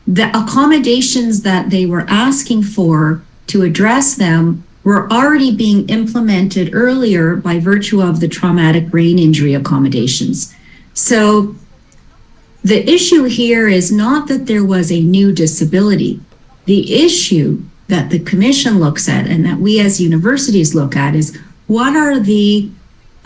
the accommodations that they were asking for to address them were already being implemented earlier by virtue of the traumatic brain injury accommodations. So the issue here is not that there was a new disability. The issue that the commission looks at and that we as universities look at is what are the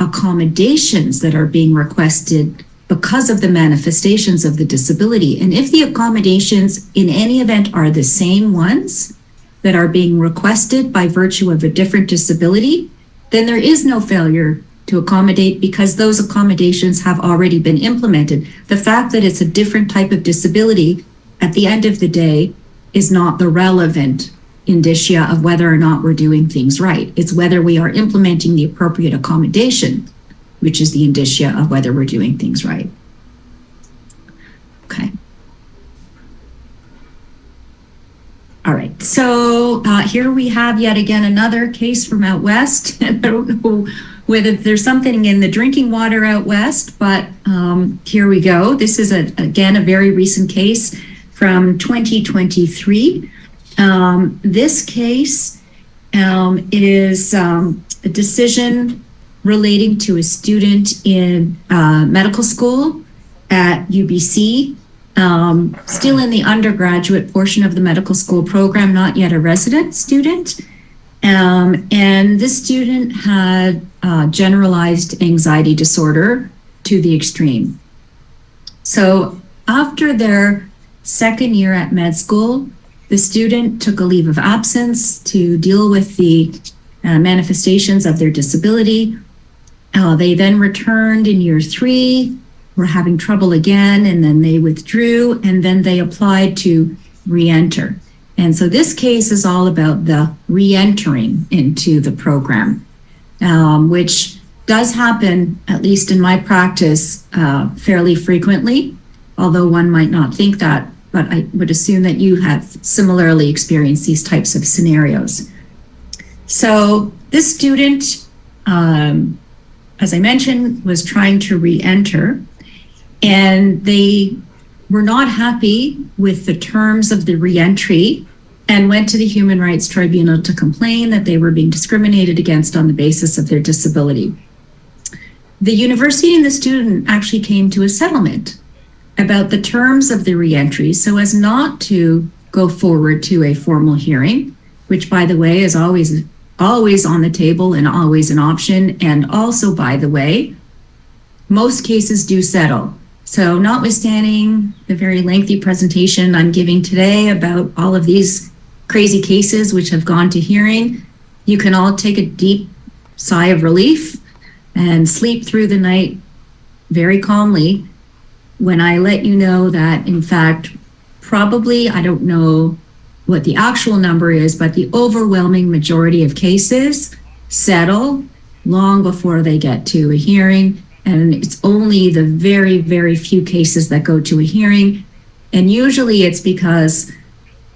accommodations that are being requested because of the manifestations of the disability. And if the accommodations in any event are the same ones that are being requested by virtue of a different disability, then there is no failure to accommodate because those accommodations have already been implemented. The fact that it's a different type of disability at the end of the day is not the relevant indicia of whether or not we're doing things right. It's whether we are implementing the appropriate accommodation, which is the indicia of whether we're doing things right. Okay. All right, so here we have yet again another case from out west. I don't know whether there's something in the drinking water out west, but here we go. This is, again, a very recent case from 2023. This case is a decision relating to a student in medical school at UBC, still in the undergraduate portion of the medical school program, not yet a resident student. And this student had generalized anxiety disorder to the extreme. So after their second year at med school, the student took a leave of absence to deal with the manifestations of their disability. They then returned in year 3, were having trouble again, and then they withdrew, and then they applied to re-enter. And so this case is all about the re-entering into the program, which does happen, at least in my practice, fairly frequently, although one might not think that, but I would assume that you have similarly experienced these types of scenarios. So this student, as I mentioned, was trying to re-enter, and they were not happy with the terms of the re-entry and went to the Human Rights Tribunal to complain that they were being discriminated against on the basis of their disability. The university and the student actually came to a settlement about the terms of the re-entry so as not to go forward to a formal hearing, which, by the way, is always on the table and always an option. And also, by the way, most cases do settle. So notwithstanding the very lengthy presentation I'm giving today about all of these crazy cases which have gone to hearing, you can all take a deep sigh of relief and sleep through the night very calmly when I let you know that, in fact, probably, I don't know what the actual number is, but the overwhelming majority of cases settle long before they get to a hearing. And it's only the very, very few cases that go to a hearing. And usually it's because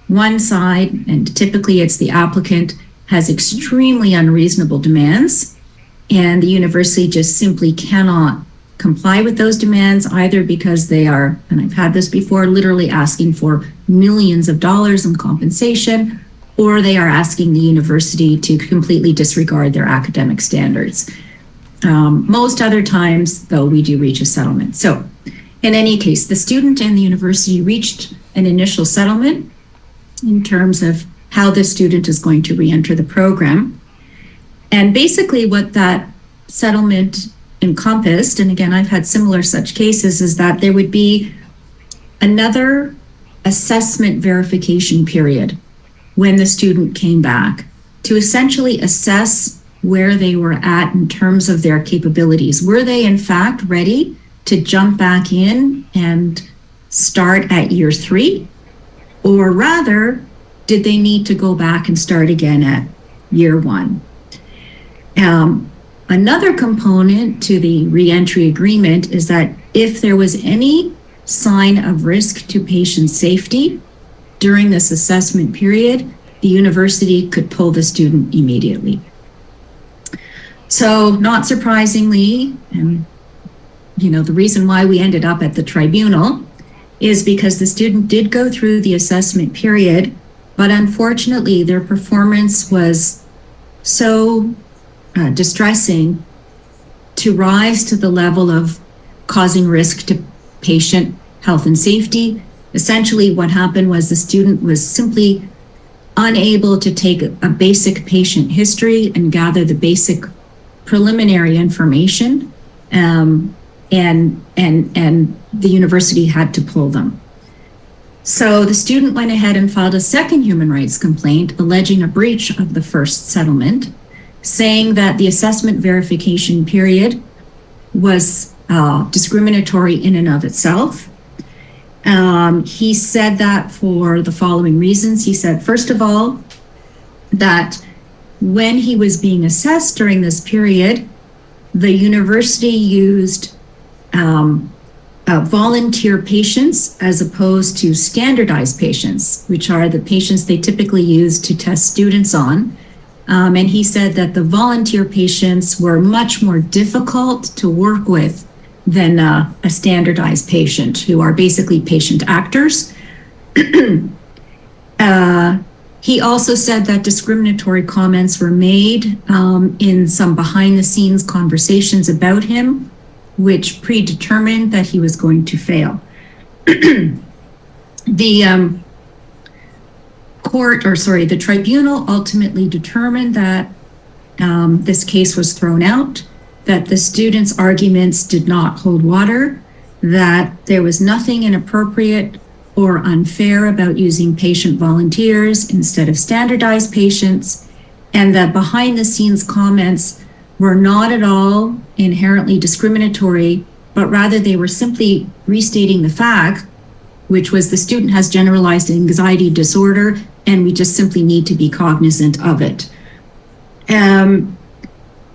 one side, and typically it's the applicant, has extremely unreasonable demands, and the university just simply cannot comply with those demands, either because they are, and I've had this before, literally asking for millions of dollars in compensation, or they are asking the university to completely disregard their academic standards. Most other times, though, we do reach a settlement. So in any case, the student and the university reached an initial settlement in terms of how the student is going to re-enter the program. And basically what that settlement encompassed, and again, I've had similar such cases, is that there would be another assessment verification period when the student came back to essentially assess where they were at in terms of their capabilities. Were they in fact ready to jump back in and start at year 3? Or rather, did they need to go back and start again at year 1? Another component to the re-entry agreement is that if there was any sign of risk to patient safety during this assessment period, the university could pull the student immediately. So not surprisingly, and the reason why we ended up at the tribunal is because the student did go through the assessment period, but unfortunately their performance was so distressing to rise to the level of causing risk to patient health and safety. Essentially, what happened was the student was simply unable to take a basic patient history and gather the basic preliminary information, and the university had to pull them. So the student went ahead and filed a second human rights complaint alleging a breach of the first settlement, saying that the assessment verification period was discriminatory in and of itself. He said that for the following reasons. He said, first of all, that when he was being assessed during this period, the university used volunteer patients as opposed to standardized patients, which are the patients they typically use to test students on. And he said that the volunteer patients were much more difficult to work with than a standardized patient, who are basically patient actors. He also said that discriminatory comments were made in some behind the scenes conversations about him, which predetermined that he was going to fail. The tribunal ultimately determined that this case was thrown out, that the student's arguments did not hold water, that there was nothing inappropriate or unfair about using patient volunteers instead of standardized patients, and that behind the scenes comments were not at all inherently discriminatory, but rather they were simply restating the fact, which was the student has generalized anxiety disorder, and we just simply need to be cognizant of it.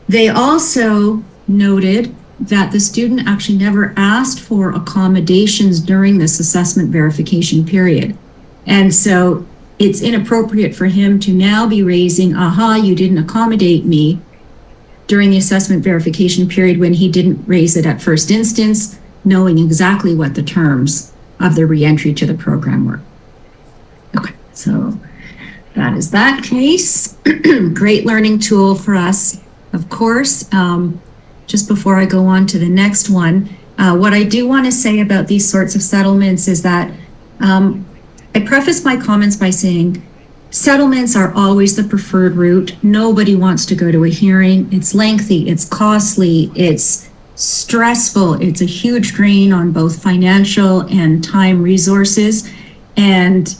They also noted that the student actually never asked for accommodations during this assessment verification period. And so it's inappropriate for him to now be raising, you didn't accommodate me during the assessment verification period, when he didn't raise it at first instance, knowing exactly what the terms of the reentry to the program were. Okay, so that is that case. Great learning tool for us, of course. Just before I go on to the next one, what I do want to say about these sorts of settlements is that I preface my comments by saying settlements are always the preferred route. Nobody wants to go to a hearing. It's lengthy, it's costly, it's stressful, it's a huge drain on both financial and time resources. And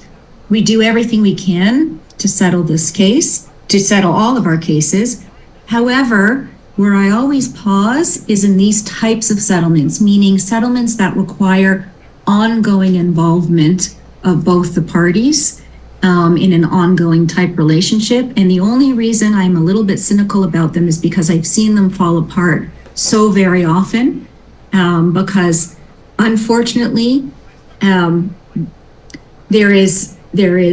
we do everything we can to settle this case, to settle all of our cases. However, where I always pause is in these types of settlements, meaning settlements that require ongoing involvement of both the parties in an ongoing type relationship. And the only reason I'm a little bit cynical about them is because I've seen them fall apart so very often, because unfortunately, there is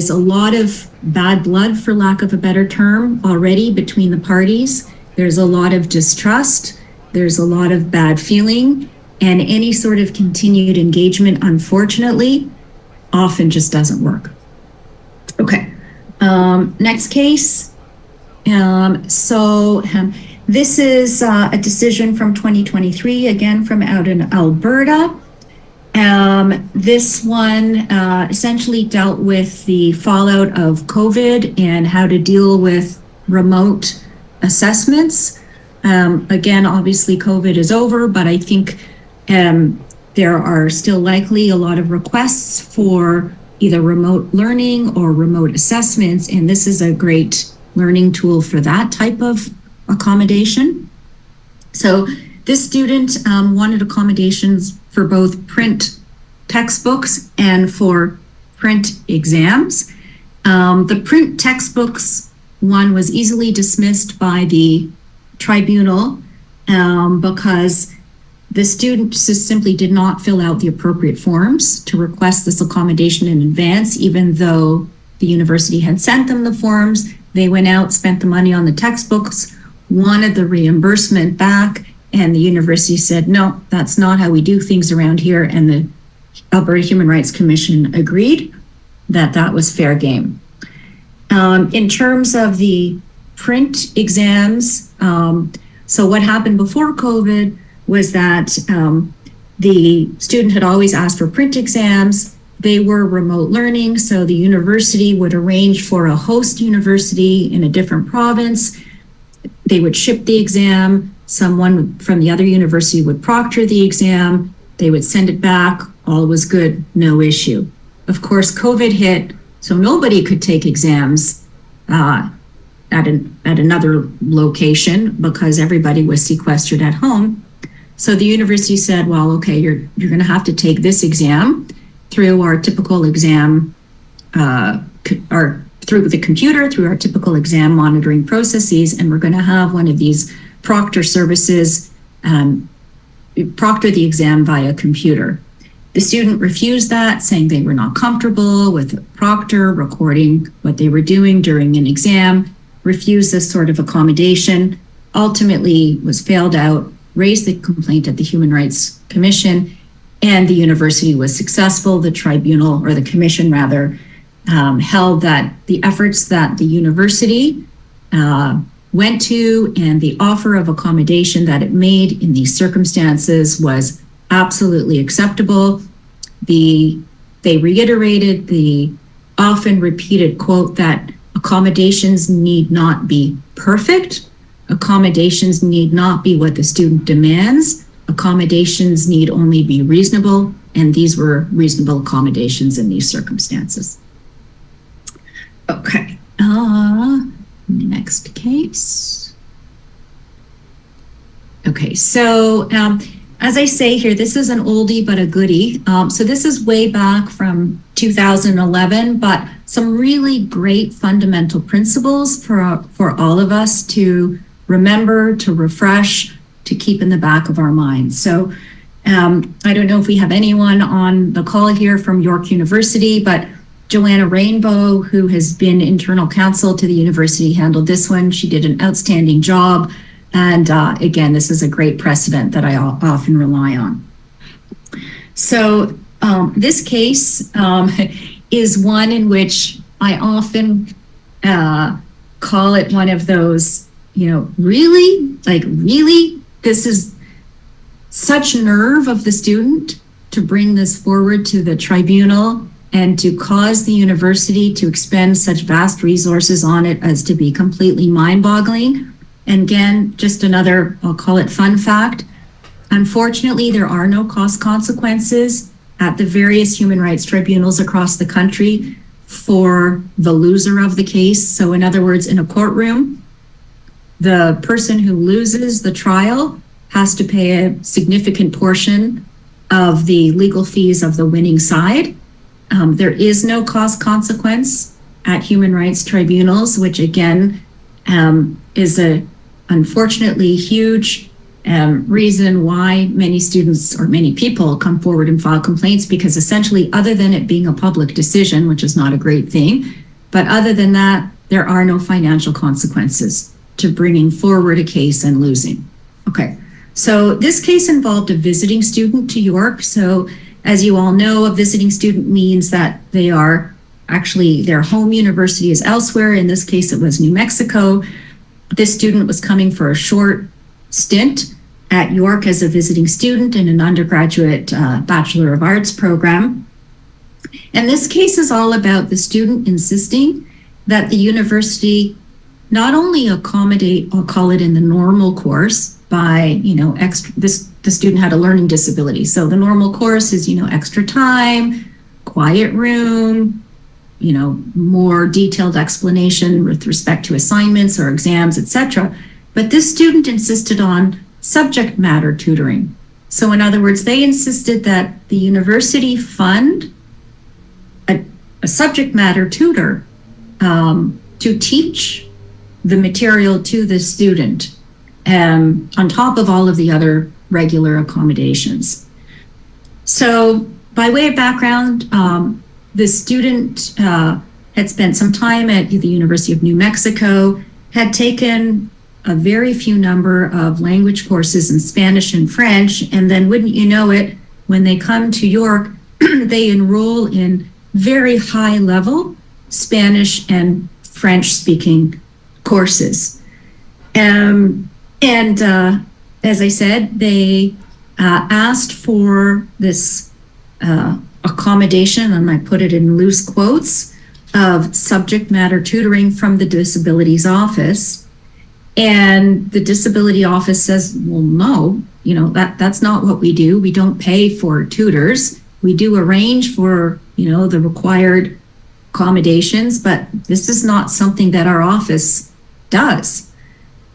a lot of bad blood, for lack of a better term, already between the parties. There's a lot of distrust, there's a lot of bad feeling, and any sort of continued engagement, unfortunately, often just doesn't work. Okay, next case. This is a decision from 2023, again from out in Alberta. This one essentially dealt with the fallout of COVID and how to deal with remote assessments. Again, obviously COVID is over, but I think there are still likely a lot of requests for either remote learning or remote assessments, and this is a great learning tool for that type of accommodation. So this student wanted accommodations for both print textbooks and for print exams. The print textbooks one was easily dismissed by the tribunal because the student just simply did not fill out the appropriate forms to request this accommodation in advance, even though the university had sent them the forms. They went out, spent the money on the textbooks, wanted the reimbursement back, and the university said, no, that's not how we do things around here. And the Alberta Human Rights Commission agreed that that was fair game. In terms of the print exams, so what happened before COVID was that the student had always asked for print exams. They were remote learning, so the university would arrange for a host university in a different province. They would ship the exam. Someone from the other university would proctor the exam. They would send it back. All was good, no issue. Of course, COVID hit, so nobody could take exams at another location because everybody was sequestered at home. So the university said, well, okay, you're going to have to take this exam through our typical exam, or through the computer, through our typical exam monitoring processes, and we're going to have one of these proctor services proctor the exam via computer. The student refused that, saying they were not comfortable with a proctor recording what they were doing during an exam, refused this sort of accommodation, ultimately was failed out, raised the complaint at the Human Rights Commission, and the university was successful. The tribunal, or the commission rather, held that the efforts that the university went to and the offer of accommodation that it made in these circumstances was absolutely acceptable. They reiterated the often repeated quote that accommodations need not be perfect. Accommodations need not be what the student demands. Accommodations need only be reasonable, and these were reasonable accommodations in these circumstances. Okay, next case. Okay, so as I say here, this is an oldie but a goodie. So this is way back from 2011, but some really great fundamental principles for all of us to remember, to refresh, to keep in the back of our minds. So I don't know if we have anyone on the call here from York University, but Joanna Rainbow, who has been internal counsel to the university, handled this one. She did an outstanding job. And again, this is a great precedent that I often rely on. So this case is one in which I often call it one of those, really, this is such nerve of the student to bring this forward to the tribunal and to cause the university to expend such vast resources on it as to be completely mind-boggling. And again, just another, I'll call it fun fact. Unfortunately, there are no cost consequences at the various human rights tribunals across the country for the loser of the case. So in other words, in a courtroom, the person who loses the trial has to pay a significant portion of the legal fees of the winning side. There is no cost consequence at human rights tribunals, which again is a unfortunately huge reason why many students or many people come forward and file complaints, because essentially, other than it being a public decision, which is not a great thing, but other than that, there are no financial consequences to bringing forward a case and losing. Okay, so this case involved a visiting student to York. So as you all know, a visiting student means that they are actually, their home university is elsewhere. In this case, it was New Mexico. This student was coming for a short stint at York as a visiting student in an undergraduate Bachelor of Arts program. And this case is all about the student insisting that the university not only accommodate, I'll call it in the normal course, by, the student had a learning disability. So the normal course is, extra time, quiet room, more detailed explanation with respect to assignments or exams, etc. But this student insisted on subject matter tutoring. So in other words, they insisted that the university fund a subject matter tutor to teach the material to the student on top of all of the other regular accommodations. So by way of background, the student had spent some time at the University of New Mexico, had taken a very few number of language courses in Spanish and French. And then wouldn't you know it, when they come to York, they enroll in very high level Spanish and French speaking courses. As I said, they asked for this accommodation, and I put it in loose quotes, of subject matter tutoring from the disabilities office. And the disability office says, well, no, that's not what we do. We don't pay for tutors. We do arrange for, the required accommodations, but this is not something that our office does.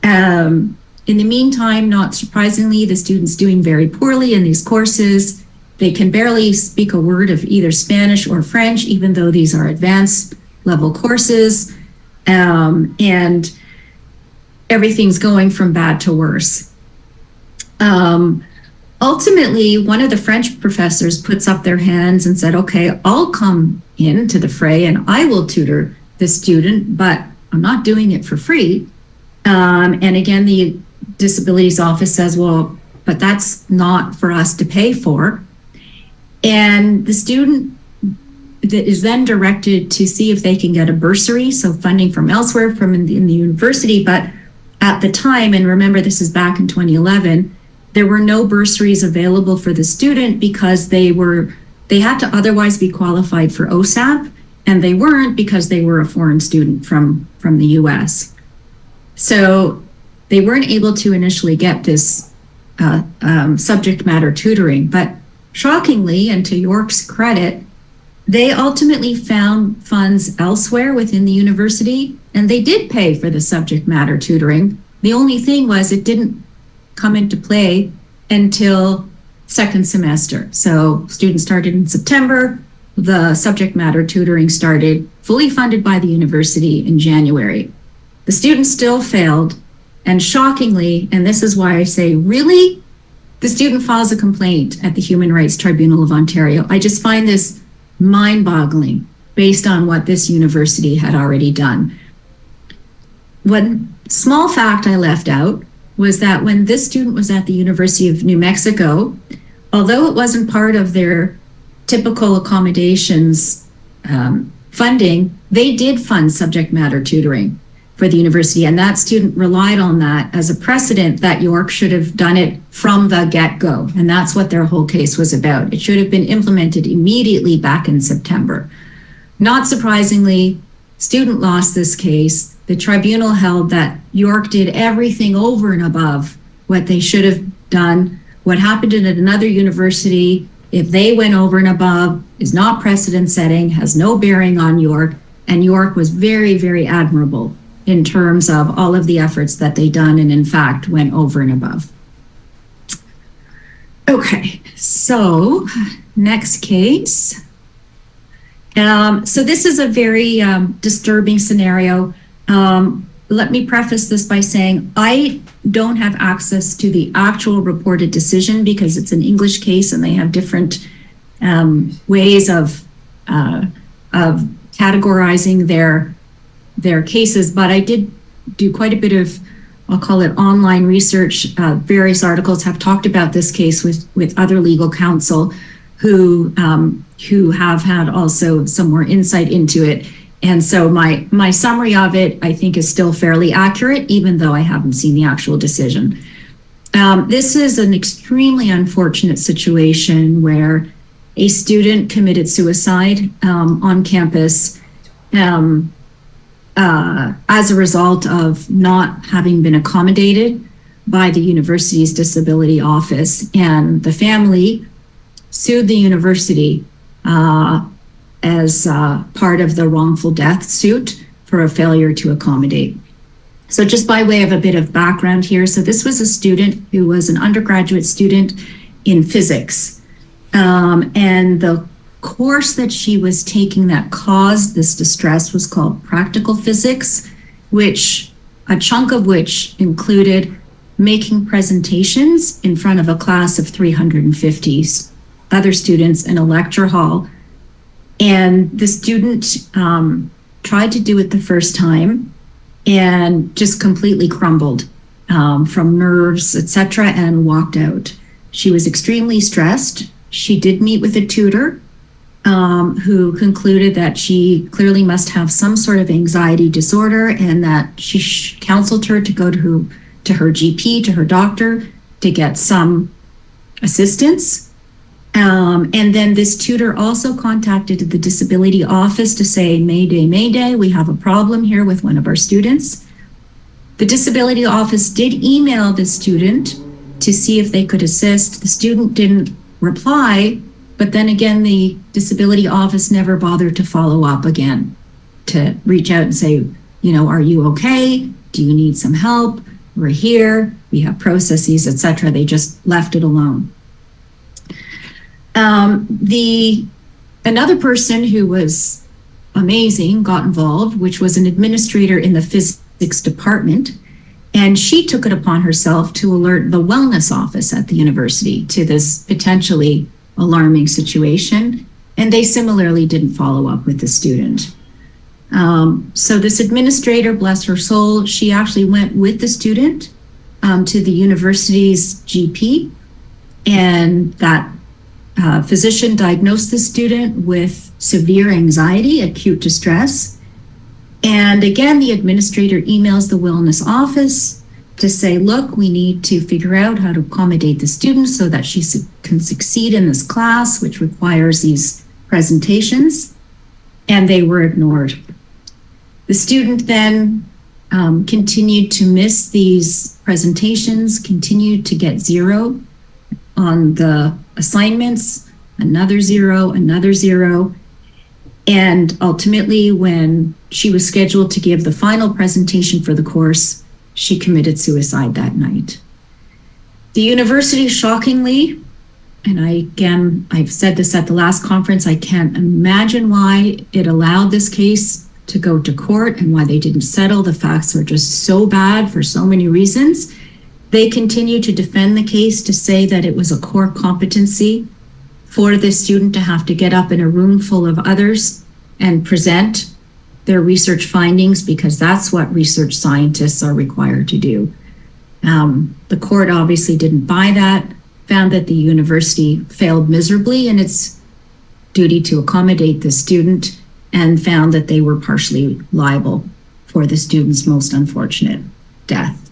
In the meantime, not surprisingly, the student's doing very poorly in these courses. They can barely speak a word of either Spanish or French, even though these are advanced level courses. And everything's going from bad to worse. Ultimately, one of the French professors puts up their hands and said, okay, I'll come into the fray and I will tutor the student, but I'm not doing it for free. And again, the disabilities office says, well, but that's not for us to pay for. And the student that is then directed to see if they can get a bursary, so funding from elsewhere from in the university. But at the time, and remember this is back in 2011, there were no bursaries available for the student because they had to otherwise be qualified for OSAP, and they weren't because they were a foreign student from the US. So they weren't able to initially get this subject matter tutoring, but shockingly, and to York's credit, they ultimately found funds elsewhere within the university, and they did pay for the subject matter tutoring. The only thing was it didn't come into play until second semester. So students started in September, the subject matter tutoring started fully funded by the university in January. The student still failed, and shockingly, and this is why I say, really? The student files a complaint at the Human Rights Tribunal of Ontario. I just find this mind-boggling based on what this university had already done. One small fact I left out was that when this student was at the University of New Mexico, although it wasn't part of their typical accommodations funding, they did fund subject matter tutoring for the university, and that student relied on that as a precedent that York should have done it from the get-go, and that's what their whole case was about. It should have been implemented immediately back in September. Not surprisingly, student lost this case. The tribunal held that York did everything over and above what they should have done. What happened at another university, if they went over and above, is not precedent-setting, has no bearing on York, and York was very, very admirable in terms of all of the efforts that they done and in fact went over and above. Okay, so next case. So this is a very disturbing scenario. Let me preface this by saying I don't have access to the actual reported decision because it's an English case and they have different ways of categorizing their cases, but I did do quite a bit of, I'll call it online research. Various articles have talked about this case with other legal counsel who have had also some more insight into it. And so my summary of it, I think, is still fairly accurate, even though I haven't seen the actual decision. This is an extremely unfortunate situation where a student committed suicide on campus as a result of not having been accommodated by the university's disability office. And the family sued the university as part of the wrongful death suit for a failure to accommodate. So just by way of a bit of background here, so this was a student who was an undergraduate student in physics. And the course that she was taking that caused this distress was called practical physics, which a chunk of which included making presentations in front of a class of 350 other students in a lecture hall. And the student tried to do it the first time and just completely crumbled from nerves, etc., and walked out. She was extremely stressed. She did meet with a tutor who concluded that she clearly must have some sort of anxiety disorder, and that she counseled her to go to her GP, to her doctor, to get some assistance. And then this tutor also contacted the disability office to say, Mayday, Mayday, we have a problem here with one of our students. The disability office did email the student to see if they could assist. The student didn't reply, but then again, the disability office never bothered to follow up again, to reach out and say, you know, are you okay? Do you need some help? We're here, we have processes, etc. They just left it alone. Another person who was amazing got involved, which was an administrator in the physics department, and she took it upon herself to alert the wellness office at the university to this potentially alarming situation, and they similarly didn't follow up with the student. So this administrator, bless her soul, she actually went with the student to the university's GP, and that physician diagnosed the student with severe anxiety, acute distress. And again, the administrator emails the wellness office to say, look, we need to figure out how to accommodate the student so that she can succeed in this class, which requires these presentations. And they were ignored. The student then continued to miss these presentations, continued to get 0 on the assignments, another 0, another 0. And ultimately, when she was scheduled to give the final presentation for the course, she committed suicide that night. The university, shockingly, and I've said this at the last conference, I can't imagine why it allowed this case to go to court and why they didn't settle. The facts are just so bad for so many reasons. They continue to defend the case to say that it was a core competency for this student to have to get up in a room full of others and present their research findings, because that's what research scientists are required to do. The court obviously didn't buy that, found that the university failed miserably in its duty to accommodate the student, and found that they were partially liable for the student's most unfortunate death.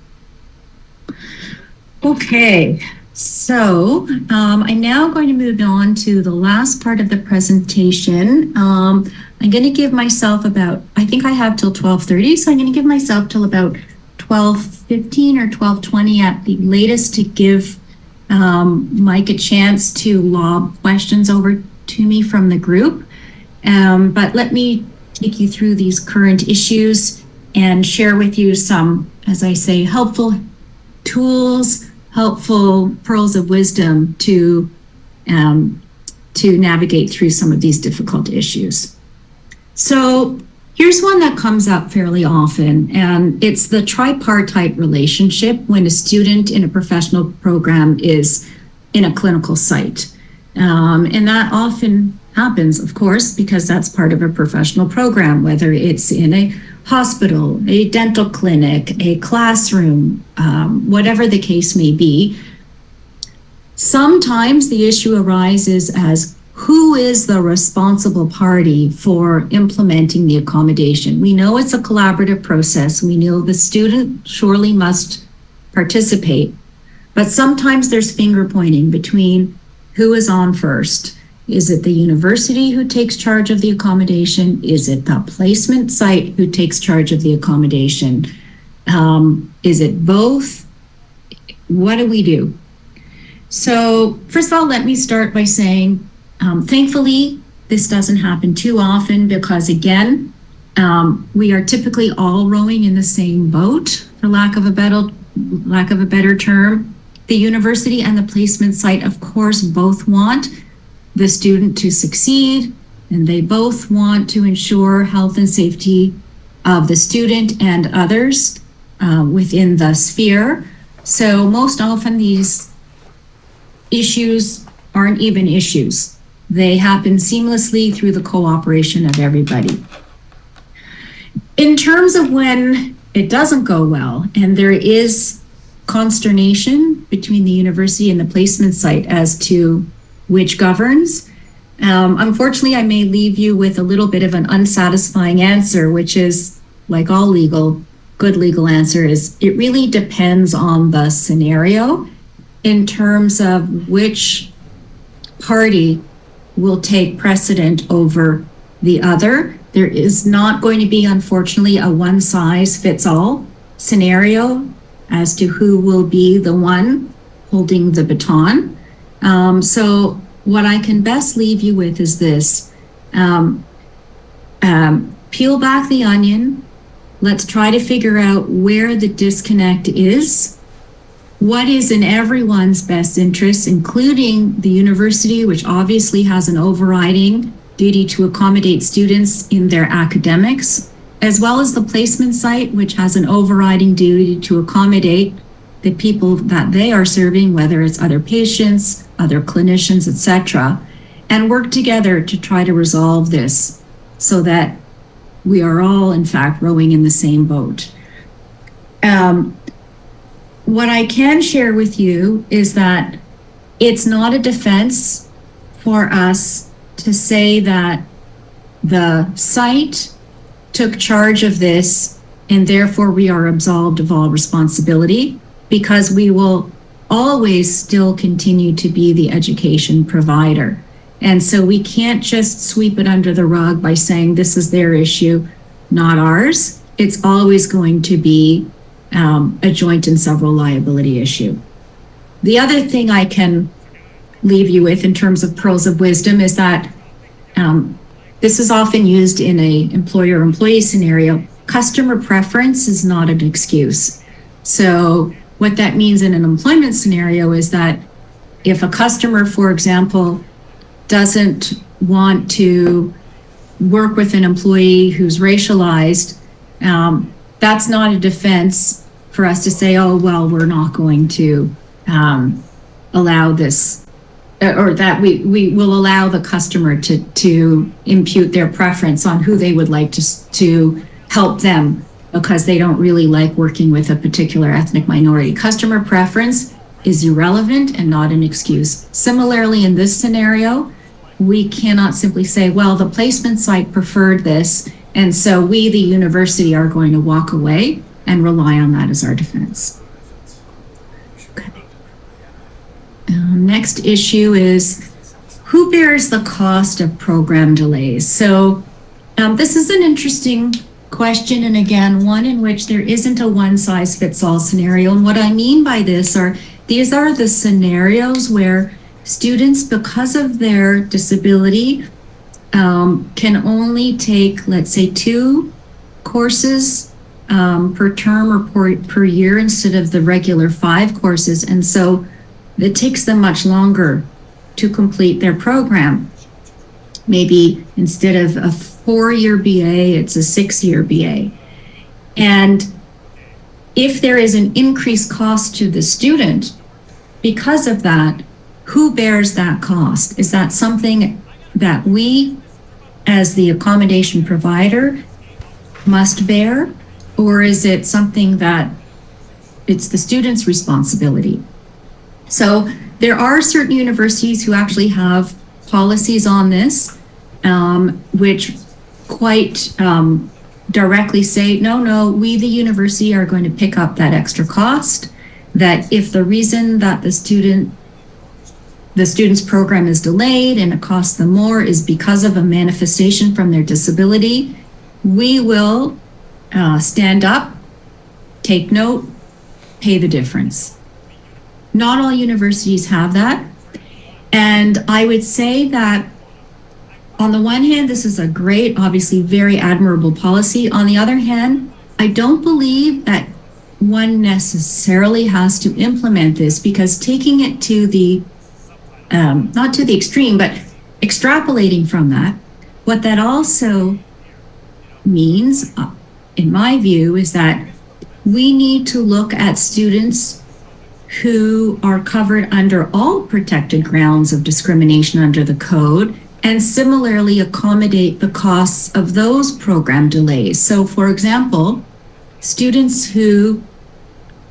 Okay, so I'm now going to move on to the last part of the presentation. I'm going to give myself about, I think I have till 12:30, so I'm going to give myself till about 12:15 or 12:20 at the latest to give Mike a chance to lob questions over to me from the group. But let me take you through these current issues and share with you some, as I say, helpful tools, helpful pearls of wisdom to navigate through some of these difficult issues. So here's one that comes up fairly often, and it's the tripartite relationship when a student in a professional program is in a clinical site. And that often happens, of course, because that's part of a professional program, whether it's in a hospital, a dental clinic, a classroom, whatever the case may be. Sometimes the issue arises as who is the responsible party for implementing the accommodation. We know it's a collaborative process. We know the student surely must participate, but sometimes there's finger pointing between who is on first. Is it the university who takes charge of the accommodation? Is it the placement site who takes charge of the accommodation? Is it both? What do we do? So first of all, let me start by saying, thankfully, this doesn't happen too often because, again, we are typically all rowing in the same boat, for lack of a better term. The university and the placement site, of course, both want the student to succeed, and they both want to ensure health and safety of the student and others within the sphere. So most often these issues aren't even issues. They happen seamlessly through the cooperation of everybody. In terms of when it doesn't go well and there is consternation between the university and the placement site as to which governs. Unfortunately, I may leave you with a little bit of an unsatisfying answer, which is, like all good legal answer is, it really depends on the scenario in terms of which party will take precedent over the other. There is not going to be, unfortunately, a one size fits all scenario as to who will be the one holding the baton. So what I can best leave you with is this. Peel back the onion. Let's try to figure out where the disconnect is. What is in everyone's best interest, including the university, which obviously has an overriding duty to accommodate students in their academics, as well as the placement site, which has an overriding duty to accommodate the people that they are serving, whether it's other patients, other clinicians, etc., and work together to try to resolve this so that we are all, in fact, rowing in the same boat. What I can share with you is that it's not a defense for us to say that the site took charge of this and therefore we are absolved of all responsibility, because we will always still continue to be the education provider. And so we can't just sweep it under the rug by saying this is their issue, not ours. It's always going to be a joint and several liability issue. The other thing I can leave you with in terms of pearls of wisdom is that this is often used in a employer-employee scenario. Customer preference is not an excuse. So what that means in an employment scenario is that if a customer, for example, doesn't want to work with an employee who's racialized, that's not a defense for us to say, oh, well, we're not going to allow this, or that we will allow the customer to impute their preference on who they would like to help them because they don't really like working with a particular ethnic minority. Customer preference is irrelevant and not an excuse. Similarly, in this scenario, we cannot simply say, well, the placement site preferred this, and so we, the university, are going to walk away and rely on that as our defense. Okay. Next issue is, who bears the cost of program delays? So this is an interesting question, and again, one in which there isn't a one-size-fits-all scenario. And what I mean by this are, these are the scenarios where students, because of their disability, can only take, let's say, 2 courses per term or per year instead of the regular 5 courses. And so it takes them much longer to complete their program. Maybe instead of a 4-year BA, it's a 6-year BA. And if there is an increased cost to the student because of that, who bears that cost? Is that something that we, as the accommodation provider, must bear? Or is it something that it's the student's responsibility? So there are certain universities who actually have policies on this, which quite directly say, no, we, the university, are going to pick up that extra cost, that if the reason that the student's program is delayed and it costs them more is because of a manifestation from their disability, we will stand up, take note, pay the difference. Not all universities have that. And I would say that on the one hand, this is a great, obviously very admirable policy. On the other hand, I don't believe that one necessarily has to implement this, because taking it to the not to the extreme, but extrapolating from that, what that also means, in my view, is that we need to look at students who are covered under all protected grounds of discrimination under the code, and similarly accommodate the costs of those program delays. So, for example, students who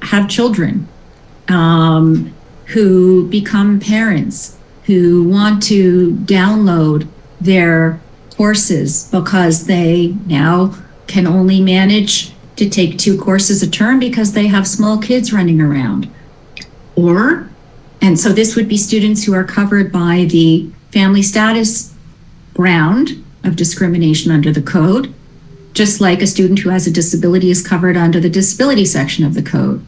have children who become parents, who want to download their courses because they now can only manage to take 2 courses a term because they have small kids running around. And so this would be students who are covered by the family status ground of discrimination under the code, just like a student who has a disability is covered under the disability section of the code.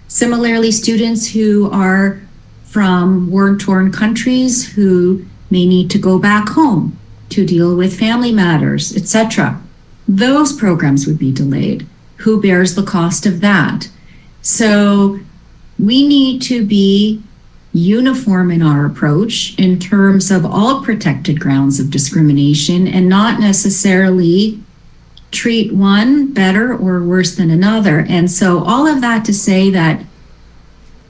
Similarly, students who are from war-torn countries who may need to go back home to deal with family matters, etc. Those programs would be delayed. Who bears the cost of that? So we need to be uniform in our approach in terms of all protected grounds of discrimination and not necessarily treat one better or worse than another. And so all of that to say that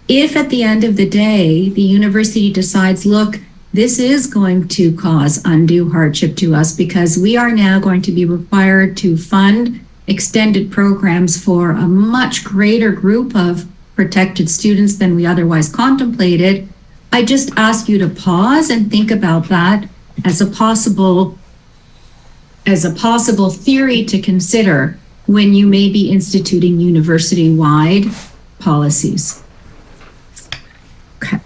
if at the end of the day, the university decides, look, this is going to cause undue hardship to us because we are now going to be required to fund extended programs for a much greater group of protected students than we otherwise contemplated, I just ask you to pause and think about that as a possible theory to consider when you may be instituting university-wide policies. Okay.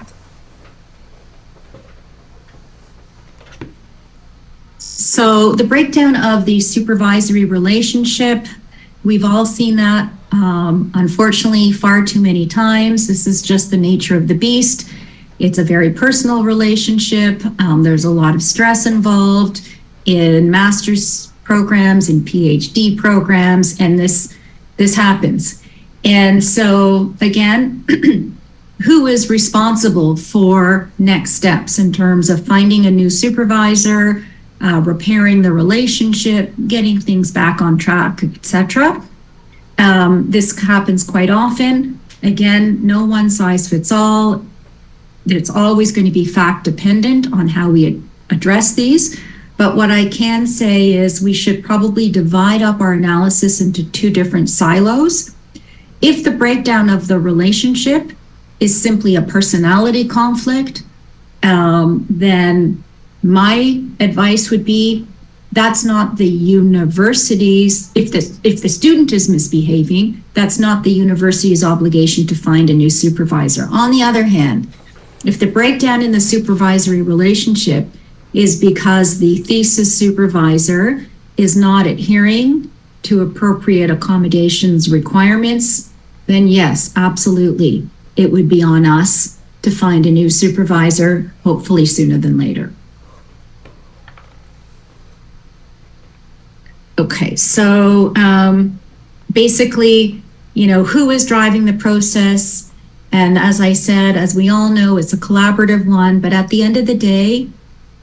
So the breakdown of the supervisory relationship, we've all seen that, unfortunately, far too many times. This is just the nature of the beast. It's a very personal relationship. There's a lot of stress involved in master's programs and PhD programs, and this happens. And so again, who is responsible for next steps in terms of finding a new supervisor, repairing the relationship, getting things back on track, etc. This happens quite often. Again, no one size fits all. It's always going to be fact dependent on how we address these. But what I can say is we should probably divide up our analysis into 2 different silos. If the breakdown of the relationship is simply a personality conflict, then my advice would be that's not the university's, if the student is misbehaving, that's not the university's obligation to find a new supervisor. On the other hand, if the breakdown in the supervisory relationship is because the thesis supervisor is not adhering to appropriate accommodations requirements, then yes, absolutely, it would be on us to find a new supervisor, hopefully sooner than later. Okay, so basically, who is driving the process? And as I said, as we all know, it's a collaborative one, but at the end of the day,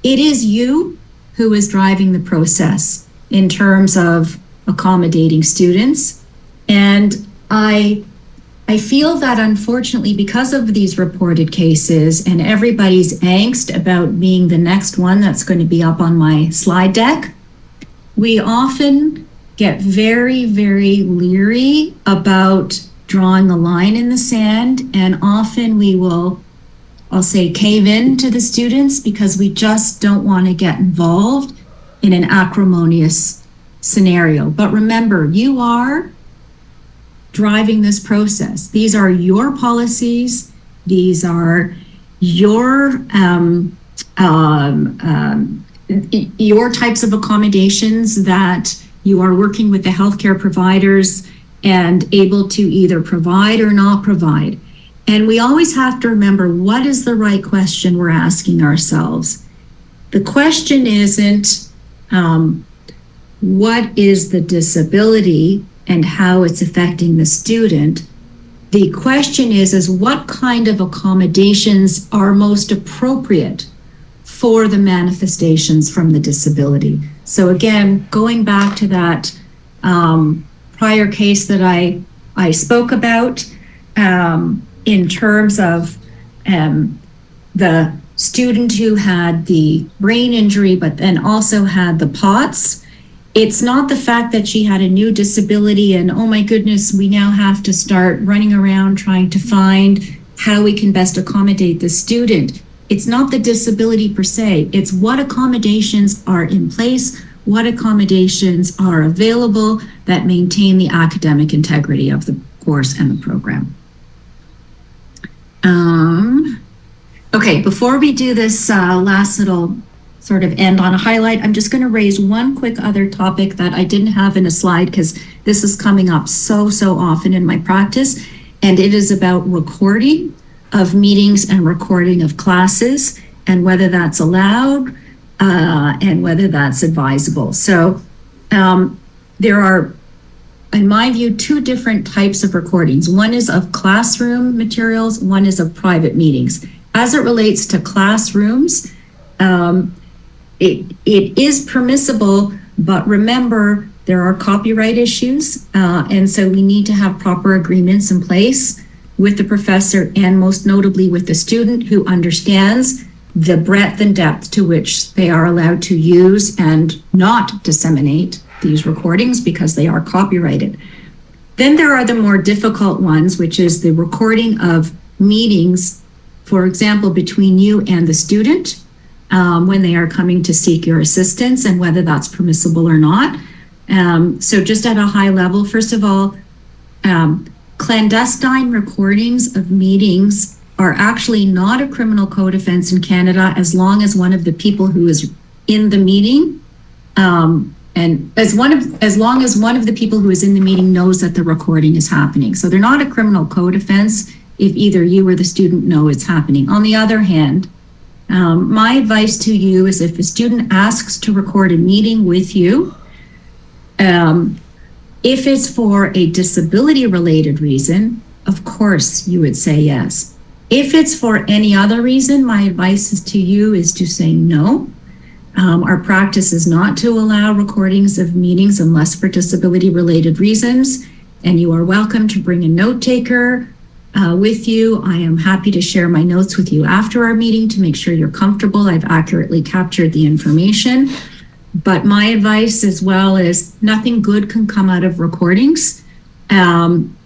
it is you who is driving the process in terms of accommodating students. And I feel that unfortunately, because of these reported cases and everybody's angst about being the next one that's going to be up on my slide deck, we often get very, very leery about drawing a line in the sand, and often we will, I'll say, cave in to the students because we just don't want to get involved in an acrimonious scenario. But remember, you are driving this process. These are your policies. These are your types of accommodations that you are working with the healthcare providers and able to either provide or not provide. And we always have to remember, what is the right question we're asking ourselves? The question isn't what is the disability and how it's affecting the student. The question is what kind of accommodations are most appropriate for the manifestations from the disability. So again, going back to that prior case that I spoke about, in terms of the student who had the brain injury, but then also had the POTS, it's not the fact that she had a new disability and, oh my goodness, we now have to start running around trying to find how we can best accommodate the student. It's not the disability per se, it's what accommodations are in place, what accommodations are available that maintain the academic integrity of the course and the program. Okay, before we do this last little sort of end on a highlight, I'm just going to raise one quick other topic that I didn't have in a slide because this is coming up so often in my practice, and it is about recording of meetings and recording of classes and whether that's allowed and whether that's advisable. So there are, in my view, two different types of recordings. One is of classroom materials, one is of private meetings. As it relates to classrooms, it is permissible, but remember, there are copyright issues, and so we need to have proper agreements in place with the professor and most notably with the student who understands the breadth and depth to which they are allowed to use and not disseminate these recordings because they are copyrighted. Then there are the more difficult ones, which is the recording of meetings, for example, between you and the student when they are coming to seek your assistance and whether that's permissible or not. So just at a high level, first of all, clandestine recordings of meetings are actually not a criminal code offense in Canada as long as one of the people who is in the meeting and as long as one of the people who is in the meeting knows that the recording is happening. So they're not a criminal code offense if either you or the student know it's happening. On the other hand, my advice to you is if a student asks to record a meeting with you, if it's for a disability related reason, of course you would say yes. If it's for any other reason, my advice to you is to say no. Our practice is not to allow recordings of meetings unless for disability related reasons, and you are welcome to bring a note taker with you. I am happy to share my notes with you after our meeting to make sure you're comfortable I've accurately captured the information. But my advice as well is nothing good can come out of recordings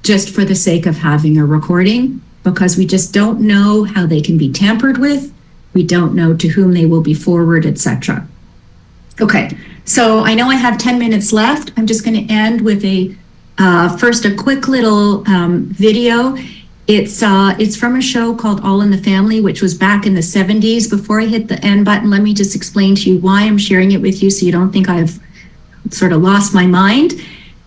just for the sake of having a recording, because we just don't know how they can be tampered with. We don't know to whom they will be forwarded, etc. Okay, so I know I have 10 minutes left. I'm just going to end with first a quick little video. It's from a show called All in the Family, which was back in the 70s. Before I hit the end button, let me just explain to you why I'm sharing it with you so you don't think I've sort of lost my mind.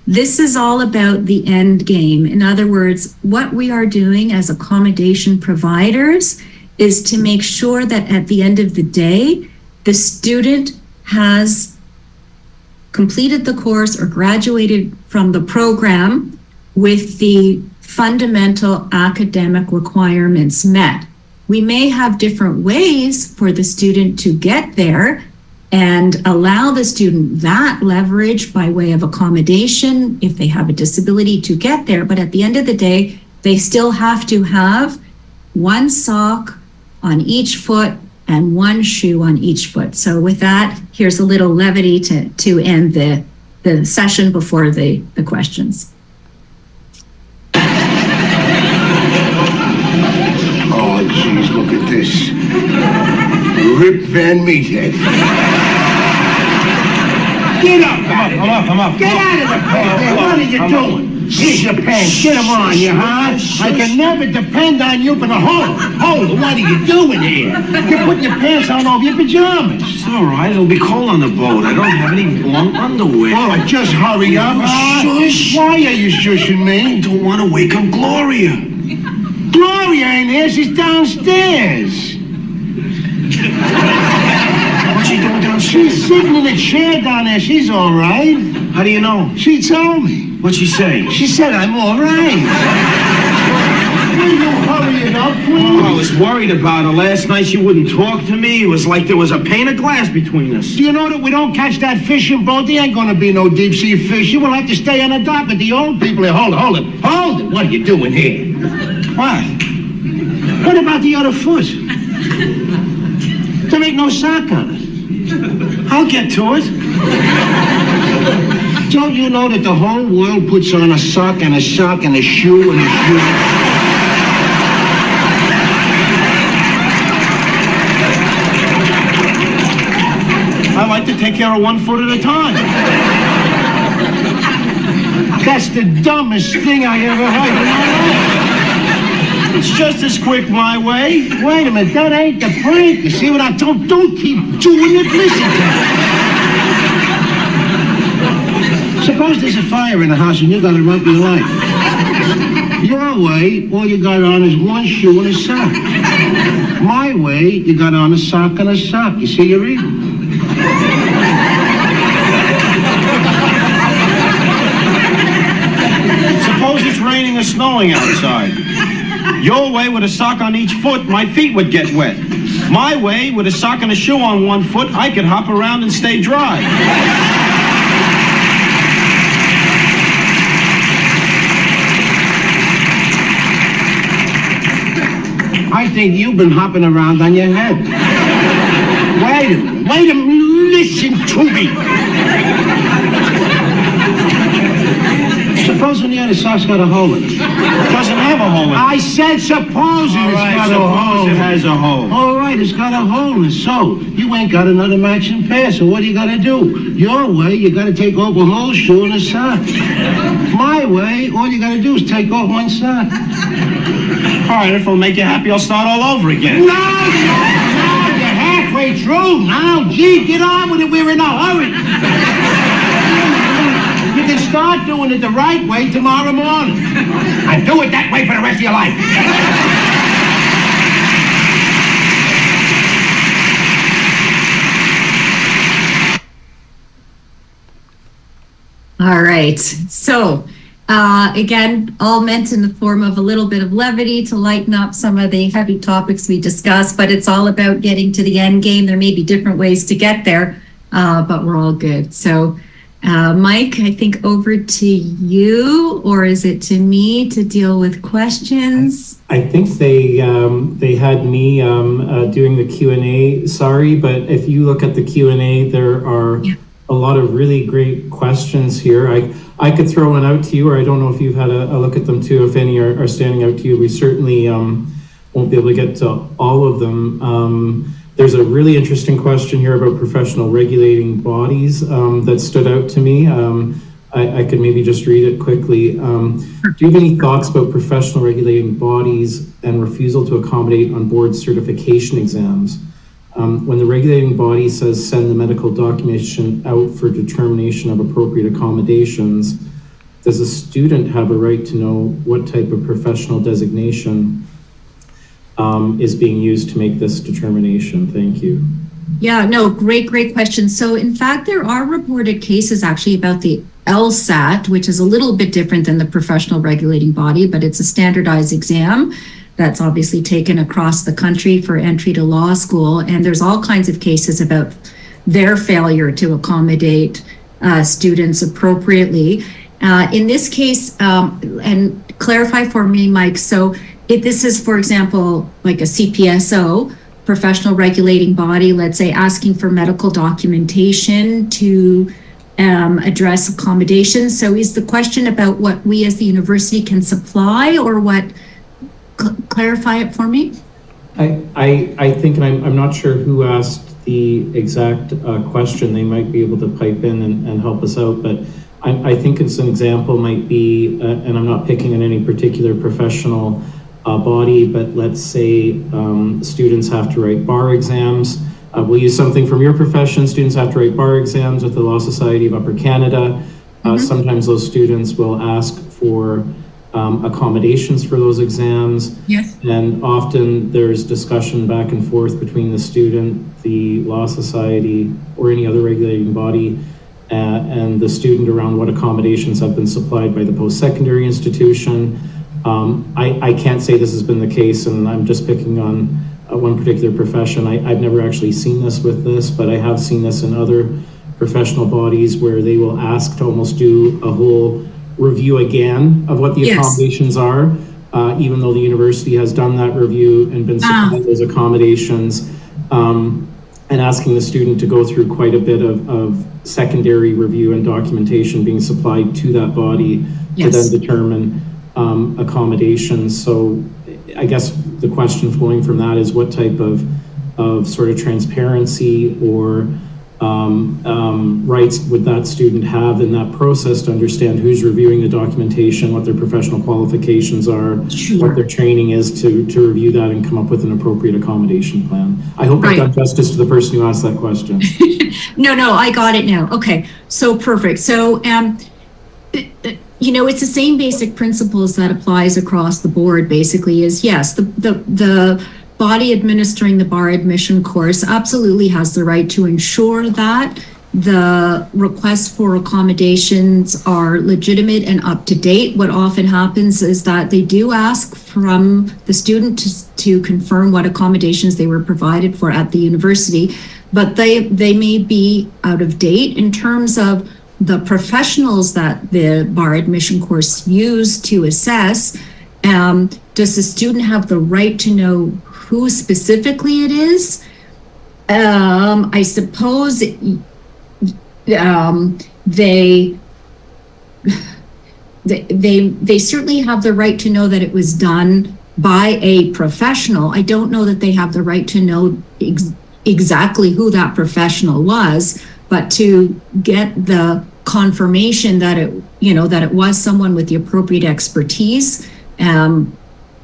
This is all about the end game. In other words, what we are doing as accommodation providers is to make sure that at the end of the day, the student has completed the course or graduated from the program with the fundamental academic requirements met. We may have different ways for the student to get there and allow the student that leverage by way of accommodation if they have a disability to get there. But at the end of the day, they still have to have one sock on each foot and one shoe on each foot. So with that, here's a little levity to end the session before the questions. Oh, jeez, look at this. Rip Van Meathead. Get up, come up. Get out of the pants. What are you doing? Here's your pants. Get them on, you huh? I can never depend on you for the hold. What are you doing here? You're putting your pants on over your pajamas. It's all right. It'll be cold on the boat. I don't have any long underwear. All right, just hurry up. Shush. Why are you shushing me? I don't want to wake up Gloria. Gloria ain't here. She's downstairs. What's she doing downstairs? She's sitting in a chair down there. She's all right. How do you know? She told me. What'd she say? She said I'm all right. Will you hurry it up, please? Oh, I was worried about her. Last night she wouldn't talk to me. It was like there was a pane of glass between us. Do you know that we don't catch that fishing boat? There ain't gonna be no deep sea fish. You will have to stay on the dock with the old people here. Hold it. What are you doing here? What? What about the other foot? There ain't no sock on it. I'll get to it. Don't you know that the whole world puts on a sock and a sock and a shoe and a shoe? I like to take care of 1 foot at a time. That's the dumbest thing I ever heard in my life. It's just as quick my way. Wait a minute, that ain't the point. You see what I don't keep doing it. Listen to me. Suppose there's a fire in the house and you gotta run for your life. Your way, all you got on is 1 shoe and a sock. My way, you got on a sock and a sock. You see, you're even. Suppose it's raining or snowing outside. Your way, with a sock on each foot, my feet would get wet. My way, with a sock and a shoe on 1 foot, I could hop around and stay dry. I think you've been hopping around on your head. Wait a minute, listen to me. Suppose when the other sock's got a hole in it. It doesn't have a hole in it. I said suppose it's got a suppose hole. it has a hole. All right, it's got a hole in it. So, you ain't got another matching pair, so what do you gotta do? Your way, you gotta take off a whole shoe and a sock. My way, all you gotta do is take off 1 sock. All right, if it'll make you happy, I'll start all over again. No, you're halfway through. Now, gee, get on with it. We're in a hurry. You can start doing it the right way tomorrow morning. And do it that way for the rest of your life. All right. So, again, all meant in the form of a little bit of levity to lighten up some of the heavy topics we discussed, but it's all about getting to the end game. There may be different ways to get there, but we're all good. So, Mike, I think over to you, or is it to me to deal with questions? I think they had me doing the Q&A. Sorry, but if you look at the Q&A, there are a lot of really great questions here. I could throw one out to you, or I don't know if you've had a look at them too, if any are standing out to you. We certainly won't be able to get to all of them. There's a really interesting question here about professional regulating bodies that stood out to me. I could maybe just read it quickly. Do you have any thoughts about professional regulating bodies and refusal to accommodate on board certification exams? When the regulating body says send the medical documentation out for determination of appropriate accommodations, does a student have a right to know what type of professional designation is being used to make this determination? Thank you. Yeah, no, great question. So in fact, there are reported cases actually about the LSAT, which is a little bit different than the professional regulating body, but it's a standardized exam that's obviously taken across the country for entry to law school. And there's all kinds of cases about their failure to accommodate students appropriately. In this case, and clarify for me, Mike, so if this is, for example, like a CPSO, professional regulating body, let's say asking for medical documentation to address accommodations. So is the question about what we as the university can supply, or what? Clarify it for me. I think, and I'm not sure who asked the exact question. They might be able to pipe in and help us out, but I think it's an example might be, and I'm not picking on any particular professional body, but let's say students have to write bar exams. We'll use something from your profession. Students have to write bar exams with the Law Society of Upper Canada. Sometimes those students will ask for accommodations for those exams. Yes. And often there's discussion back and forth between the student, the Law Society, or any other regulating body, and the student around what accommodations have been supplied by the post-secondary institution. I can't say this has been the case, and I'm just picking on one particular profession. I've never actually seen this with this, but I have seen this in other professional bodies where they will ask to almost do a whole review again of what the accommodations are, even though the university has done that review and been supplying those accommodations, and asking the student to go through quite a bit of secondary review and documentation being supplied to that body to then determine accommodations. So I guess the question flowing from that is what type of sort of transparency or rights would that student have in that process to understand who's reviewing the documentation, what their professional qualifications are, Sure. what their training is to review that and come up with an appropriate accommodation plan. I hope I've Right. done justice to the person who asked that question. No, I got it now. Okay, so perfect. So, it's the same basic principles that applies across the board. Basically, is yes, the body administering the bar admission course absolutely has the right to ensure that the requests for accommodations are legitimate and up to date. What often happens is that they do ask from the student to confirm what accommodations they were provided for at the university, but they may be out of date in terms of the professionals that the bar admission course use to assess. Does the student have the right to know who specifically it is? I suppose they certainly have the right to know that it was done by a professional. I don't know that they have the right to know exactly who that professional was, but to get the confirmation that it was someone with the appropriate expertise,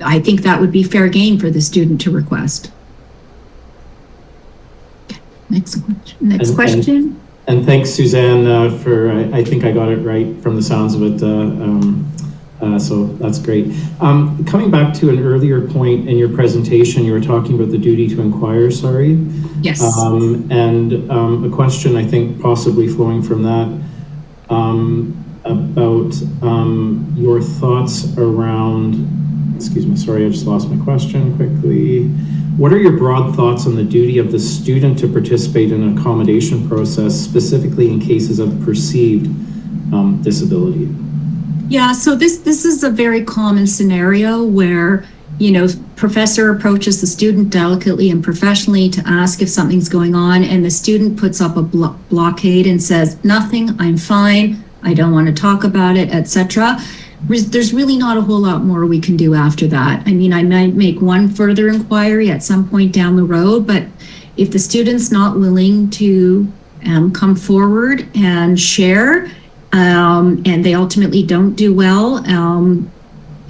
I think that would be fair game for the student to request. Next question. And thanks, Suzanne, for, I think I got it right from the sounds of it. So that's great. Coming back to an earlier point in your presentation, you were talking about the duty to inquire, sorry. Yes. And a question, I think, possibly flowing from that, about your thoughts around, excuse me, sorry, I just lost my question quickly. What are your broad thoughts on the duty of the student to participate in an accommodation process, specifically in cases of perceived disability? Yeah, so this is a very common scenario where, professor approaches the student delicately and professionally to ask if something's going on, and the student puts up a blockade and says, nothing, I'm fine, I don't want to talk about it, etc. There's really not a whole lot more we can do after that. I mean, I might make one further inquiry at some point down the road, but if the student's not willing to come forward and share, and they ultimately don't do well,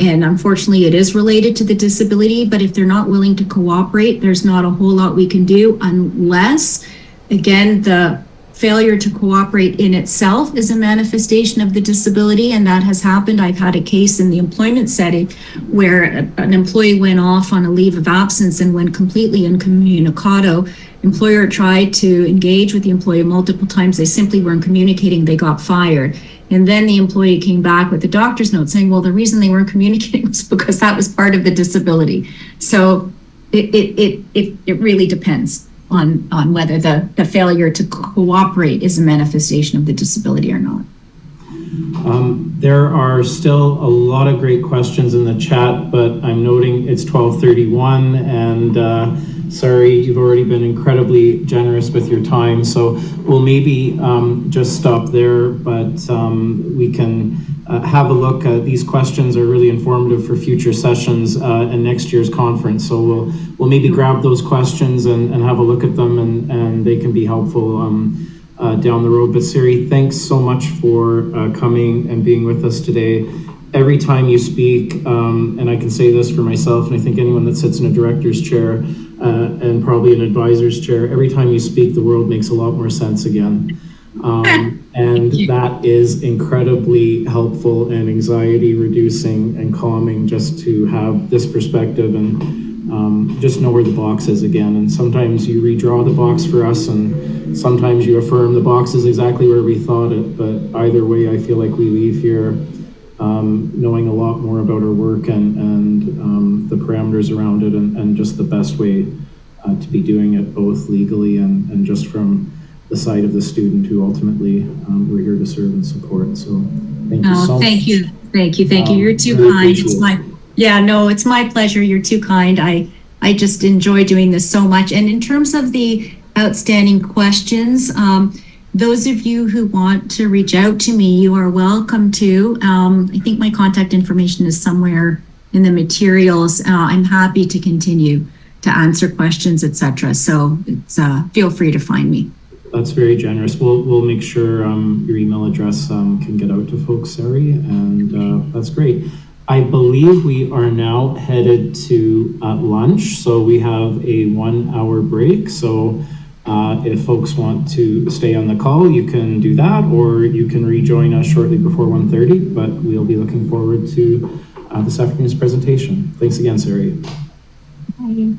and unfortunately it is related to the disability, but if they're not willing to cooperate, there's not a whole lot we can do unless, again, the failure to cooperate in itself is a manifestation of the disability, and that has happened. I've had a case in the employment setting where an employee went off on a leave of absence and went completely incommunicado. Employer tried to engage with the employee multiple times. They simply weren't communicating. They got fired. And then the employee came back with a doctor's note saying, well, the reason they weren't communicating was because that was part of the disability. So it really depends on whether the failure to cooperate is a manifestation of the disability or not. There are still a lot of great questions in the chat, but I'm noting it's 12:31, and sorry, you've already been incredibly generous with your time, so we'll maybe just stop there, but we can have a look. These questions are really informative for future sessions and next year's conference, so we'll maybe grab those questions and have a look at them, and they can be helpful down the road. But Siri, thanks so much for coming and being with us today. Every time you speak, and I can say this for myself, and I think anyone that sits in a director's chair and probably an advisor's chair, every time you speak, the world makes a lot more sense again. And that is incredibly helpful and anxiety reducing and calming, just to have this perspective and just know where the box is again. And sometimes you redraw the box for us, and sometimes you affirm the box is exactly where we thought it. But either way, I feel like we leave here knowing a lot more about our work and the parameters around it, and just the best way to be doing it, both legally and just from the side of the student who ultimately we're here to serve and support. So thank you so much. Thank you. You're too really kind. It's my pleasure. You're too kind. I just enjoy doing this so much. And in terms of the outstanding questions, those of you who want to reach out to me, you are welcome to. I think my contact information is somewhere in the materials. I'm happy to continue to answer questions, etc. So it's, feel free to find me. That's very generous. We'll make sure your email address can get out to folks, Sari, and that's great. I believe we are now headed to lunch, so we have a 1 hour break. So if folks want to stay on the call, you can do that, or you can rejoin us shortly before 1:30, but we'll be looking forward to this afternoon's presentation. Thanks again, Sari. Bye.